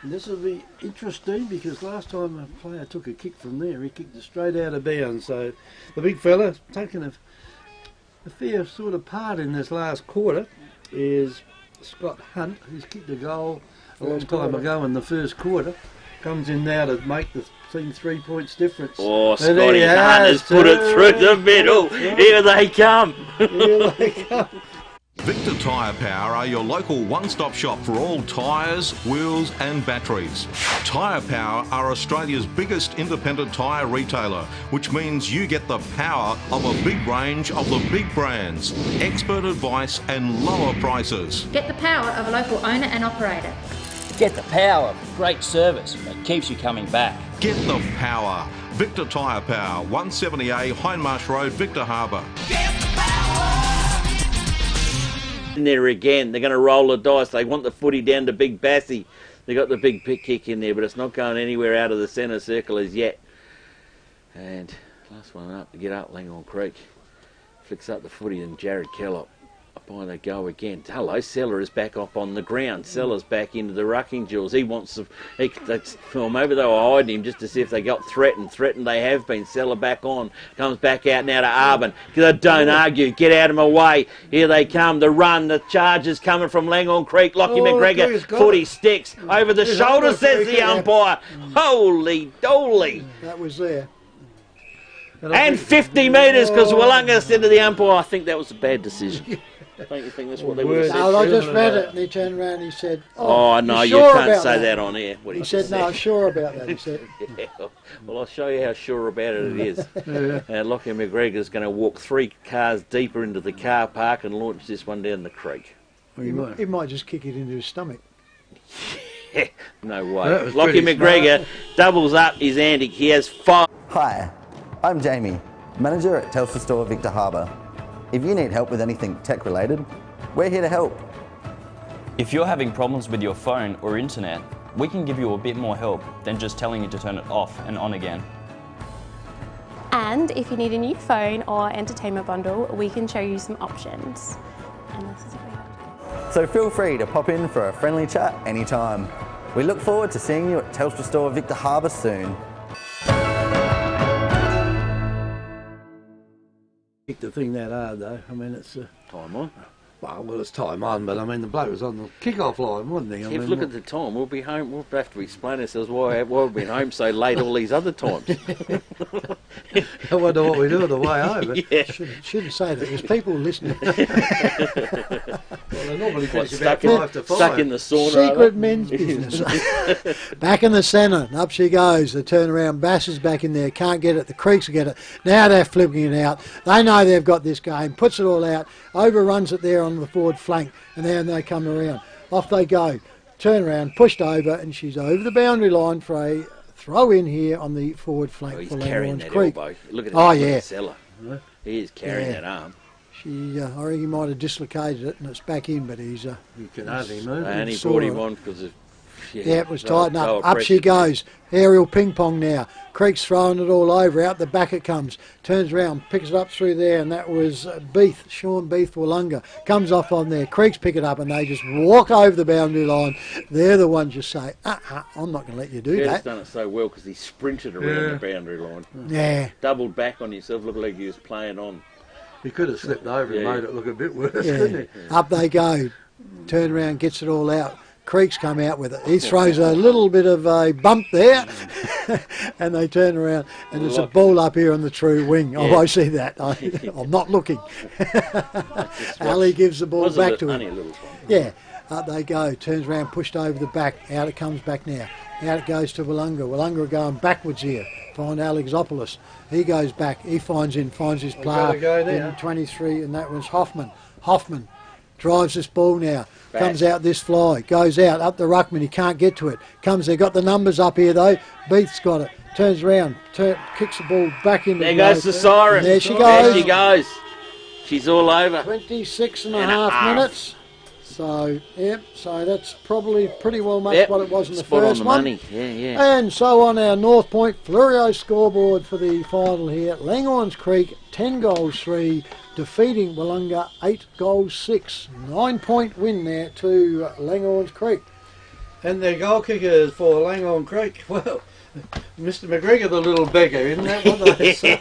And this will be interesting because last time a player took a kick from there, he kicked it straight out of bounds. So the big fella's taken a fair sort of part in this last quarter is Scott Hunt, who's kicked a goal a long time ago in the first quarter. Comes in now to make the thing 3 points difference. Oh, Scotty Hunt has put it through the middle. Here they come. Here they come. Victor Tyre Power are your local one-stop shop for all tyres, wheels and batteries. Tyre Power are Australia's biggest independent tyre retailer, which means you get the power of a big range of the big brands, expert advice and lower prices. Get the power of a local owner and operator. Get the power of great service that keeps you coming back. Get the power. Victor Tyre Power, 170A Hindmarsh Road, Victor Harbour. In there again, they're going to roll the dice. They want the footy down to Big Bassy. They got the big kick in there, but it's not going anywhere out of the centre circle as yet. And last one up to get up, Langhorne Creek. Flicks up the footy and Jared Kellogg. Up on they go again. Hello, Seller is back up on the ground. Seller's back into the rucking duels. He wants to... Maybe they were hiding him just to see if they got threatened. Threatened they have been. Seller back on. Comes back out now to Arbin. Don't argue. Get out of my way. Here they come. The run. The charge is coming from Langhorne Creek. Lockie McGregor. Footy sticks. Over the shoulder, says the umpire. Holy dolly. That was there. And 50 metres because Willunga said to the umpire, I think that was a bad decision. Don't you think that's what they would have said? No, I just read it, and he turned around and he said, "Oh no, you sure can't about say that on air." What he said, "No, sure about that." He said, yeah. Well, I'll show you how sure about it is. Lockie McGregor's going to walk 3 cars deeper into the car park and launch this one down the creek. He might just kick it into his stomach. No way. Lockie McGregor doubles up his ante. He has 5. Hi, I'm Jamie, manager at Telstra Store Victor Harbour. If you need help with anything tech related, we're here to help. If you're having problems with your phone or internet, we can give you a bit more help than just telling you to turn it off and on again. And if you need a new phone or entertainment bundle, we can show you some options. And this is what we have. So feel free to pop in for a friendly chat anytime. We look forward to seeing you at Telstra Store Victor Harbour soon. Kick the thing that hard though. I mean, it's Time on. well, it's time on, but I mean the bloke was on the kick-off line, wasn't he? I mean, Look at the time. We'll be home. We'll have to explain ourselves why we've been home so late all these other times. I wonder what we do on the way home. Yeah. Shouldn't say that. There's people listening. Well, they normally finish about 5 to 5. Stuck in the sauna. Secret men's business. Back in the centre, and up she goes. The turnaround, Bass is back in there, can't get it, the Creeks will get it. Now they're flipping it out. They know they've got this game, puts it all out, overruns it there on the forward flank, and then they come around. Off they go. Turn around, pushed over, and she's over the boundary line for a throw in here on the forward flank He's for carrying Langhorne's that Creek. elbow. Look at Oh, Seller. He is carrying that arm. I reckon he might have dislocated it and it's back in, but he's... You can hardly move. And he brought him on because of... Yeah, it was tightened up. Up she goes. Aerial ping pong now. Creek's throwing it all over. Out the back it comes. Turns around, picks it up through there, and that was Sean Beath Willunga. Comes off on there. Creeks pick it up, and they just walk over the boundary line. They're the ones just say, I'm not going to let you do that. He's done it so well because he sprinted around the boundary line. Yeah. Doubled back on himself. Looked like he was playing on. He could have slipped over and made it look a bit worse, couldn't he? Up they go. Turn around, gets it all out. Creeks come out with it. He throws a little bit of a bump there, and they turn around, and there's a ball up here on the true wing. Oh, I see that. I'm not looking. Ali gives the ball back to him. Yeah, up they go. Turns around, pushed over the back. Out it comes back now. Out it goes to Willunga. Willunga going backwards here. Find Alexopoulos. He goes back. He finds his player in 23, and that was Hoffman. Hoffman drives this ball now. Comes out this fly, goes out, up the ruckman, he can't get to it. Comes there, got the numbers up here though. Beath's got it, turns around, kicks the ball back into the goes the siren. There she goes. There she goes. She's all over. 26 and a half minutes. So, so that's probably pretty well much what it was in the first one. Money. Yeah. And so on our North Point Fluorio scoreboard for the final here. Langhorne's Creek, 10 goals 3, defeating Willunga 8 goals 6. 9-point win there to Langhorne's Creek. And their goal kicker for Langhorne Creek, well, Mr. McGregor, the little beggar, isn't that what they say?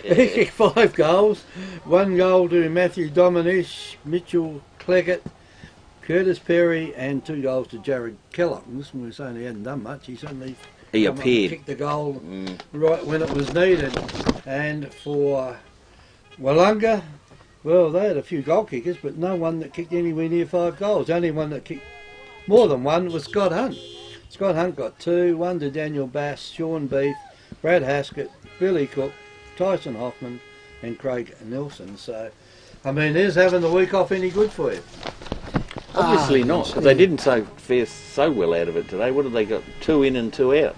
He kicked 5 goals. 1 goal to Matthew Dominish, Mitchell Cleggett, Curtis Perry, and 2 goals to Jared Kellogg. This one was saying he hadn't done much. He certainly appeared. Kicked the goal right when it was needed. And for Willunga, well, they had a few goal kickers, but no one that kicked anywhere near 5 goals. The only one that kicked more than 1 was Scott Hunt. Scott Hunt got 2, 1 to Daniel Bass, Sean Beath, Brad Haskett, Billy Cook, Tyson Hoffman, and Craig Nelson. So, I mean, is having the week off any good for you? Obviously not, because they didn't fare so well out of it today. What have they got? 2 in and 2 out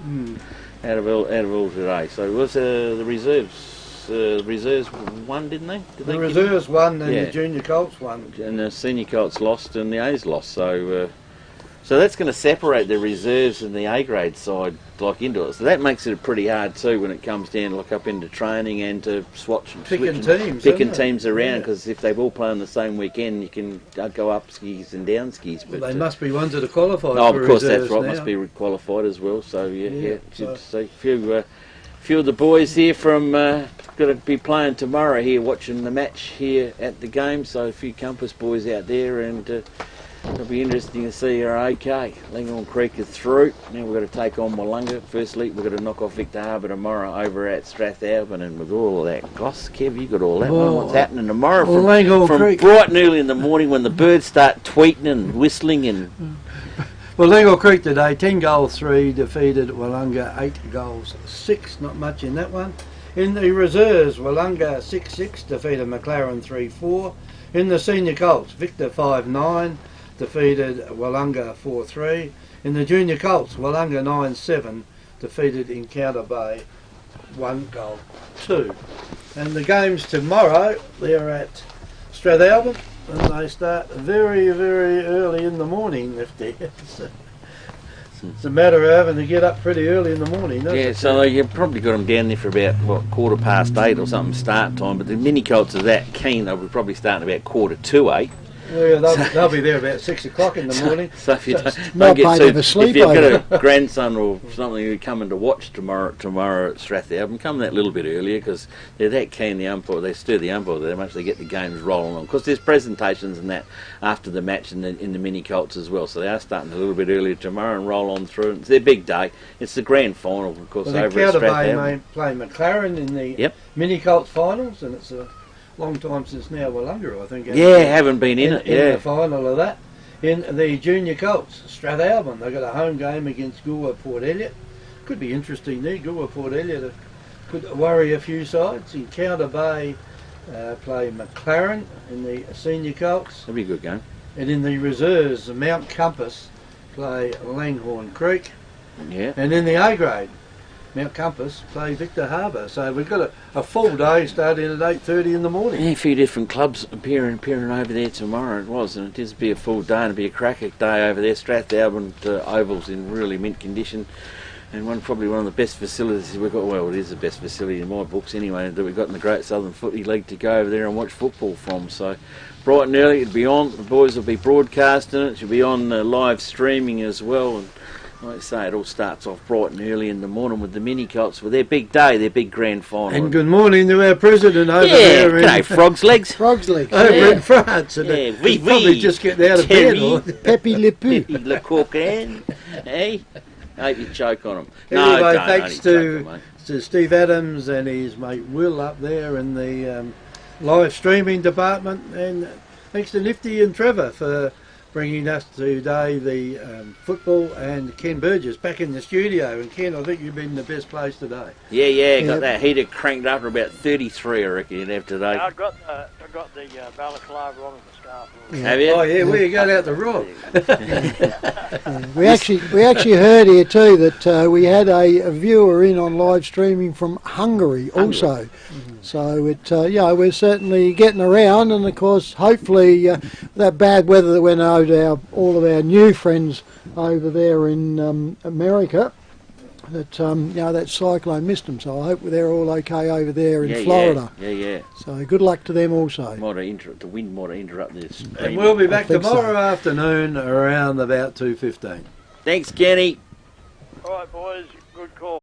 out of all today. So it was the reserves. Reserves won, didn't they? The reserves won, and the junior Colts won, and the senior Colts lost, and the A's lost. So. So that's going to separate the reserves and the A grade side into it. So that makes it pretty hard too when it comes down, up into training and to picking teams around. Because if they've all played on the same weekend, you can go up skis and down skis. But they must be ones that are qualified. Oh, of course, that's right. Now. Must be qualified as well. So good to see. Few of the boys here from going to be playing tomorrow here, watching the match here at the game. So a few Compass boys out there and. It'll be interesting to see her. Okay, Langhorne Creek is through. Now we've got to take on Willunga. Firstly, we've got to knock off Victor Harbour tomorrow over at Strathalbyn, and with all of that goss, Kev, you got all that one. What's happening tomorrow from bright and early in the morning when the birds start tweeting and whistling and... Well, Langhorne Creek today, 10 goals 3, defeated Willunga 8 goals 6, not much in that one. In the reserves, Willunga 6-6, defeated McLaren 3-4. In the senior colts, Victor 5-9, defeated Willunga 4-3. In the junior colts, Willunga 9-7, defeated Encounter Bay 1-2. And the games tomorrow, they're at Strathalbyn, and they start very, very early in the morning. If they, it's a matter of having to get up pretty early in the morning. Yeah, so you've probably got them down there for about, what, 8:15 or something start time, but the mini colts are that keen, they'll be probably starting about 8:45. Yeah, they'll be there about 6 o'clock in the morning. So if you don't get to, if you've got a grandson or something who's coming to watch tomorrow at Strathalbyn, come that little bit earlier because they're that keen, the umpire, they stir the umpire that much they get the games rolling on. Because there's presentations and that after the match in the mini colts as well, so they are starting a little bit earlier tomorrow and roll on through. It's their big day. It's the grand final, of course, over at Strathalbyn. May play McLaren in the mini colts finals, and it's a long time since now Willunga, I think. Yeah, haven't been in it. In the final of that. In the junior colts, Strathalbyn, they've got a home game against Goolwa Port Elliot. Could be interesting there. Goolwa Port Elliot could worry a few sides. Encounter Bay play McLaren in the senior colts. That'll be a good game. And in the reserves, Mount Compass play Langhorne Creek. Yeah. And in the A grade, Mount Compass play Victor Harbour. So we've got a full day starting at 8:30 in the morning. Yeah, a few different clubs appearing over there tomorrow. It was, and it is be a full day and it'll be a cracker day over there. Strathalbyn Oval's in really mint condition, and probably one of the best facilities we've got. Well, it is the best facility in my books anyway that we've got in the Great Southern Footy League to go over there and watch football from. So bright and early it'll be on. The boys will be broadcasting it. It should be on live streaming as well. And like I say, it all starts off bright and early in the morning with the mini colts with their big day, their big grand final. And good morning to our president over there. Yeah, Frog's Legs. Frog's Legs. Over in France. And we probably just getting out of bed. Pepe Le Pew. Pepe Le Coquin. Hey, I hope you choke on them. Anyway, no, thanks to Steve Adams and his mate Will up there in the live streaming department. And thanks to Nifty and Trevor for bringing us today the football, and Ken Burgess back in the studio. And Ken, I think you've been in the best place today. Yeah, got that heater cranked up to about 33, I reckon you'd have today. I got the balaclava on and the scarf. Have you? Oh yeah, where you going out the rock? We actually heard here too that we had a viewer in on live streaming from Hungary also. So we're certainly getting around, and of course, hopefully that bad weather that went over to all of our new friends over there in America, that that cyclone missed them. So I hope they're all okay over there in Florida. Yeah. So good luck to them also. The wind might have interrupted this. And we'll be back tomorrow afternoon around about 2:15. Thanks, Kenny. All right, boys. Good call.